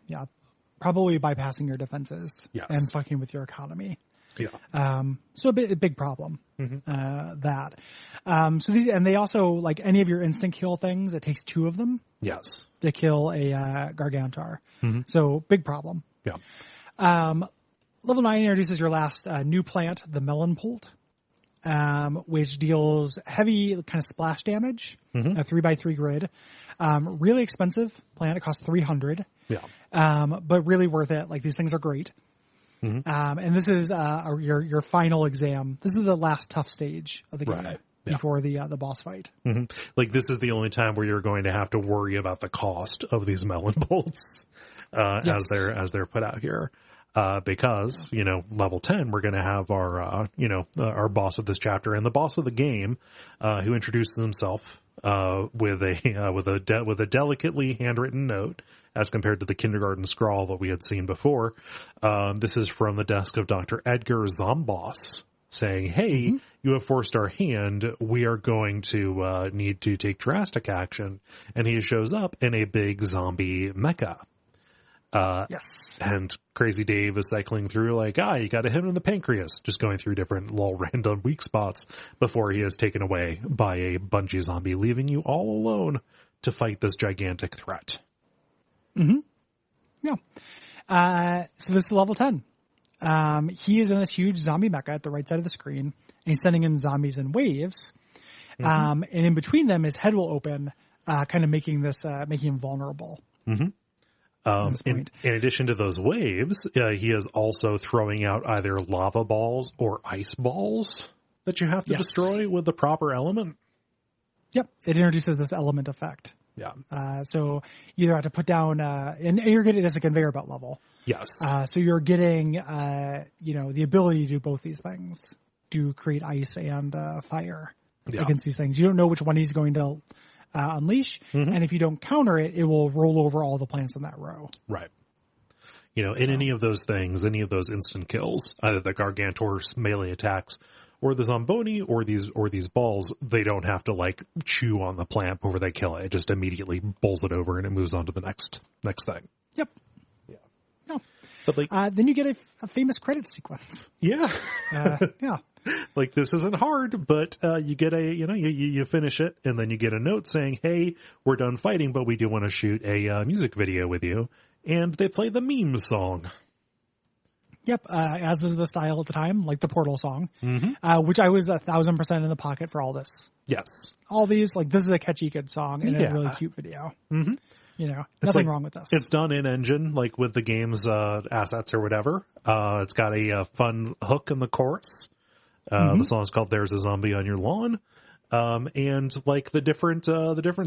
Probably bypassing your defenses and fucking with your economy. Yeah. So a big problem, that. So these, and they also, like any of your instant kill things, it takes 2 of them. Yes. To kill a Gargantar. So big problem. Yeah. Level 9 introduces your last, new plant, the Melon Poult, which deals heavy kind of splash damage, a 3x3 grid. Really expensive plant. It costs 300. Yeah. But really worth it. Like these things are great. And this is, your final exam. This is the last tough stage of the game before the boss fight. Like this is the only time where you're going to have to worry about the cost of these melon bolts, as they're put out here. Because, level 10, we're going to have our boss of this chapter and the boss of the game, who introduces himself, with a delicately handwritten note as compared to the kindergarten scrawl that we had seen before. This is from the desk of Dr. Edgar Zomboss saying, hey, you have forced our hand. We are going to, need to take drastic action. And he shows up in a big zombie mecha. And Crazy Dave is cycling through like, you got to hit him in the pancreas, just going through different little random weak spots before he is taken away by a bungee zombie, leaving you all alone to fight this gigantic threat. Yeah. So this is level 10. He is in this huge zombie mecha at the right side of the screen, and he's sending in zombies in waves. And in between them, his head will open, kind of making him vulnerable. In addition to those waves, he is also throwing out either lava balls or ice balls that you have to destroy with the proper element. Yep. It introduces this element effect. Yeah. So you either have to put down, and you're getting this at conveyor belt level. Yes. So you're getting, the ability to do both these things. do create ice and fire Yeah. against these things. You don't know which one he's going to unleash, and if you don't counter it, it will roll over all the plants in that row. Right. You know, in any of those things, any of those instant kills, either the Gargantor's melee attacks or the Zomboni or these balls, they don't have to like chew on the plant before they kill it. It just immediately bowls it over and it moves on to the next thing. Yep. Yeah. No. But like, then you get a famous credit sequence. yeah. Yeah. Like, this isn't hard, but you get you finish it, and then you get a note saying, hey, we're done fighting, but we do want to shoot a music video with you. And they play the meme song. Yep, as is the style at the time, like the Portal song, which I was 1,000% in the pocket for all this. Yes. All these, like, this is a catchy, good song and Yeah. a really cute video. Mm-hmm. You know, It's nothing like- wrong with this. It's done in engine, like with the game's assets or whatever. It's got a fun hook in the chorus. The song's called "There's a Zombie on Your Lawn," and like the different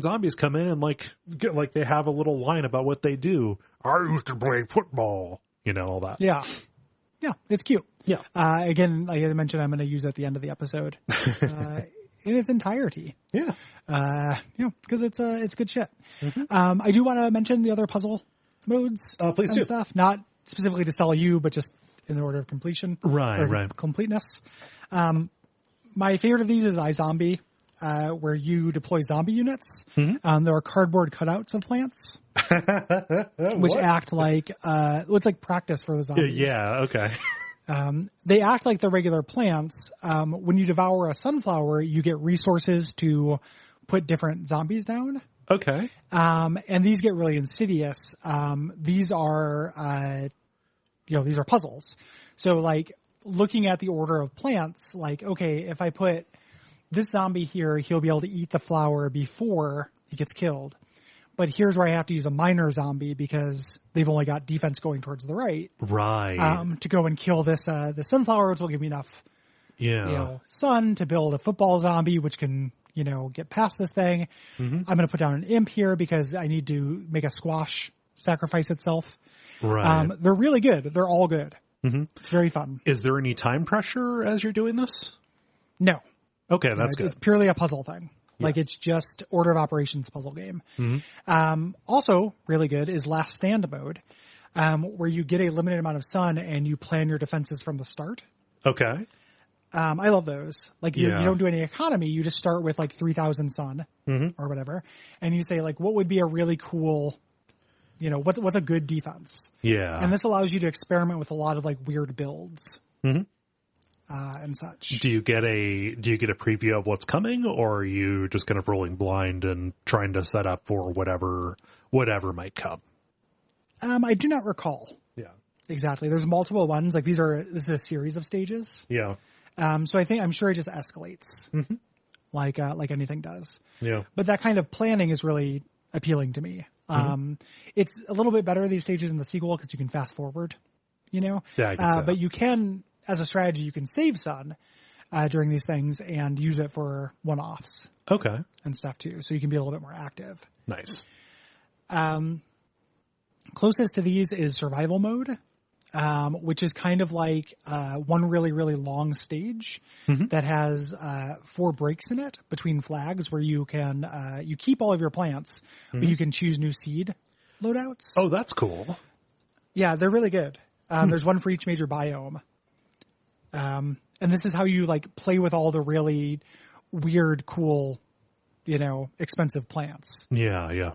zombies come in and like they have a little line about what they do. I used to play football, you know, all that. Yeah. Yeah, it's cute. Yeah. Again, like I mentioned, I'm going to use it at the end of the episode in its entirety. Yeah. Because it's good shit. I do want to mention the other puzzle modes Please and do. stuff, not specifically to sell you, but just in the order of completion. Right, or right. completeness. My favorite of these is iZombie, where you deploy zombie units. There are cardboard cutouts of plants, which act like, it's like practice for the zombies. Yeah. Okay. They act like the regular plants. When you devour a sunflower, you get resources to put different zombies down. Okay. And these get really insidious. These are puzzles. So like looking at the order of plants, like, okay, if I put this zombie here, he'll be able to eat the flower before he gets killed. But here's where I have to use a minor zombie because they've only got defense going towards the right. Right. To go and kill this sunflower, which will give me enough sun to build a football zombie, which can, get past this thing. I'm going to put down an imp here because I need to make a squash sacrifice itself. Right. They're really good. They're all good. It's very fun. Is there any time pressure as you're doing this? No. Okay, that's good. It's purely a puzzle thing. Like it's just order of operations puzzle game. Also really good is last stand mode, where you get a limited amount of sun and you plan your defenses from the start. Okay. I love those. Like you don't do any economy. You just start with like 3,000 sun or whatever. And you say like, what would be a really cool, what's a good defense? Yeah. And this allows you to experiment with a lot of like weird builds. And such. Do you get a preview of what's coming, or are you just kind of rolling blind and trying to set up for whatever might come? I do not recall. Yeah. Exactly. There's multiple ones. Like this is a series of stages. Yeah. So I'm sure it just escalates. Like anything does. Yeah. But that kind of planning is really appealing to me. It's a little bit better these stages in the sequel because you can fast forward, Yeah, I can say but you can, as a strategy, you can save sun during these things and use it for one-offs Okay. and stuff too. So you can be a little bit more active. Nice. Closest to these is survival mode, which is kind of like one really, really long stage that has 4 breaks in it between flags where you can you keep all of your plants, but you can choose new seed loadouts. Oh, that's cool. Yeah, they're really good. There's one for each major biome. And this is how you like play with all the really weird, cool, expensive plants. Yeah, yeah.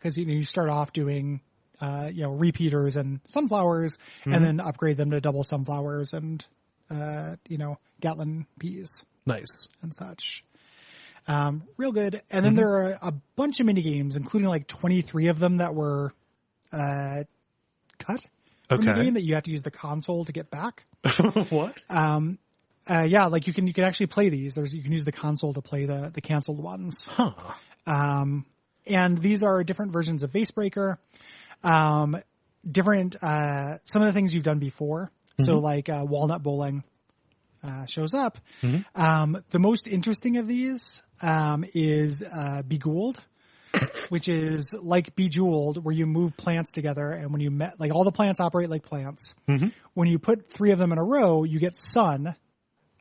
Cause you start off doing, repeaters and sunflowers and then upgrade them to double sunflowers and, Gatlin peas Nice. and such. Real good. And then there are a bunch of mini games, including like 23 of them that were, cut from the game that you have to use the console to get back. What? Yeah, like you can actually play these. You can use the console to play the canceled ones. Huh. And these are different versions of Vasebreaker. Different, some of the things you've done before. So like, Walnut Bowling, shows up. The most interesting of these, is, Begooled, which is like Bejeweled, where you move plants together, and when you all the plants operate like plants. When you put 3 of them in a row, you get sun,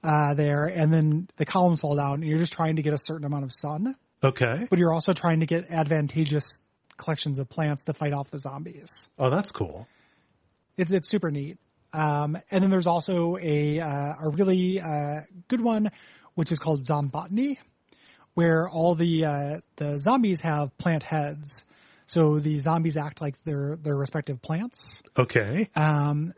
there, and then the columns fall down, and you're just trying to get a certain amount of sun. Okay. But you're also trying to get advantageous collections of plants to fight off the zombies. Oh, that's cool. It's super neat. And then there's also a really good one, which is called Zombotany, where all the zombies have plant heads. So the zombies act like their respective plants. Okay.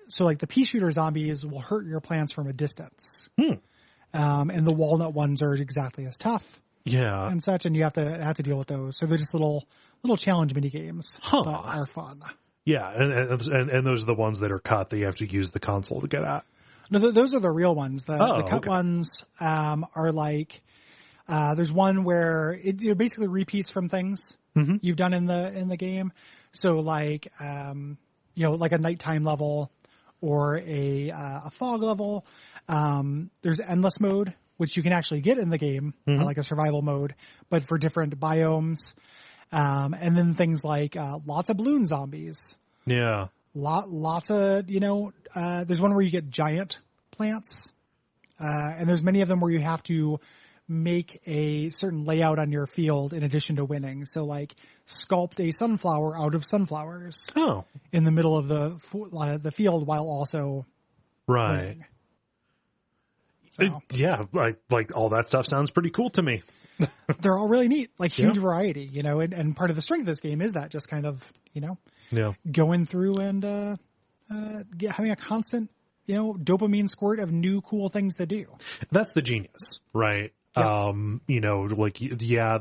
So like the pea shooter zombies will hurt your plants from a distance. And the walnut ones are exactly as tough. Yeah. And such, and you have to deal with those. So they're just little challenge mini games that are fun. Yeah, and those are the ones that are cut that you have to use the console to get at. No, those are the real ones. The cut okay. ones are like there's one where it basically repeats from things you've done in the game. So like like a nighttime level or a fog level. There's endless mode, which you can actually get in the game, like a survival mode, but for different biomes. And then things like lots of balloon zombies. Yeah. Lots of, there's one where you get giant plants. And there's many of them where you have to make a certain layout on your field in addition to winning. So like sculpt a sunflower out of sunflowers in the middle of the field while also winning. So. Yeah, like all that stuff sounds pretty cool to me. They're all really neat, like huge variety, and part of the strength of this game is that just kind of, going through and having a constant, dopamine squirt of new cool things to do. That's the genius, right? Yeah.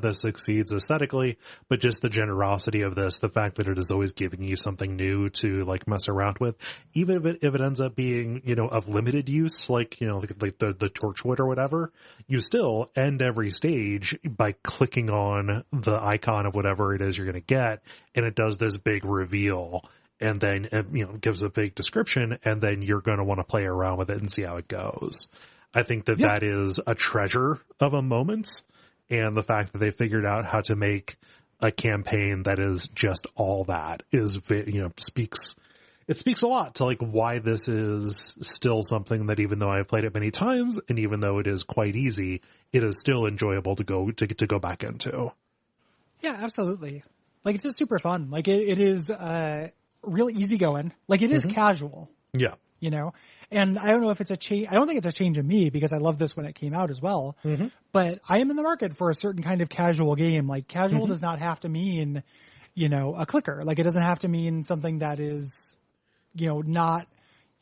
This succeeds aesthetically, but just the generosity of this, the fact that it is always giving you something new to like mess around with, even if it ends up being, of limited use, like the Torchwood or whatever, you still end every stage by clicking on the icon of whatever it is you're going to get. And it does this big reveal and then, gives a big description, and then you're going to want to play around with it and see how it goes. I think that is a treasure of a moment, and the fact that they figured out how to make a campaign that is just all that is, speaks a lot to like why this is still something that, even though I've played it many times and even though it is quite easy, it is still enjoyable to go back into. Yeah, absolutely. Like it's just super fun. Like it is really easygoing. Like it is casual. Yeah. And I don't know if it's a change. I don't think it's a change in me because I love this when it came out as well. But I am in the market for a certain kind of casual game. Like casual does not have to mean, a clicker. Like it doesn't have to mean something that is, not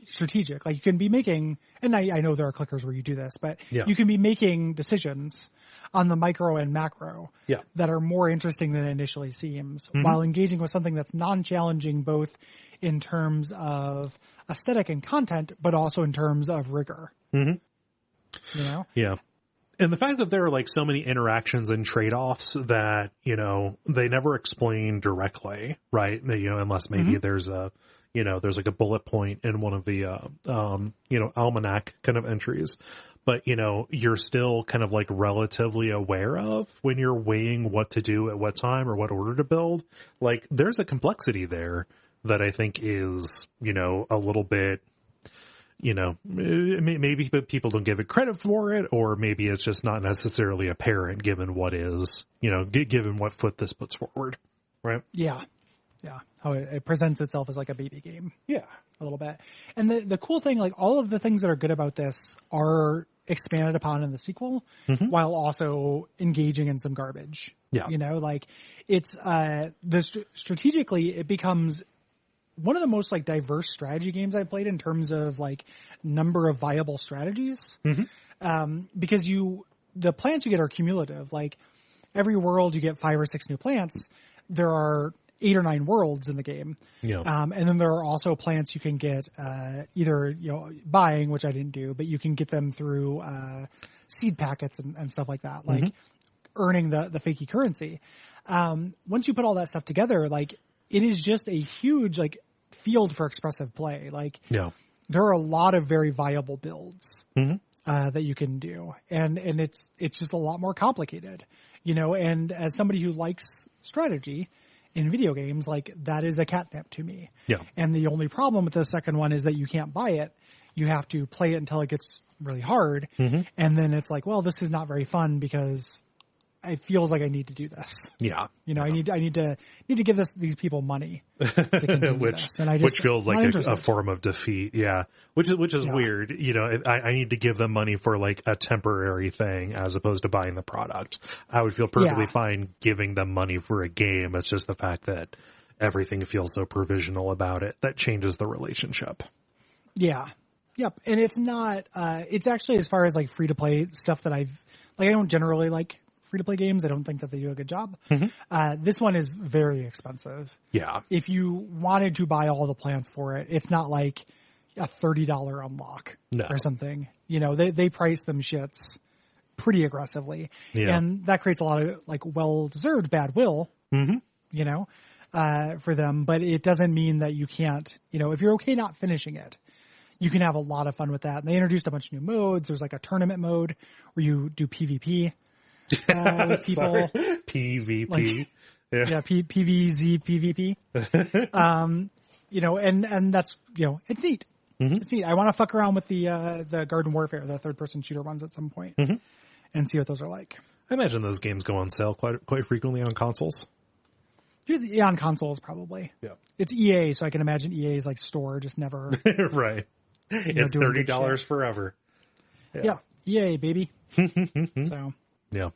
strategic. Like you can be making, and I know there are clickers where you do this, but you can be making decisions on the micro and macro that are more interesting than it initially seems, while engaging with something that's non-challenging both in terms of aesthetic and content, but also in terms of rigor. Yeah. And the fact that there are like so many interactions and trade-offs that, they never explain directly, right? Unless maybe there's there's like a bullet point in one of the, almanac kind of entries. But, you're still kind of like relatively aware of when you're weighing what to do at what time or what order to build. Like there's a complexity there that I think is, a little bit, maybe people don't give it credit for it, or maybe it's just not necessarily apparent given what is, given what foot this puts forward. Right. Yeah. Yeah. How it presents itself as like a baby game. Yeah. A little bit. And the cool thing, like all of the things that are good about this are expanded upon in the sequel while also engaging in some garbage. Yeah. Like it's, strategically it becomes one of the most like diverse strategy games I've played in terms of like number of viable strategies. Because the plants you get are cumulative. Like every world you get 5 or 6 new plants. There are 8 or 9 worlds in the game. Yeah. And then there are also plants you can get, either, buying, which I didn't do, but you can get them through, seed packets and stuff like that, like earning the fakey currency. Once you put all that stuff together, like it is just a huge, like field for expressive play. Like there are a lot of very viable builds, that you can do. And it's just a lot more complicated, and as somebody who likes strategy, in video games, like that is a catnip to me. Yeah. And the only problem with the second one is that you can't buy it. you have to play it until it gets really hard. Mm-hmm. And then it's like, well, this is not very fun because it feels like I need to do this. Yeah. You know, I need to give these people money to continue this. And which feels like a form of defeat. Yeah. Which is weird. You know, I need to give them money for like a temporary thing as opposed to buying the product. I would feel perfectly fine giving them money for a game. It's just the fact that everything feels so provisional about it that changes the relationship. Yeah. Yep. And it's not, it's actually, as far as like free to play stuff that I don't generally like free to play games. I don't think that they do a good job. Mm-hmm. This one is very expensive. Yeah. If you wanted to buy all the plants for it, it's not like a $30 unlock or something. You know, they price them shits pretty aggressively. Yeah. And that creates a lot of like well-deserved bad will, you know, for them. But it doesn't mean that you can't, you know, if you're okay not finishing it, you can have a lot of fun with that. And they introduced a bunch of new modes. There's like a tournament mode where you do PvP. With people. PvP. Like, PVZ, PvP. You know, and that's, you know, it's neat. Mm-hmm. It's neat. I want to fuck around with the Garden Warfare, the third person shooter ones at some point and see what those are like. I imagine those games go on sale quite frequently on consoles. Yeah, on consoles probably. Yeah. It's EA, so I can imagine EA's like store just never. Right. It's $30 forever. Yeah. EA, baby. So. Yeah.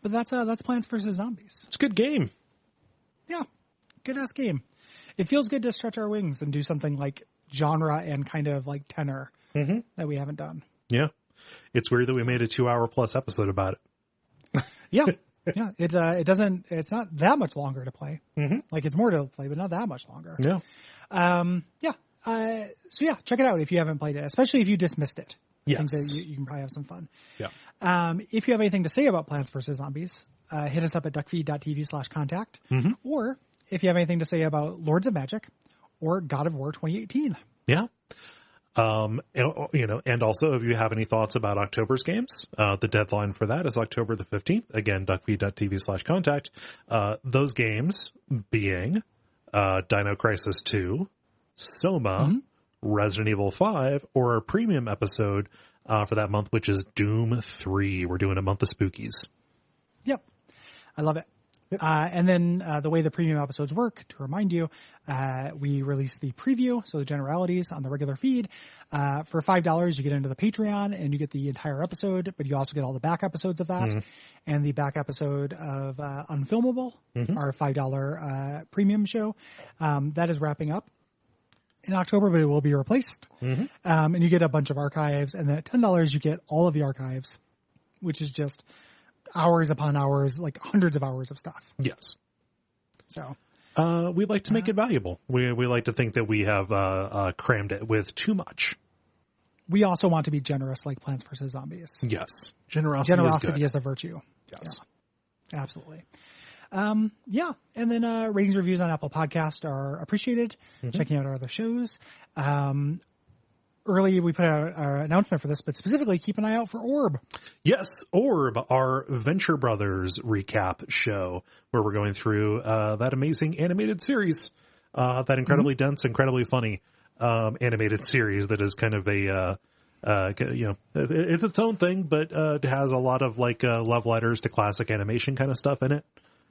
But that's Plants vs. Zombies. It's a good game. Yeah. Good ass game. It feels good to stretch our wings and do something like genre and kind of like tenor that we haven't done. Yeah. It's weird that we made a 2-hour plus episode about it. Yeah. Yeah. It's not that much longer to play. Like it's more to play, but not that much longer. Yeah. So yeah, check it out if you haven't played it, especially if you dismissed it. Yes. I think that you can probably have some fun. Yeah. If you have anything to say about Plants vs. Zombies, hit us up at Duckfeed.tv/contact. Or if you have anything to say about Lords of Magic or God of War 2018. Yeah. You know, and also if you have any thoughts about October's games, the deadline for that is October the 15th. Again, Duckfeed.tv/contact. Those games being, Dino Crisis 2, Soma, Resident Evil 5, or our premium episode for that month, which is Doom 3. We're doing a month of spookies. Yep. I love it. Yep. And then the way the premium episodes work, to remind you, we release the preview, so the generalities on the regular feed. For $5, you get into the Patreon and you get the entire episode, but you also get all the back episodes of that. And the back episode of Unfilmable, our $5 premium show. That is wrapping up in October, but it will be replaced. And you get a bunch of archives. And then at $10, you get all of the archives, which is just hours upon hours, like hundreds of hours of stuff. Yes. So we like to make it valuable. We like to think that we have crammed it with too much. We also want to be generous, like Plants vs. Zombies. Yes. Generosity is a virtue. Yes. Yeah, absolutely. Yeah. And then ratings, reviews on Apple Podcast are appreciated. Checking out our other shows. Early, we put out our announcement for this, but specifically keep an eye out for Orb. Yes, Orb, our Venture Brothers recap show, where we're going through that amazing animated series, that incredibly dense, incredibly funny animated series that is kind of a, it's its own thing, but it has a lot of like love letters to classic animation kind of stuff in it.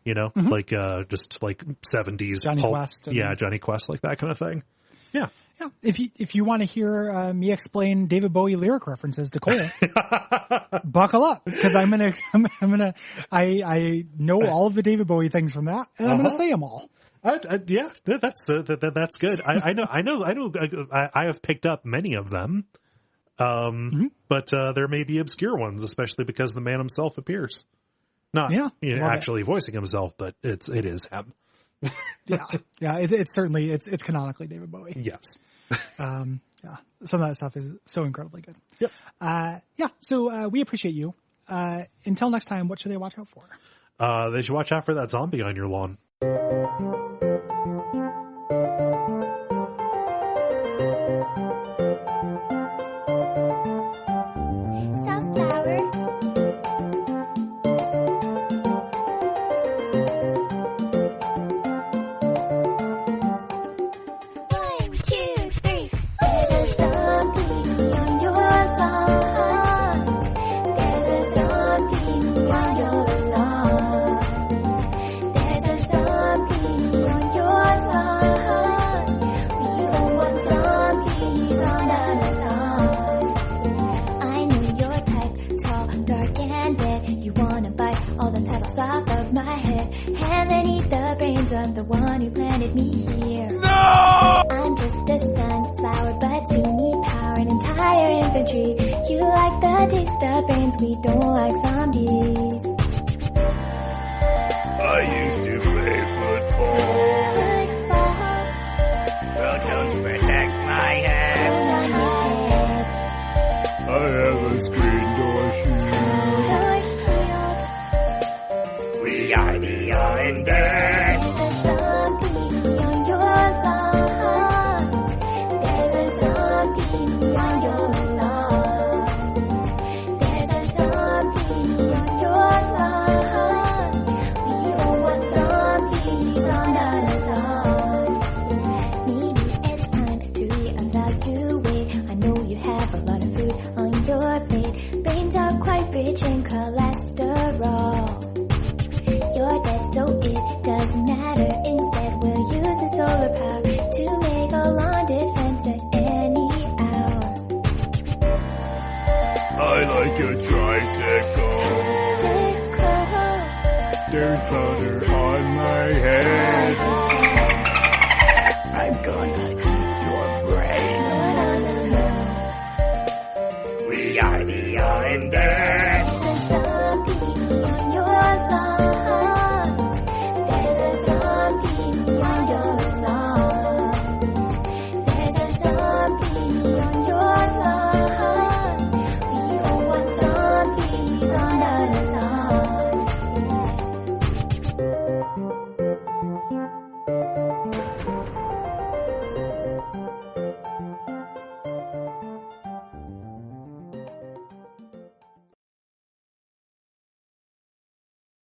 You know, like just like 70s Johnny pulp. Quest. Johnny Quest, like that kind of thing. Yeah. Yeah. If you want to hear me explain David Bowie lyric references to Kole, buckle up, because I know all of the David Bowie things from that, and I'm going to say them all. Yeah, that's good. I know. I have picked up many of them, but there may be obscure ones, especially because the man himself appears. Not actually voicing himself, but it is him. Yeah. It's certainly it's canonically David Bowie. Yes. Yeah. Some of that stuff is so incredibly good. Yep. Yeah. So we appreciate you. Until next time, what should they watch out for? They should watch out for that zombie on your lawn. Sunflower. me here. No! I'm just a sunflower, but you need power and entire infantry. You like the taste of brains, we don't like zombies. I used to play football. Rotos protect my head. I have a screen door shield. We are the undead. There's a zombie on your lawn. There's a zombie on your lawn. There's a zombie on your lawn. We don't want zombies on our lawn. Maybe it's time to reevaluate. I know you have a lot of food on your plate. Brains are quite rich in cholesterol. You're dead, so it doesn't matter. Instead, we'll use the solar power to make a long defense at any hour. I like a tricycle. There's powder on my head.